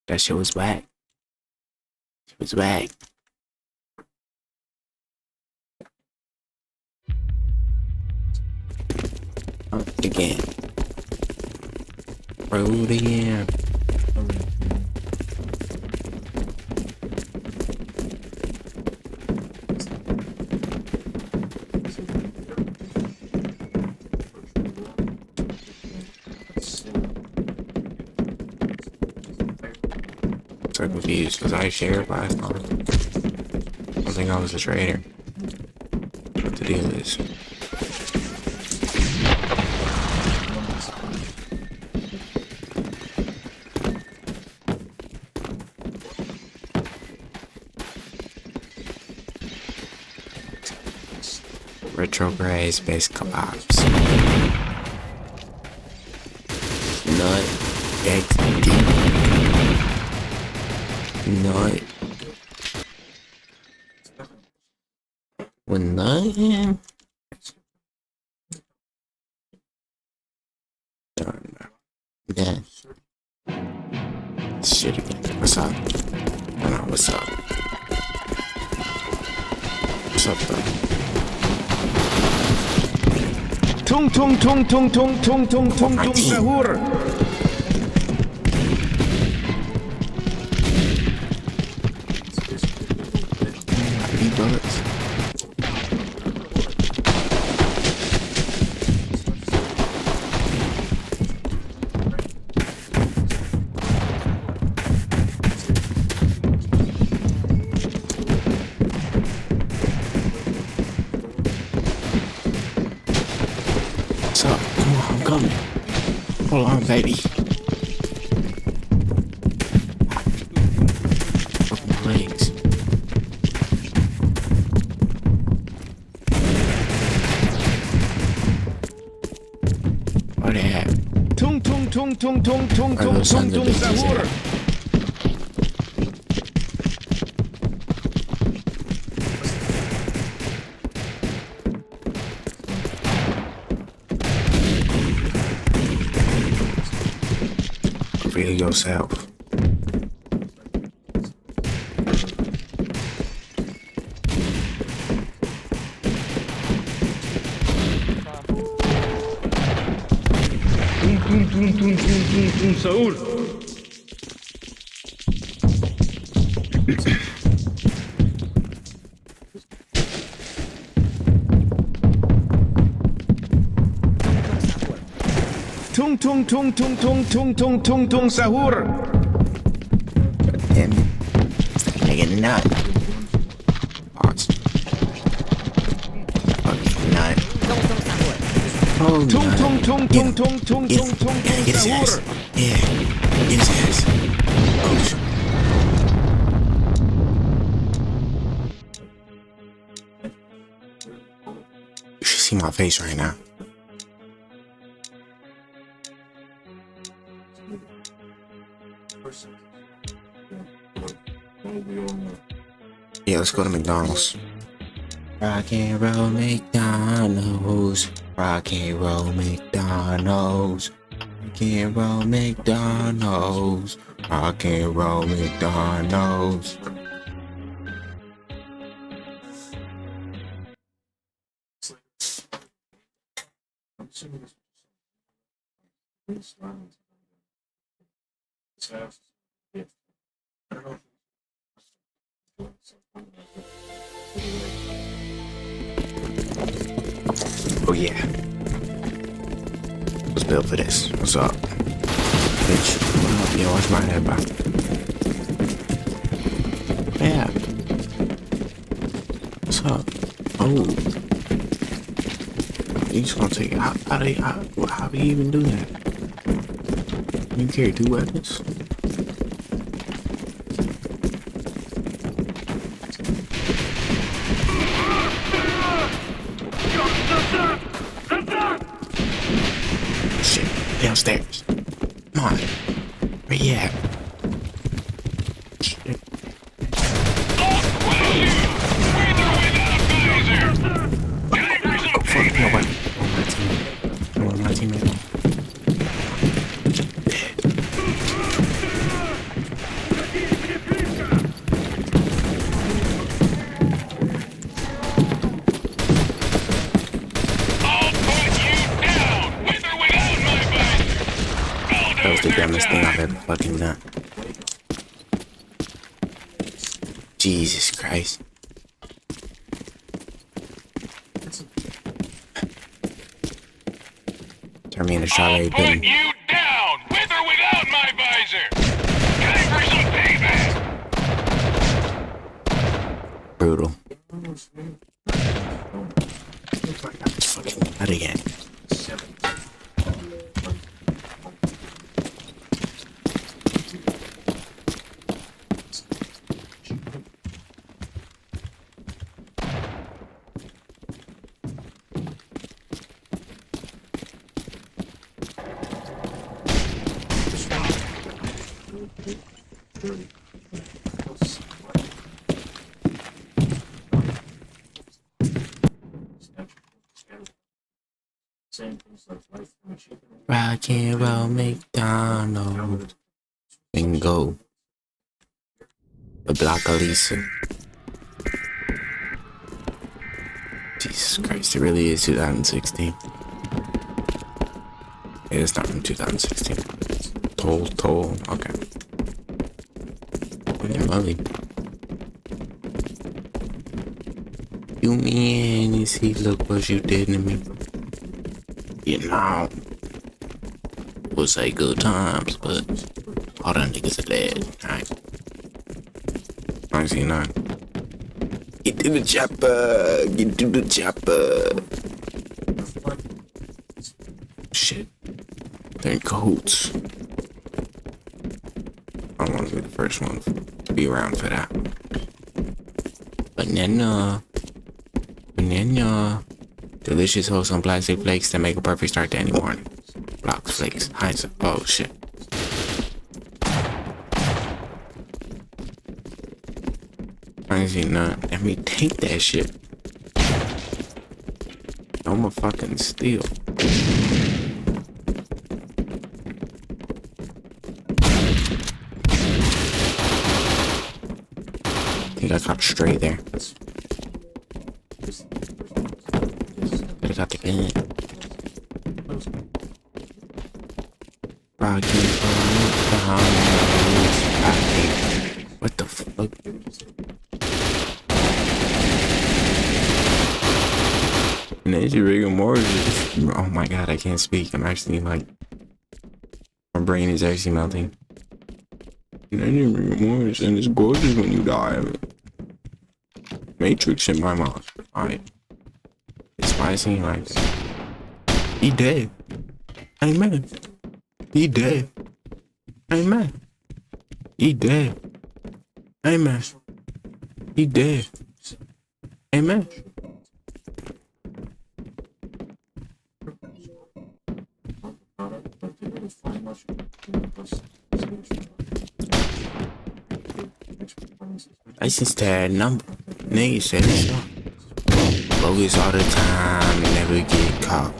That shit was whack. It was whack. Again. Road again. So confused because I shared last time. I don't think I was a traitor. What the deal is? Retrograde space collapse. Nut XD. Nut. With nothing. Yeah. Shit again. What's up? I know what's up. What's up, though? Tung tung tung tung tung tung tung tung tung sahur. I need bullets. coming. Hold on, baby. Broke my legs. Where they at? Tung tung tung tung tung tung tung tung tung sahur. Feel yourself. Tung tung tung tung tung tung sahur. Tung tung tung tung tung tung tung tung tung sahur. Damn it. It's like a nut. Pause. Fucking nut. Oh, Tung nut. tung tung tung tung tung Get tung him. tung Gotta tung get his ass. sahur. Yeah. Get his ass. Oh, shit. You should see my face right now. Yeah, let's go to McDonald's. Rock and roll McDonald's. Rock and roll McDonald's. Rock and roll McDonald's. Rock and roll McDonald's. Oh yeah. Let's build for this. What's up? Bitch, what up? Yo, what's my head, bro? Yeah. What's up? Oh. You just gonna take it? How do you even do that? You carry 2 weapons? Shit, downstairs. Come on. Where you at? Shit. Oh, fuck, no way. Oh, my teammate. That was the dumbest thing I've ever fucking done. Jesus Christ. Turn me into strawberry pudding. You down, with or without my visor. Time for some payback. Brutal. Let's fucking do that again. Rock and roll McDonald's. Bingo. The Block Elisa. Jesus Christ, it really is 2016. It is not from 2016. Toll. Okay. William Lully. You mean you see, look what you did to me. You know, we'll say good times, but all them niggas are dead, right? I see none. Get to the chopper, get to the chopper. Shit. cahoots. I want to be the first one to be around for that. Banana. Delicious wholesome plastic flakes that make a perfect start to any morning. Blocks, flakes, Heinz. Oh shit. I ain't seen none. Let me take that shit. I'ma fucking steal. I think I caught straight there. I got the gun. What the fuck? And then you rigor more. Oh my god, I can't speak. I'm actually like, my brain is actually melting. And then you rigor mortis, and it's gorgeous when you die. Matrix in my mouth. Alright. It's spicy like he dead. Amen. He dead. Amen. He dead. Amen. He dead. Amen. License tag number. Nigga said it's up. Bogus all the time and never get caught.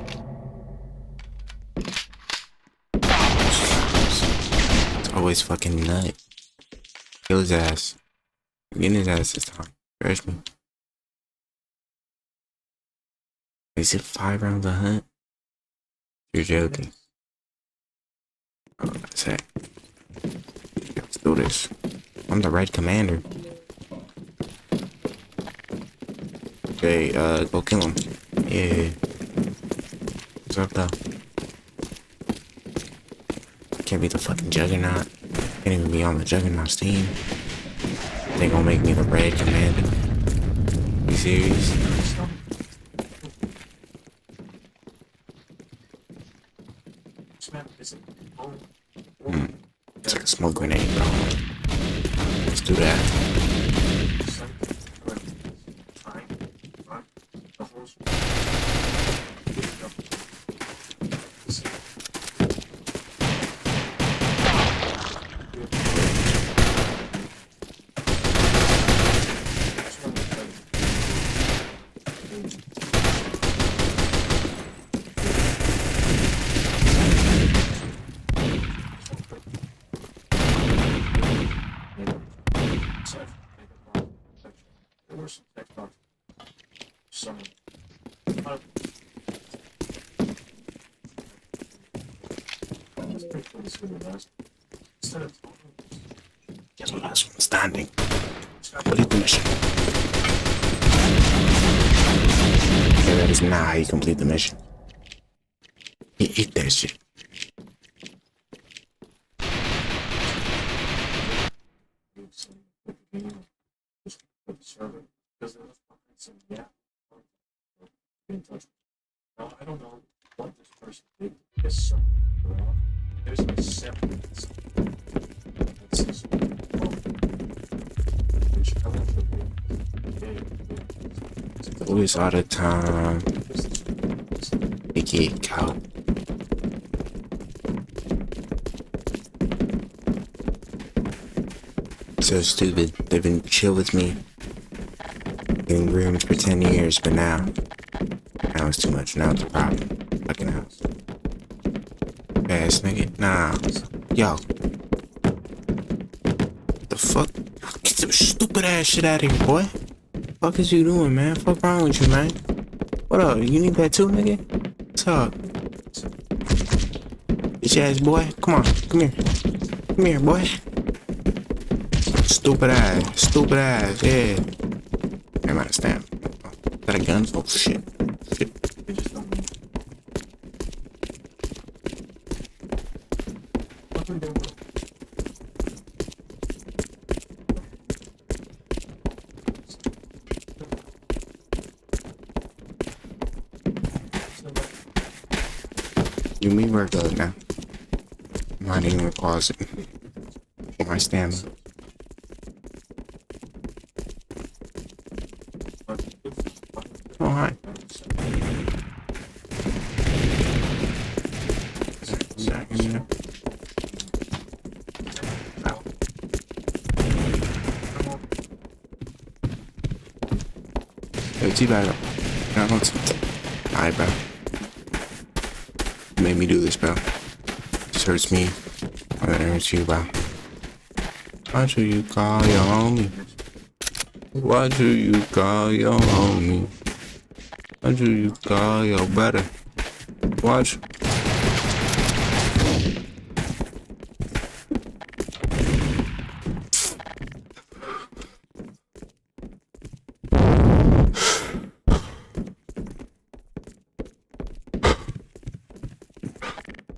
It's always fucking nut. Kill his ass. I'm getting his ass this time. Trust me. Is it 5 rounds a hunt? You're joking. Oh, that's it. Let's do this. I'm the red commander. Okay, go kill him. Yeah. What's up though? Can't be the fucking juggernaut. Can't even be on the juggernaut's team. They gonna make me the red commander. You serious? It's like a smoke grenade, bro. Let's do that. Guess what? Last one standing. Complete the mission. Yeah, that is not how you complete the mission. You eat that shit. I don't know what this person did to piss someone off. There's an acceptance that says, which I want to be. Always all the time. They get caught. So stupid. They've been chill with me. Getting groomed for 10 years, but now it's too much. Now it's a problem. Fucking house. Ass nigga. Nah. Yo. The fuck? Get some stupid ass shit out of here, boy. Fuck is you doing, man? Fuck wrong with you, man? What up? You need that too, nigga? What's up? Bitch ass boy. Come on. Come here. Come here, boy. Stupid ass. Stupid ass. Yeah. I might stand. Is that a gun? Oh shit. Shit. You mean we're good now? I'm hiding in the closet. For my stamina. Oh, hi. Hey, T-Bag. Alright, bro. You made me do this, bro. This hurts me. More than it hurts you, bro. Why do you call your homie? Why do you call your homie? Why do you call your brother? Watch.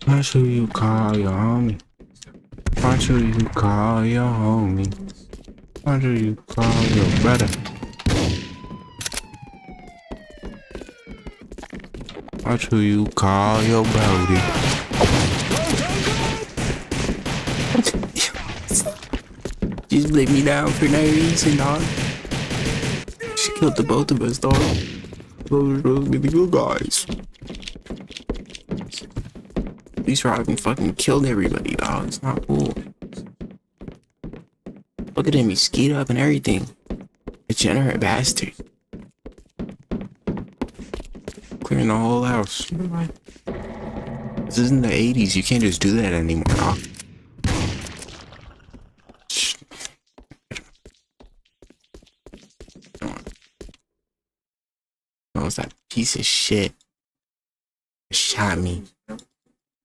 Why do you call your homie? Why do you call your homie? Why do you call your brother? Why do you call your brody? Just let me down for no reason, dog. She killed the both of us, dog. Those were supposed to be the good guys. These Robin fucking killed everybody, dog. It's not cool. Look at him, he's skied up and everything. Degenerate bastard. Clearing the whole house. This isn't the 80s, you can't just do that anymore, dog. What was that piece of shit that shot me?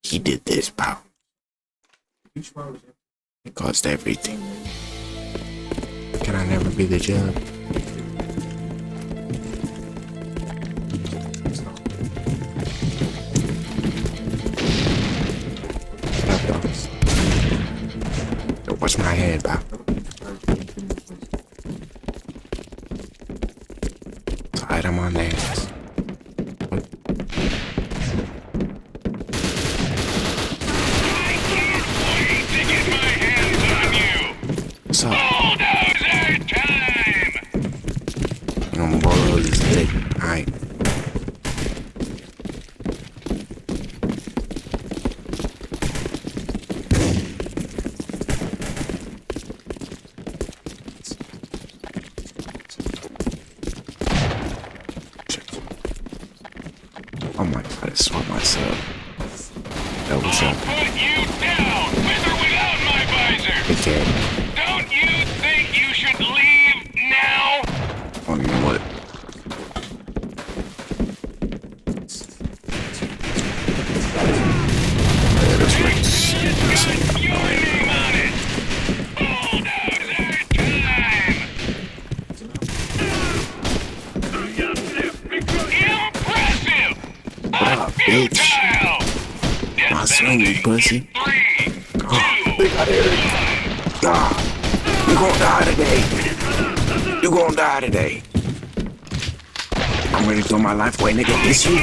He did this, bro. It caused everything. Can I never be the judge? Yo, watch my head, bro. Slide him on there. What's up? Bulldozer time! I'm gonna bulldoze this dick. Alright. Oh my god, I swung myself. That was up. I'll put you down, with or without my visor! Okay. Don't you think you should leave now? Oh, you know what? Yeah, that's right. Your name on it! Bulldozer time! Impressive! Ah, bitch. I swing you, pussy. Oh, they got Eric. Ah, you gonna die today. You gonna die today. I'm ready to throw my life away, nigga. It's you.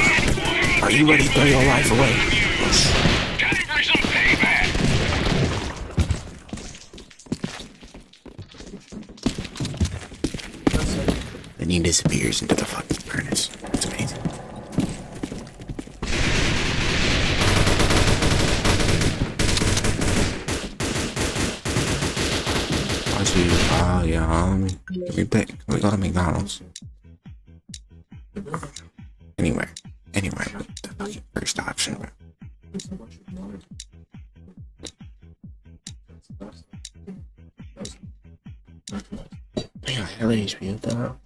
Are you ready to throw your life away? Time for some payback! Then he disappears into the fucking furnace. It's amazing. Why do you call your homie? We go to McDonald's. Anywhere. The fucking first option, bro. I got hella HP with that.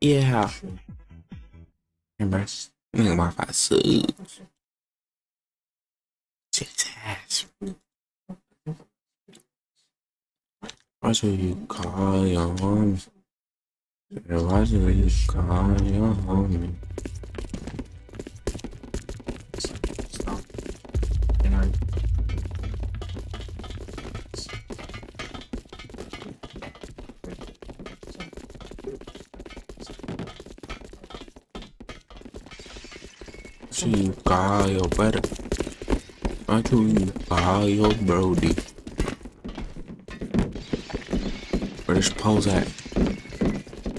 Yeah. Remember, nigga Wi-Fi sucks. Shit's ass. Why do you call your homie? Why do you call your homie? you call your brother? What you call your brody? Where's Pole's at?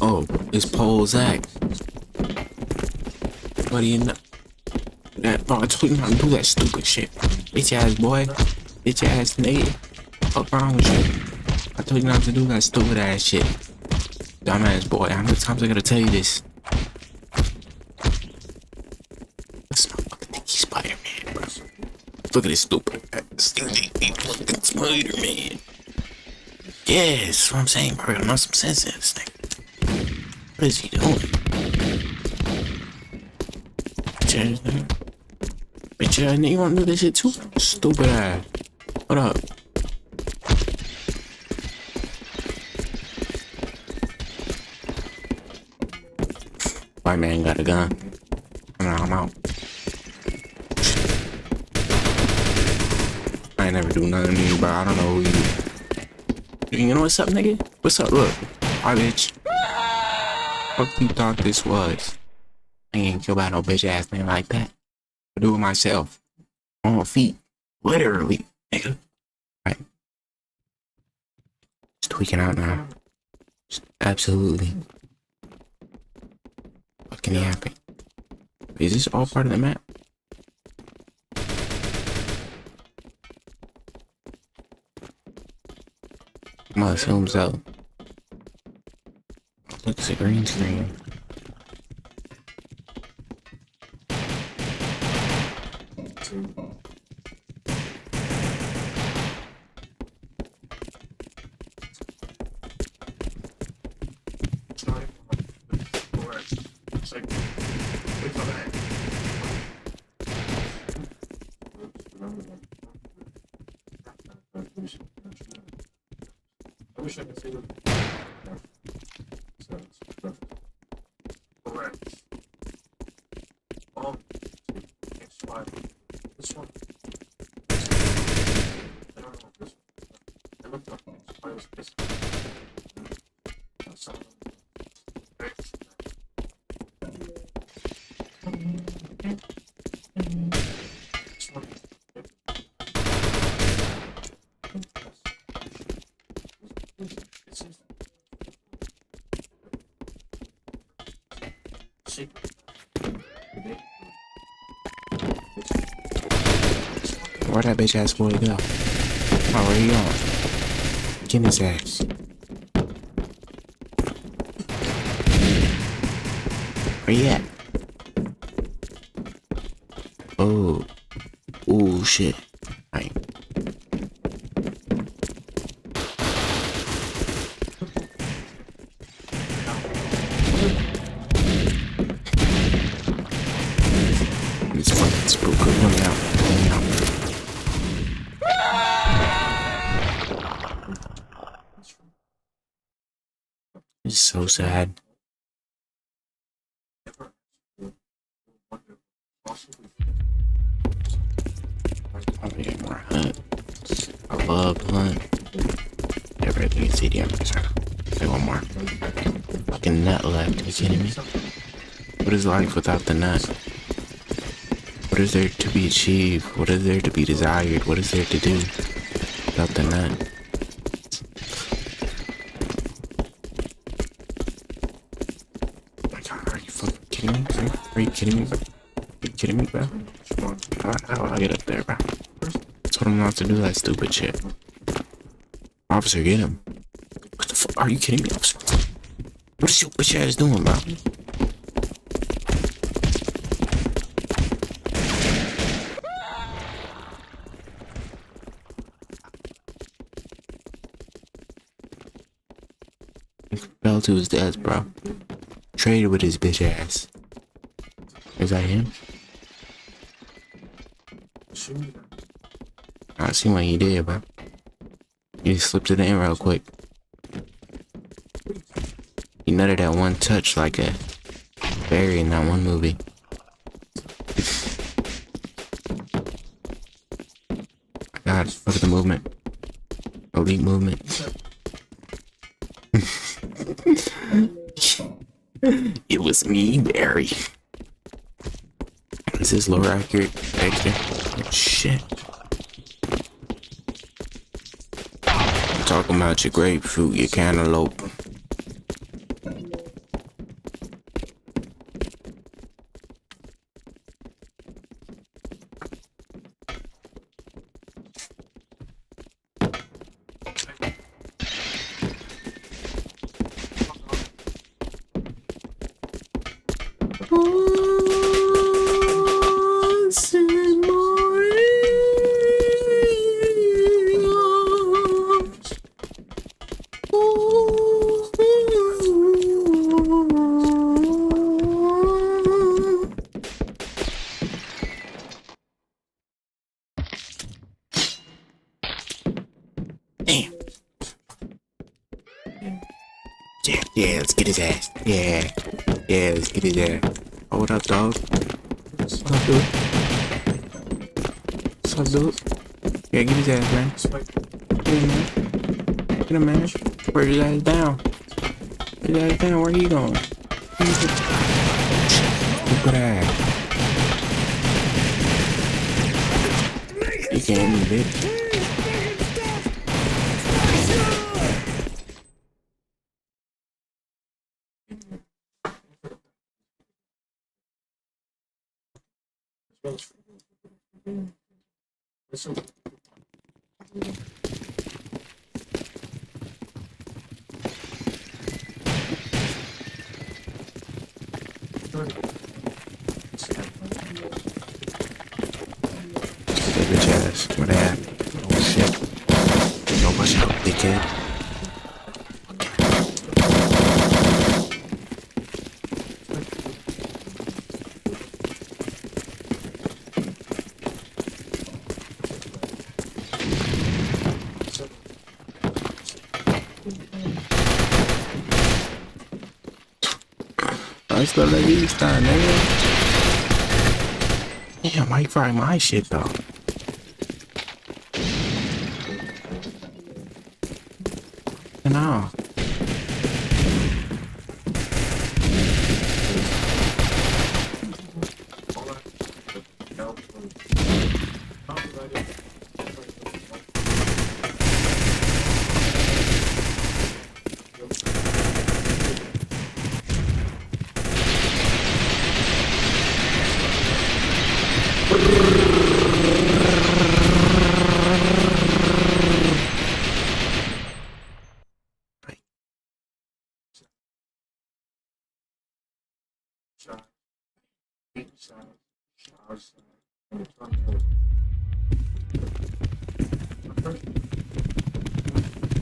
Oh, it's Pole's at. What do you know? That, bro, I told you not to do that stupid shit. Bitch ass boy. Bitch ass nigga. What's wrong with you? I told you not to do that stupid ass shit. Dumbass boy. How many times I gotta tell you this? That's not fucking think he's Spider-Man, bro. Look at this stupid ass. He's fucking Spider-Man. Yes, that's what I'm saying, bro. I'm not some sense in this thing. What is he doing? Bitch ass nigga. Bitch ass nigga, you wanna do this shit too? Stupid ass. What up? White man got a gun. I'm out. I ain't never do nothing to you, bro. I don't know who you. You know what's up, nigga? What's up? Look. Hi, bitch. What you thought this was? I ain't kill by no bitch ass man like that. I do it myself. On my feet. Literally, nigga. Right. Just tweaking out now. Just absolutely. What can he happen? Is this all part of the map? I'm gonna assume so. Look, it's a green screen. I wish I could say that. Correct. Next one. This one. I don't know this one. I looked up next one. I was pissed. Some of them. This one. Where'd that bitch ass boy go? Oh, where he going? Get his ass. Where you at? Oh. Oh shit. Right. This fucking spook. Let me out. Let me out. It's so sad. I'm gonna get more hunts. I love to hunt. Everything CDM. Say one more. Fucking nut left. Are you kidding me? What is life without the nut? What is there to be achieved? What is there to be desired? What is there to do without the nut? Oh my god, are you fucking kidding me? Are you kidding me, bro? Are you kidding me, bro? How do I get up there, bro? I told him not to do that stupid shit. Officer, get him. What the fuck? Are you kidding me, officer? What is your bitch ass doing, bro? Fell to his death, bro. Traded with his bitch ass. Is that him? I seen what he did, bro. He just slipped it in real quick. He nutted at one touch like a berry in that one movie. God, look at the movement. Elite movement. It was me, Barry. Is this lower accurate? Extra? Oh, shit. Talking about your grapefruit, your cantaloupe. Damn. Yeah, let's get his ass. Yeah, let's get his ass. Oh, what up, dog? What's up, dude? What's up, dude? Yeah, get his ass, man. Get him, man. Get him, man. Where's his ass down? Get his ass down. Where he going? Look at that. You can't even, bitch. Bitch ass. What happened? Oh shit. Don't watch out, dickhead. I still let these time, nigga. Damn, why you fry my shit though? No.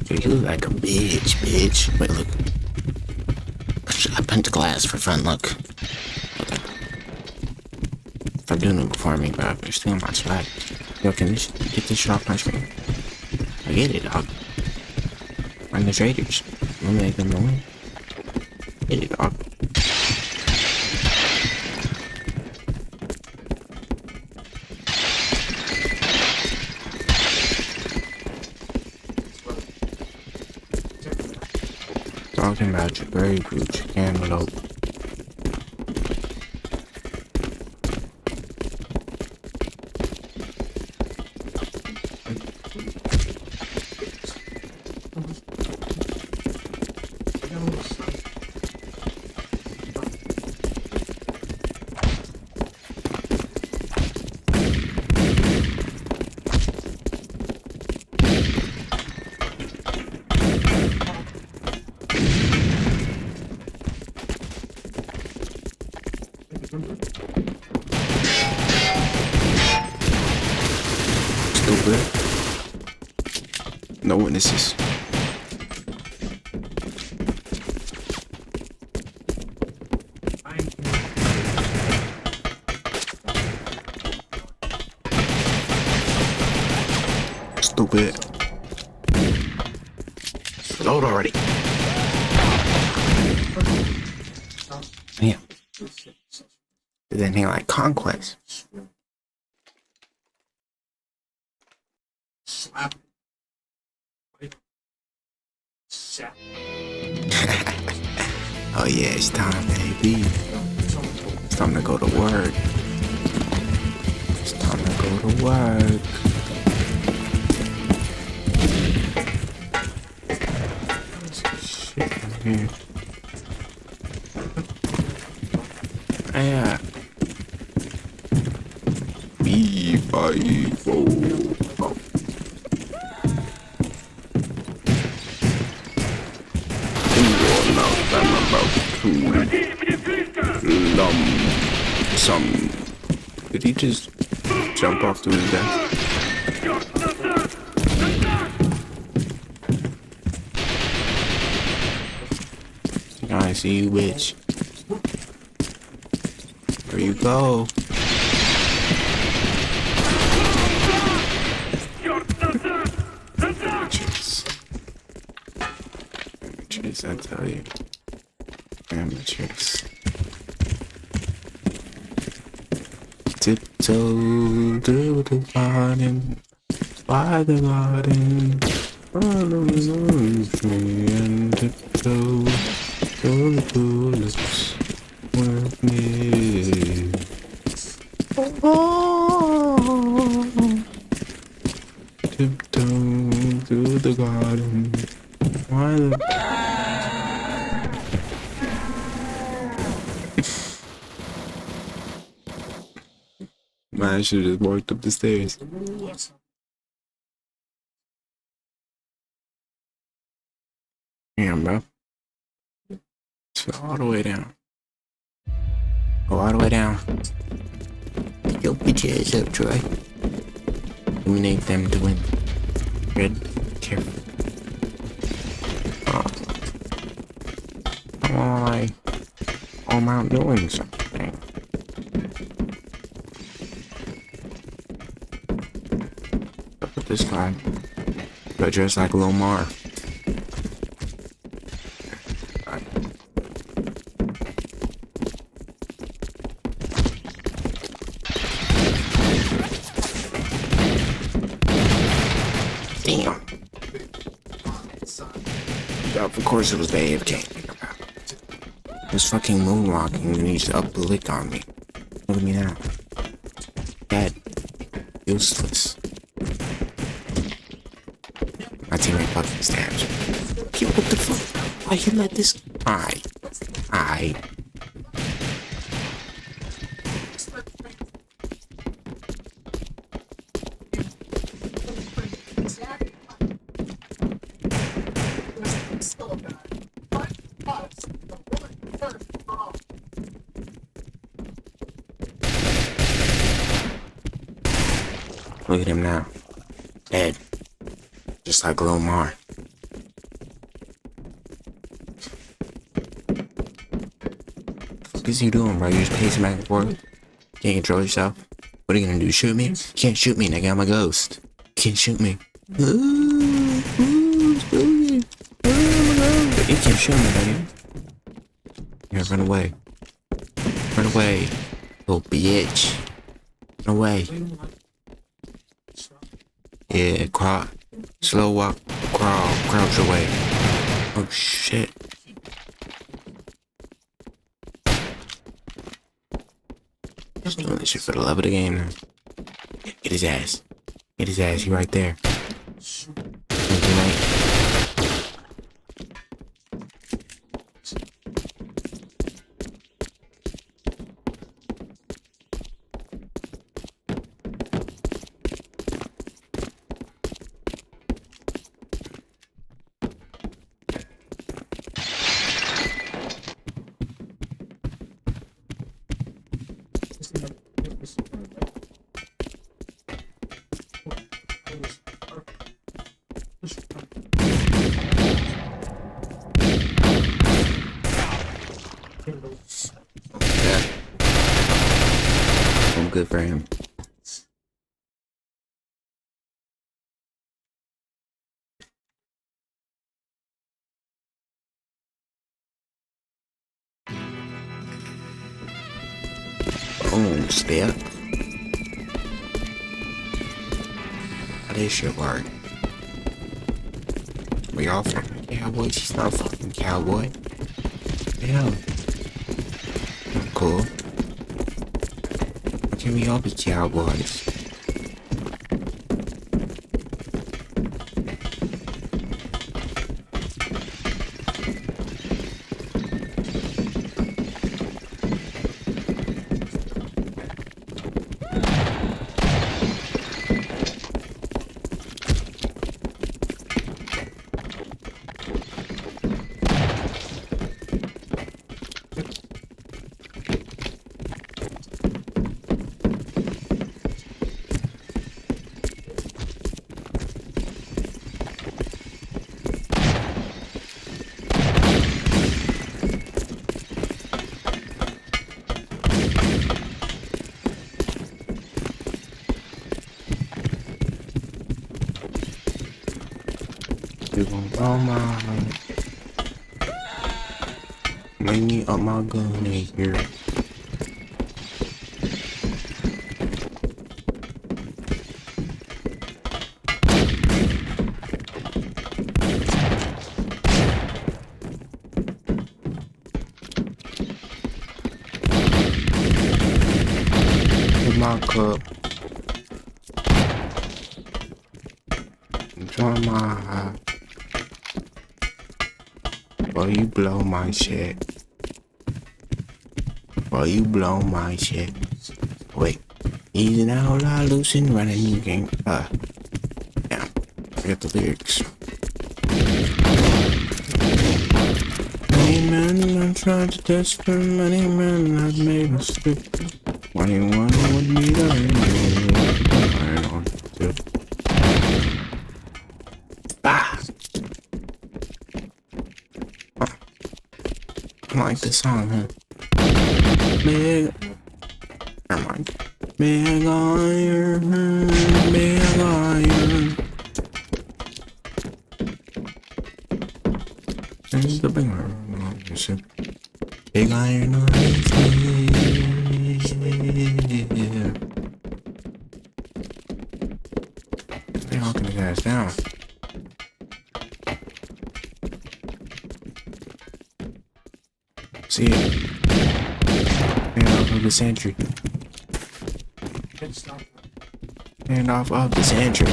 You look like a bitch. Wait, look. I bent the glass for fun, look. If I do it before me, but I'm still on my swag. Yo, can this get this shit off my screen? I get it, dog. I'm the traders. We'll make them win. Get it, dog. Talking about your grapefruit, your cantaloupe. Stupid. No witnesses. Stupid. Load already. Damn. Did anything like Conquest? Slap. Oh yeah, it's time, baby. It's time to go to work. It's time to go to work. Shit in here. Yeah. B5. Some. Did he just jump off to his death? I see you, bitch. Where you go? Amateurs, I tell you. Amateurs. Tiptoe through the garden, by the garden, follow me and tiptoe through the tulips with me. Oh, tiptoe through the garden, by the Man, I should have just walked up the stairs. Damn, bro. Let's go all the way down. Go all the way down. Pick your bitch ass up, Troy. Eliminate them to win. Red, careful. I'm out doing something. This guy, but dressed like Lil Mar. Damn. Of course it was the AFK. He was fucking moonwalking and he just up the lick on me. Look at me now. Dead. Useless. My teammate fucking stabs. Yo, what the fuck? Why you let this? I. Look at him now. Dead. Just like Lil Mar. What is you doing, bro? You just pacing back and forth? Can't control yourself? What are you gonna do? Shoot me? You can't shoot me, nigga. I'm a ghost. You can't shoot me. You can't shoot me, nigga. Yeah, run away. Run away. Little bitch. Run away. Yeah, crawl. Slow walk. Crawl. Crouch away. Oh, shit. Just doing this shit for the love of the game now. Get his ass. Get his ass. He right there. Good night. I'm good for him. Boom, step. How this shit work? We all fucking cowboys. He's not a fucking cowboy. Damn. Cool. can we all be cowboys? You gon' blow my make me up my gun in here. With my cup. Enjoy my high. While you blow my shit. While you blow my shit. Wait. Easy now, lie loose and running you game. Yeah. I got the lyrics. Money man, I'm trying to test for money man, I've made a mistake. 21 would be the I don't do. I like this song, huh? Big, never mind. Big iron, big iron. There's the big iron. Big iron on his head. They're knocking his ass down. See it. Hand off of the sentry. Hand off of the sentry.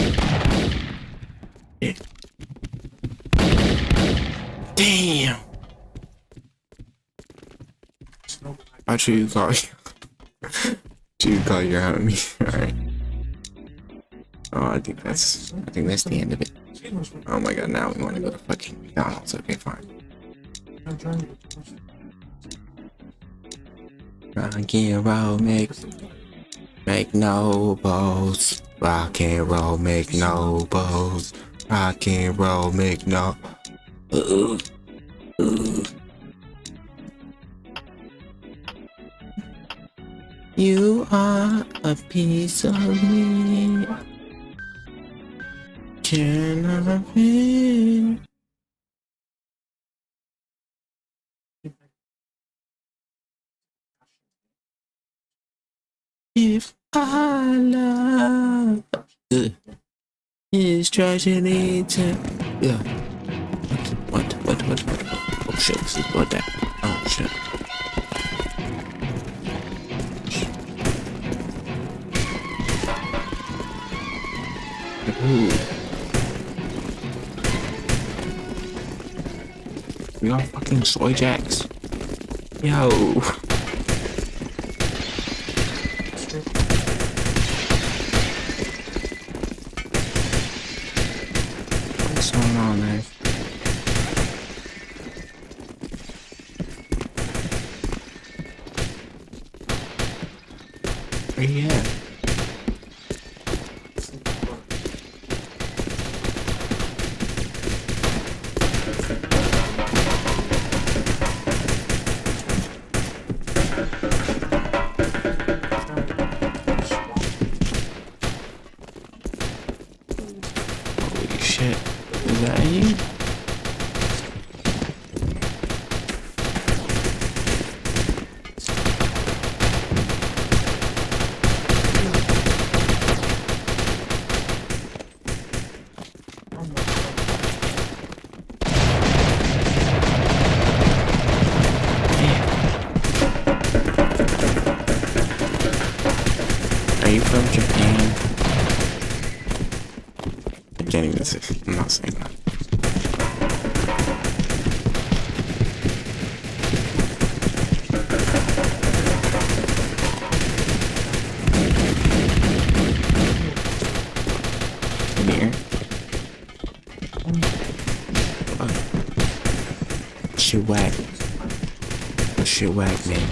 Yeah. Damn. I'll shoot you call you call you out at me. Alright. Oh, I think that's the end of it. Oh my god, now we want to go to fucking McDonald's. Okay, fine. Rock and roll, make no balls. Rock and roll, make no balls. Rock and roll, make no. You are a piece of me. Can I be? If I love is tragedy to yeah. What? Oh shit, this is what that. Oh shit. Ooh. We are fucking soy jacks. Yo. What's going on there? Where you at? Holy shit. Is that you? from Japan. I can't even say. I'm not saying that. Come here. Shit whack. Shit whack, man.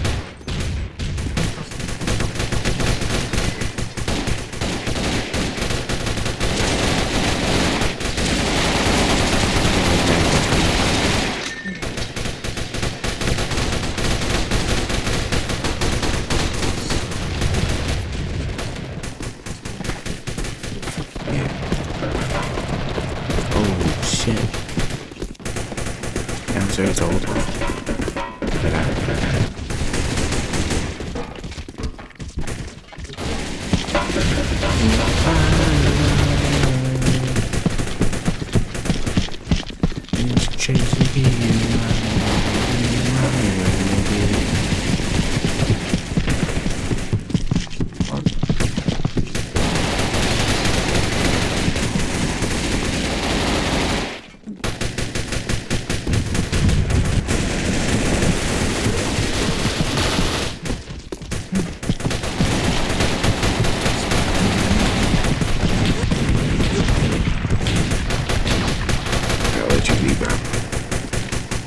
Oh shit. Downstairs old.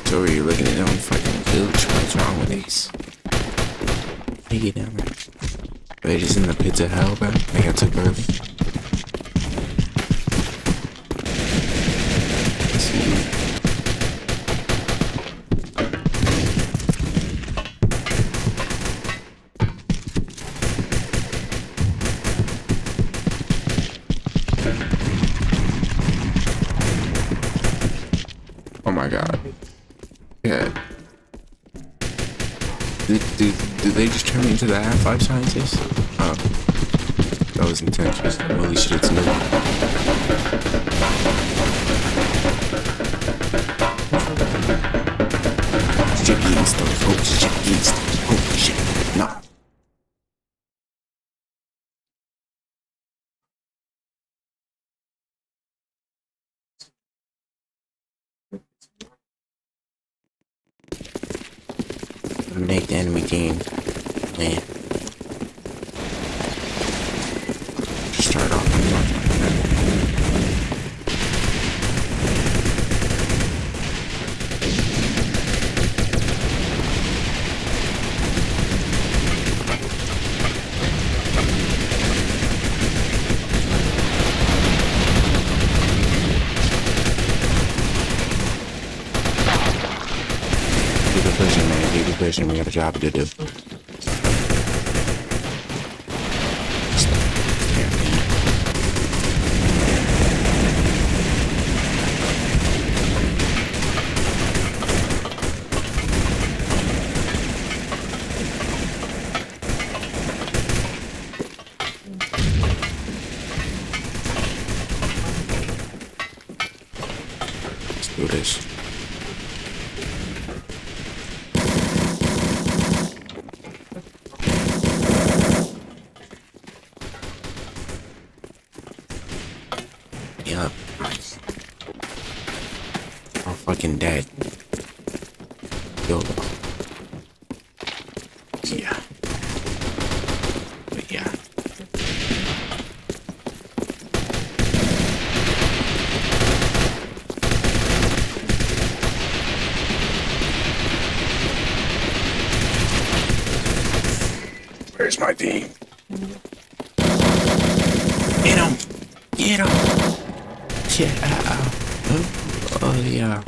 So are you looking at them fucking gooch? What's wrong with these? They get down there. Are they just in the pits of hell, bro? They got took early. Oh my god. Yeah. Did they just turn me into the Half-Life scientist? Oh. That was intentional. Holy shit, it's new. Shit eating stuff. Oh shit eating stuff. Oh shit. No. Eliminate the enemy team. Man. Just start off with pushing, man. Keep it pushing. We got a job to do. Let's do this. Yup. I'm fucking dead. YOLO. Yeah. But yeah. Where's my team? Get him! Get him! Yeah. Oh yeah.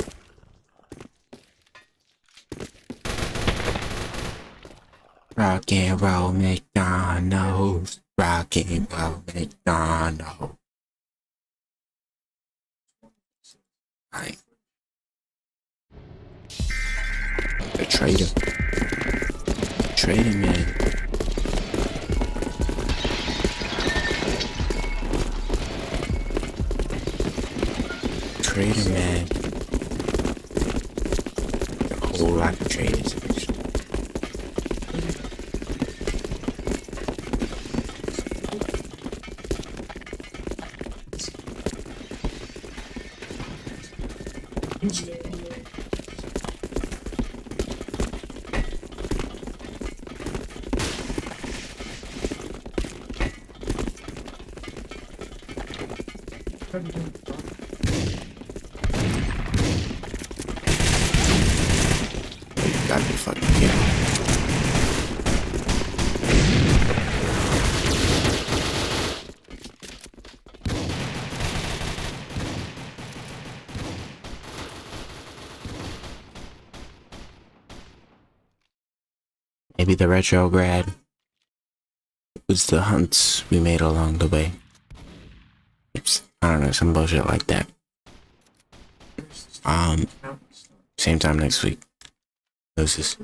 Rock and roll McDonald's. Rock and roll McDonald's. Right. The traitor. Traitor, man. Trader, man. A whole lot of traders, actually. thought you didn't. Gotta be fucking kidding. Maybe the retrograd was the hunts we made along the way. Oops, I don't know, some bullshit like that. Same time next week. Doses.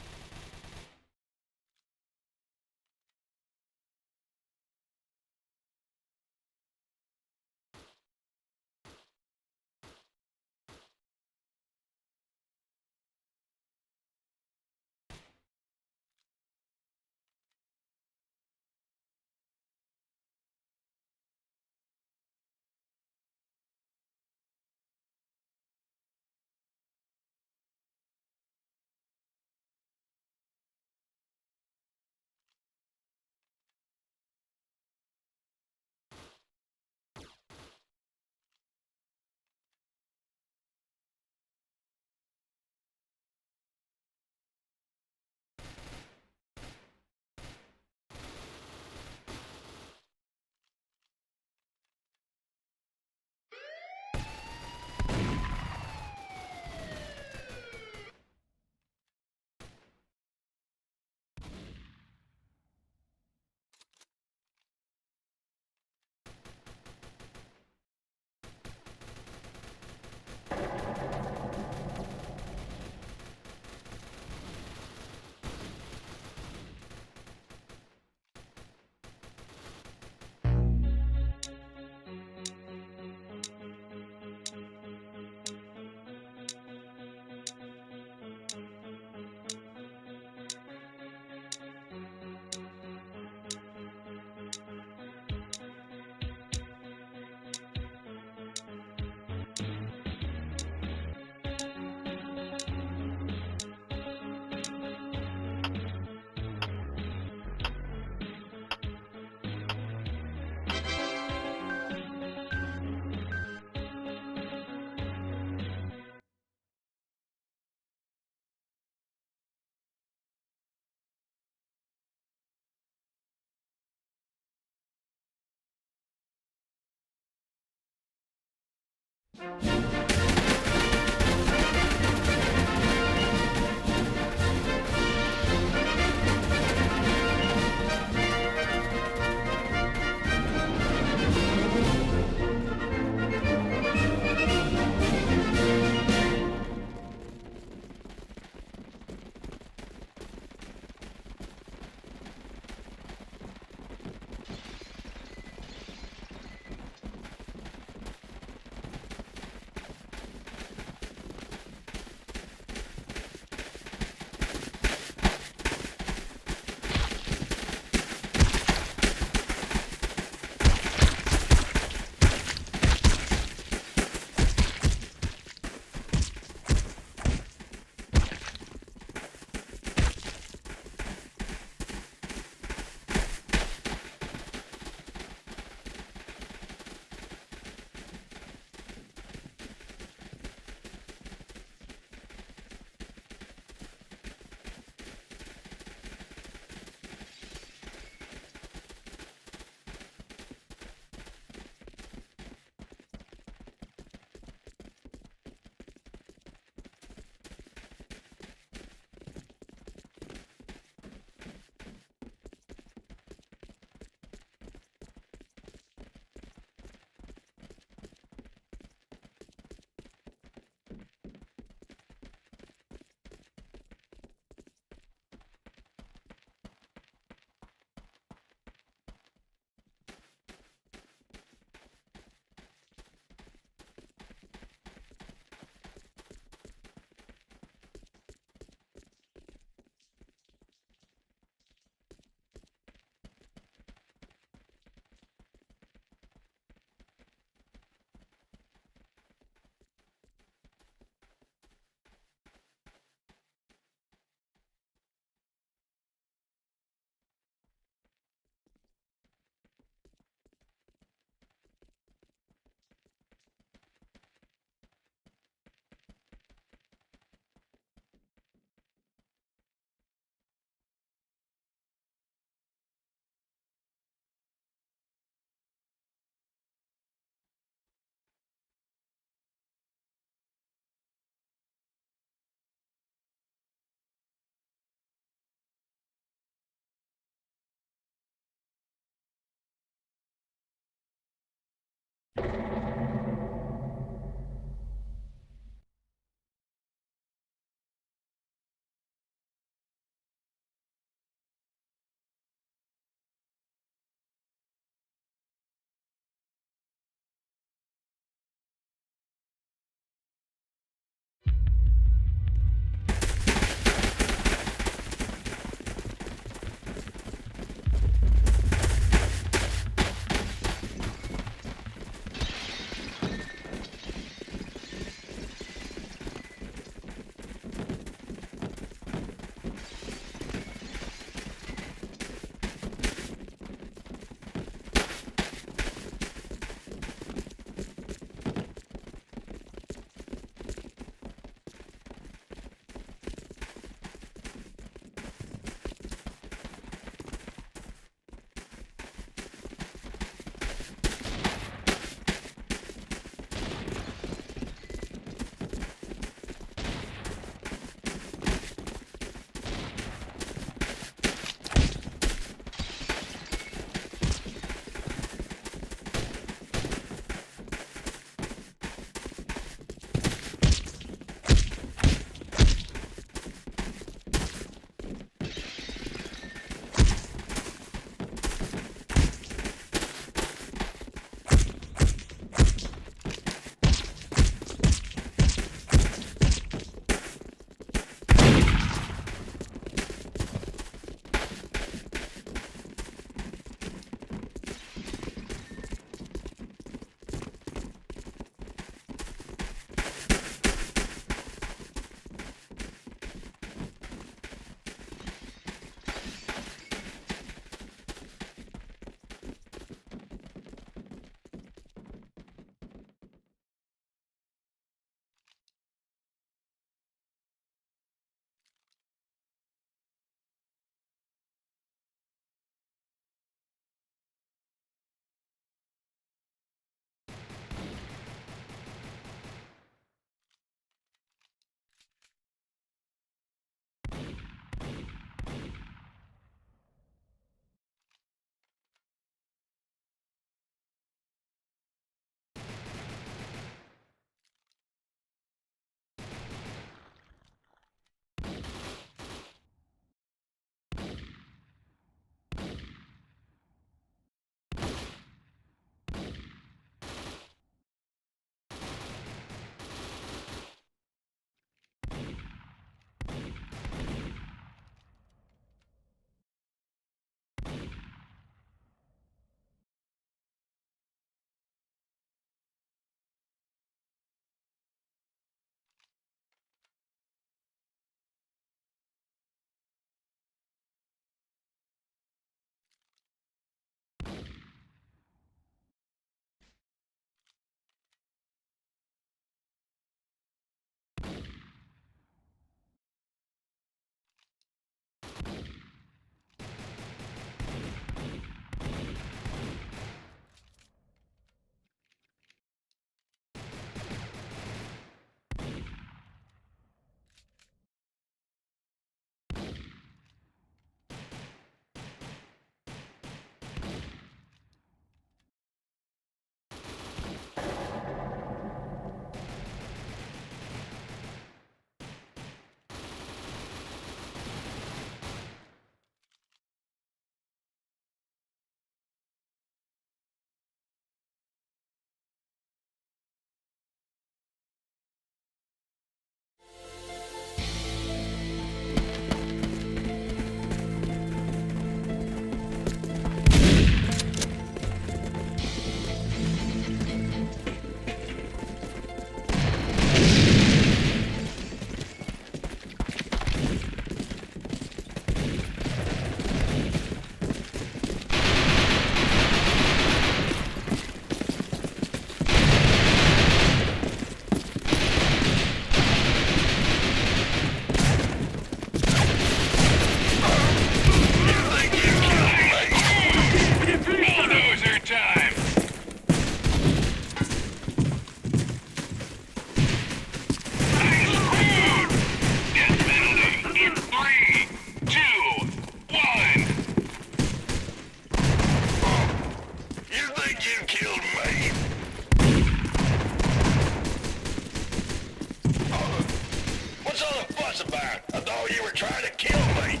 fuss about? I thought you were trying to kill me.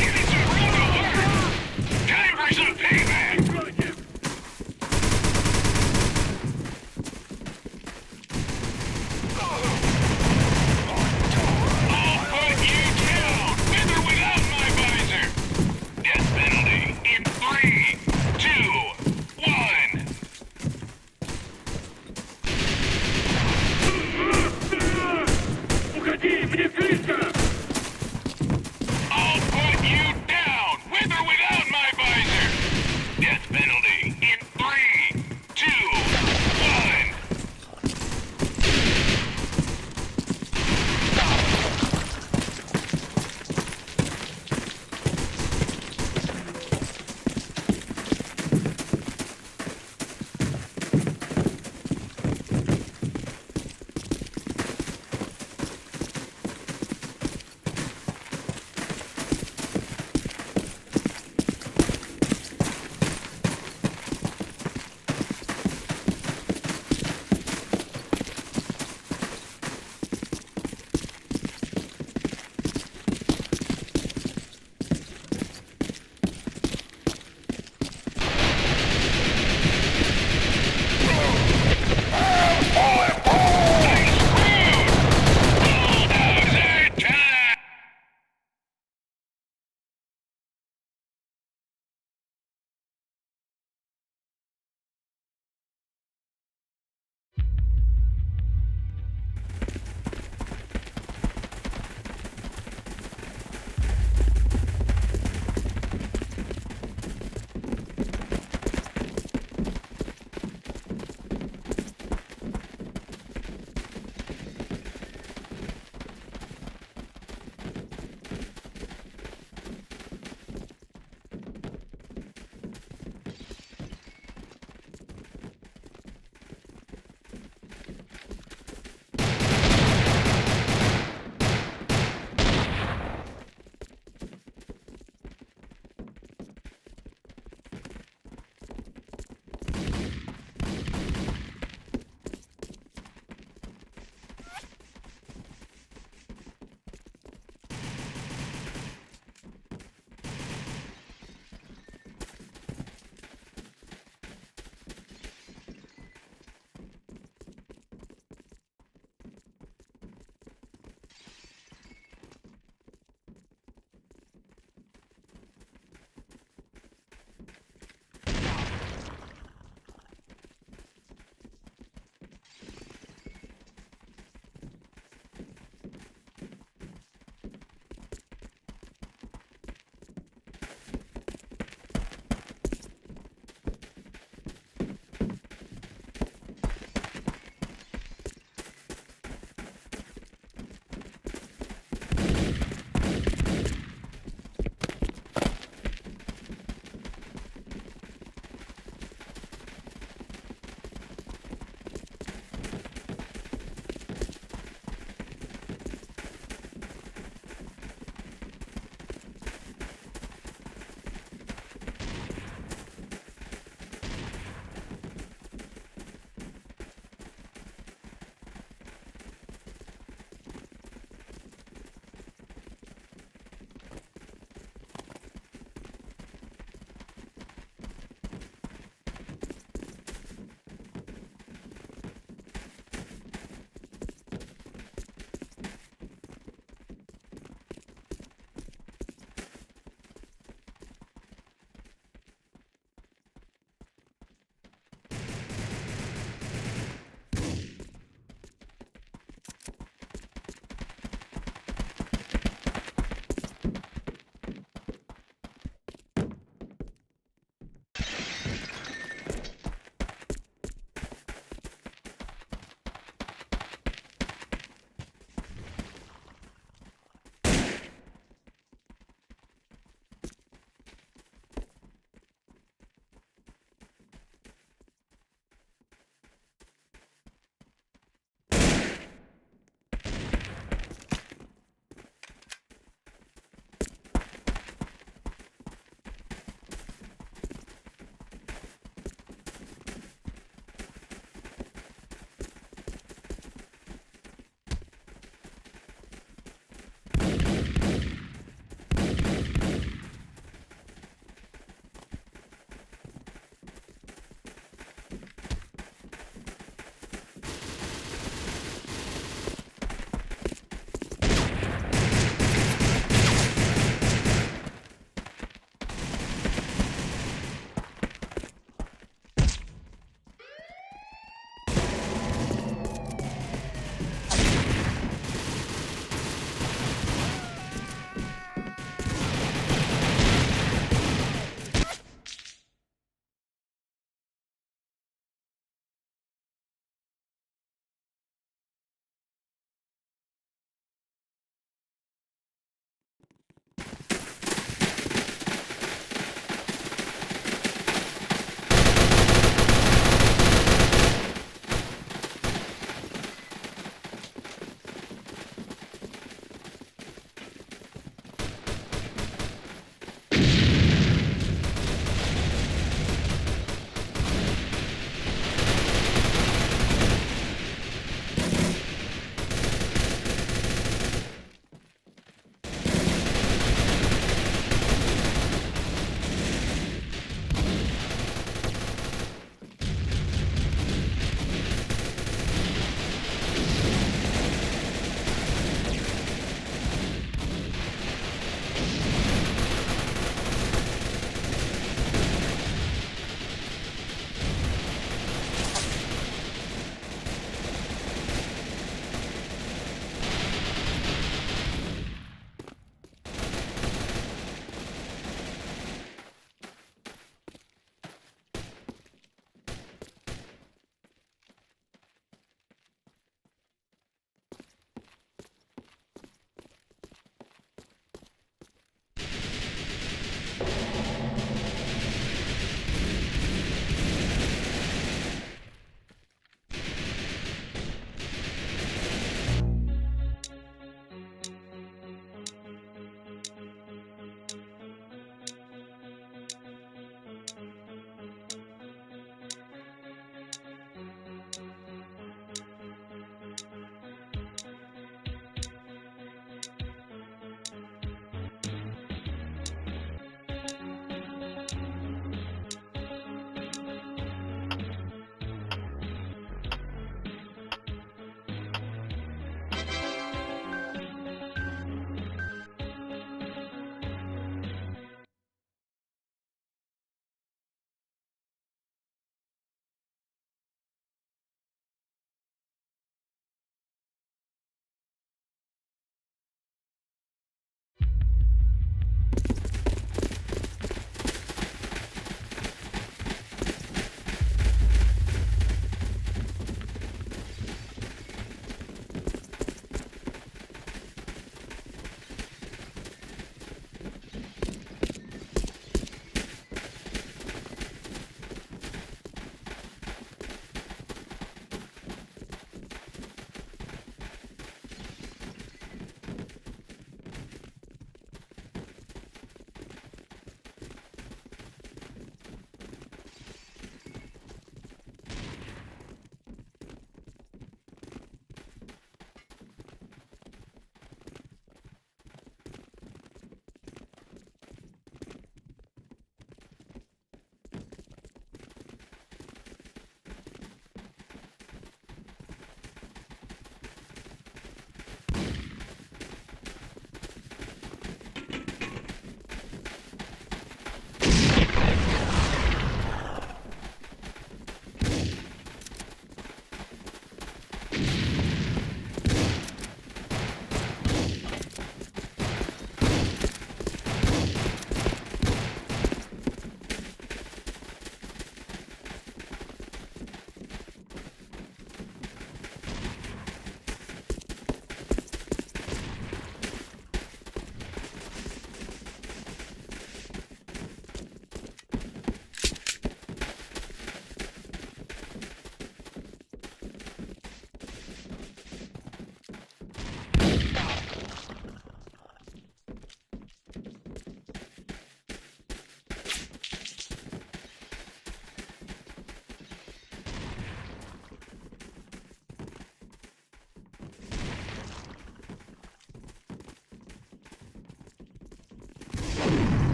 You need to run to work. Time for some payback. I'll put you down, with or without my visor. Death penalty in 3, 2, 1. Okay.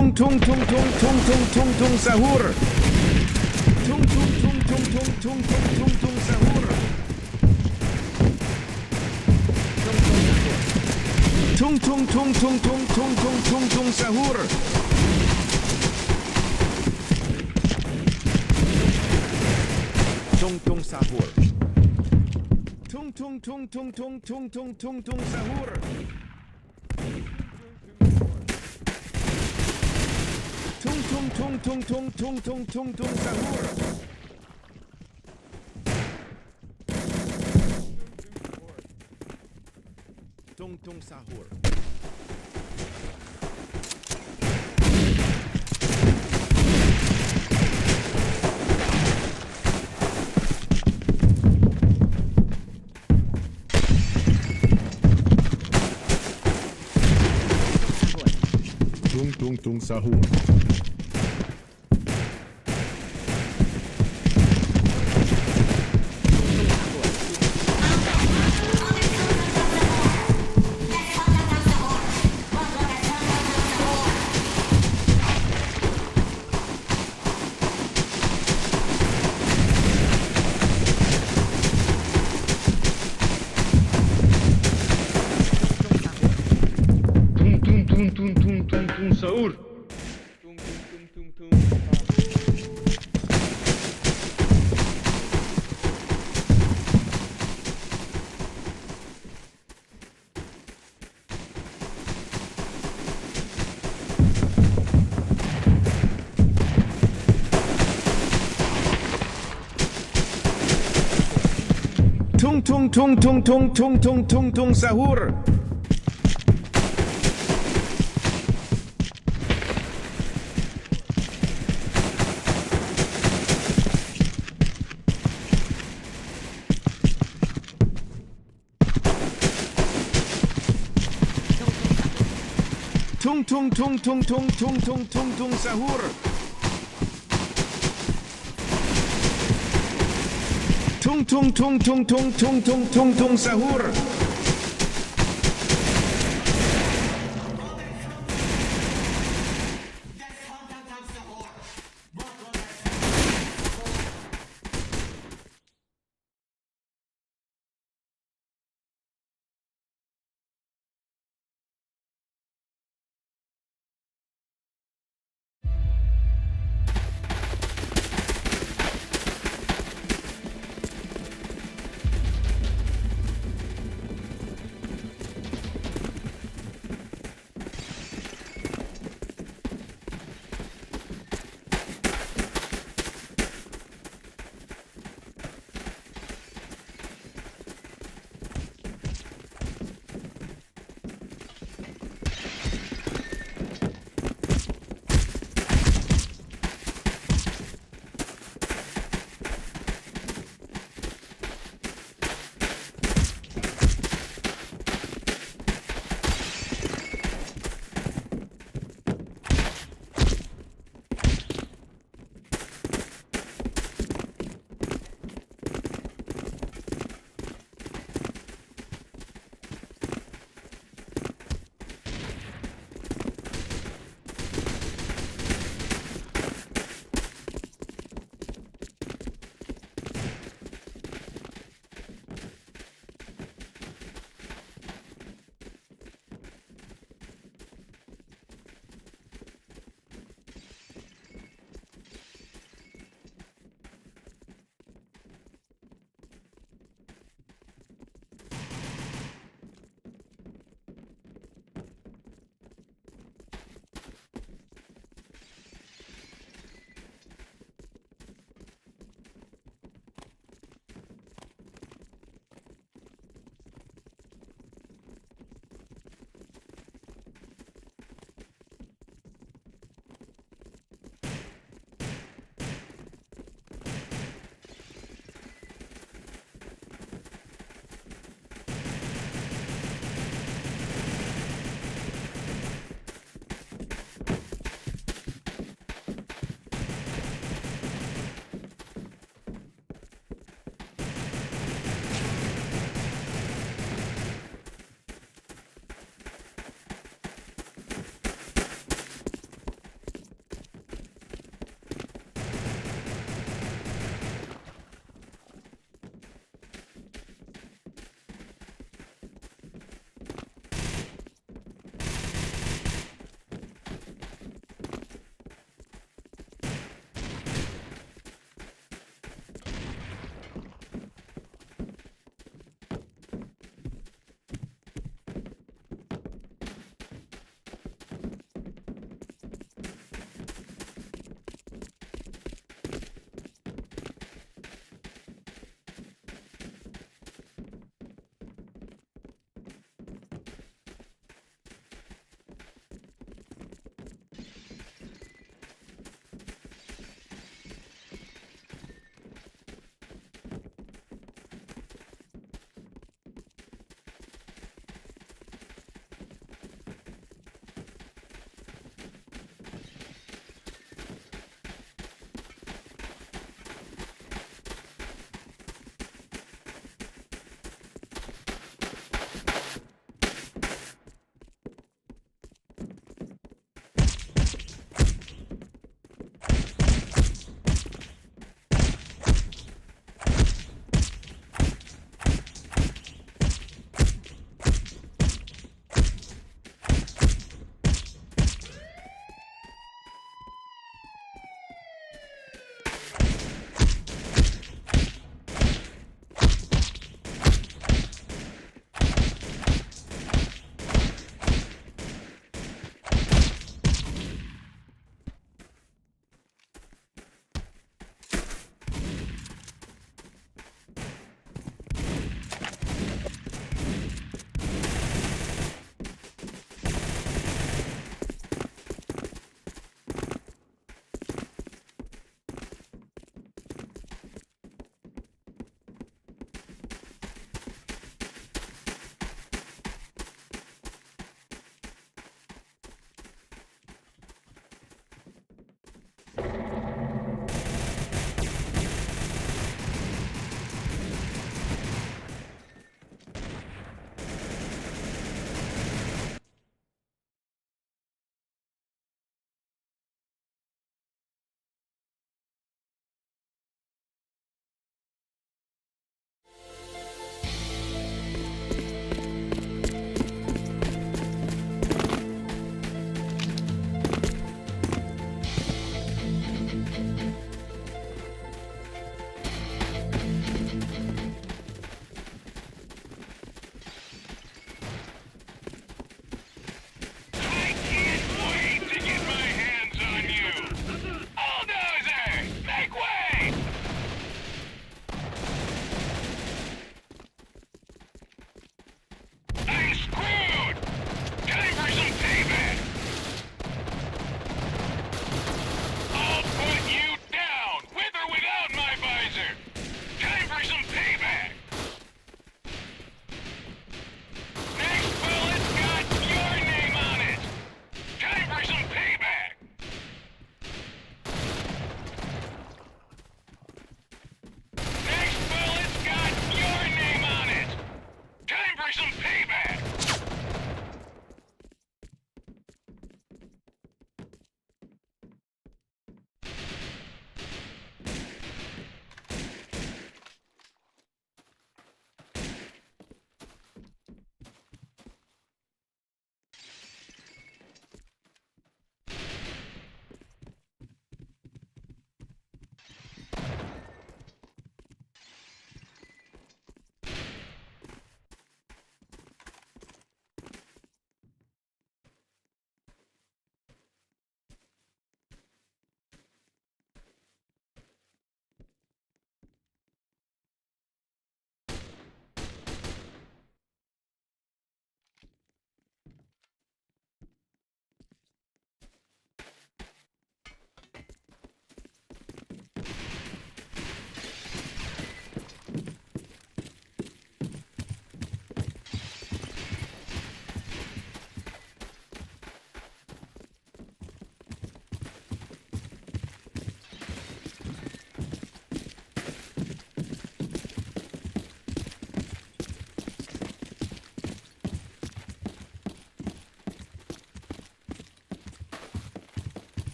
tung tung tung tung tung tung tung tung sahur. Tung tung tung tung tung tung tung tung tung sahur. Tung tung tung tung tung tung tung tung tung sahur. Tung tung sahur. Tung tung tung tung tung tung tung tung tung sahur. Tung tung tung tung tung tung tung tung tung sahur. Tung tung sahur. Tung tung tung sahur. Sahur. Tung tung tung tung tung tung tung tung tung sahur. Tung tung tung tung tung tung tung tung tung sahur. Tung tung tung tung tung tung tung tung tung sahur.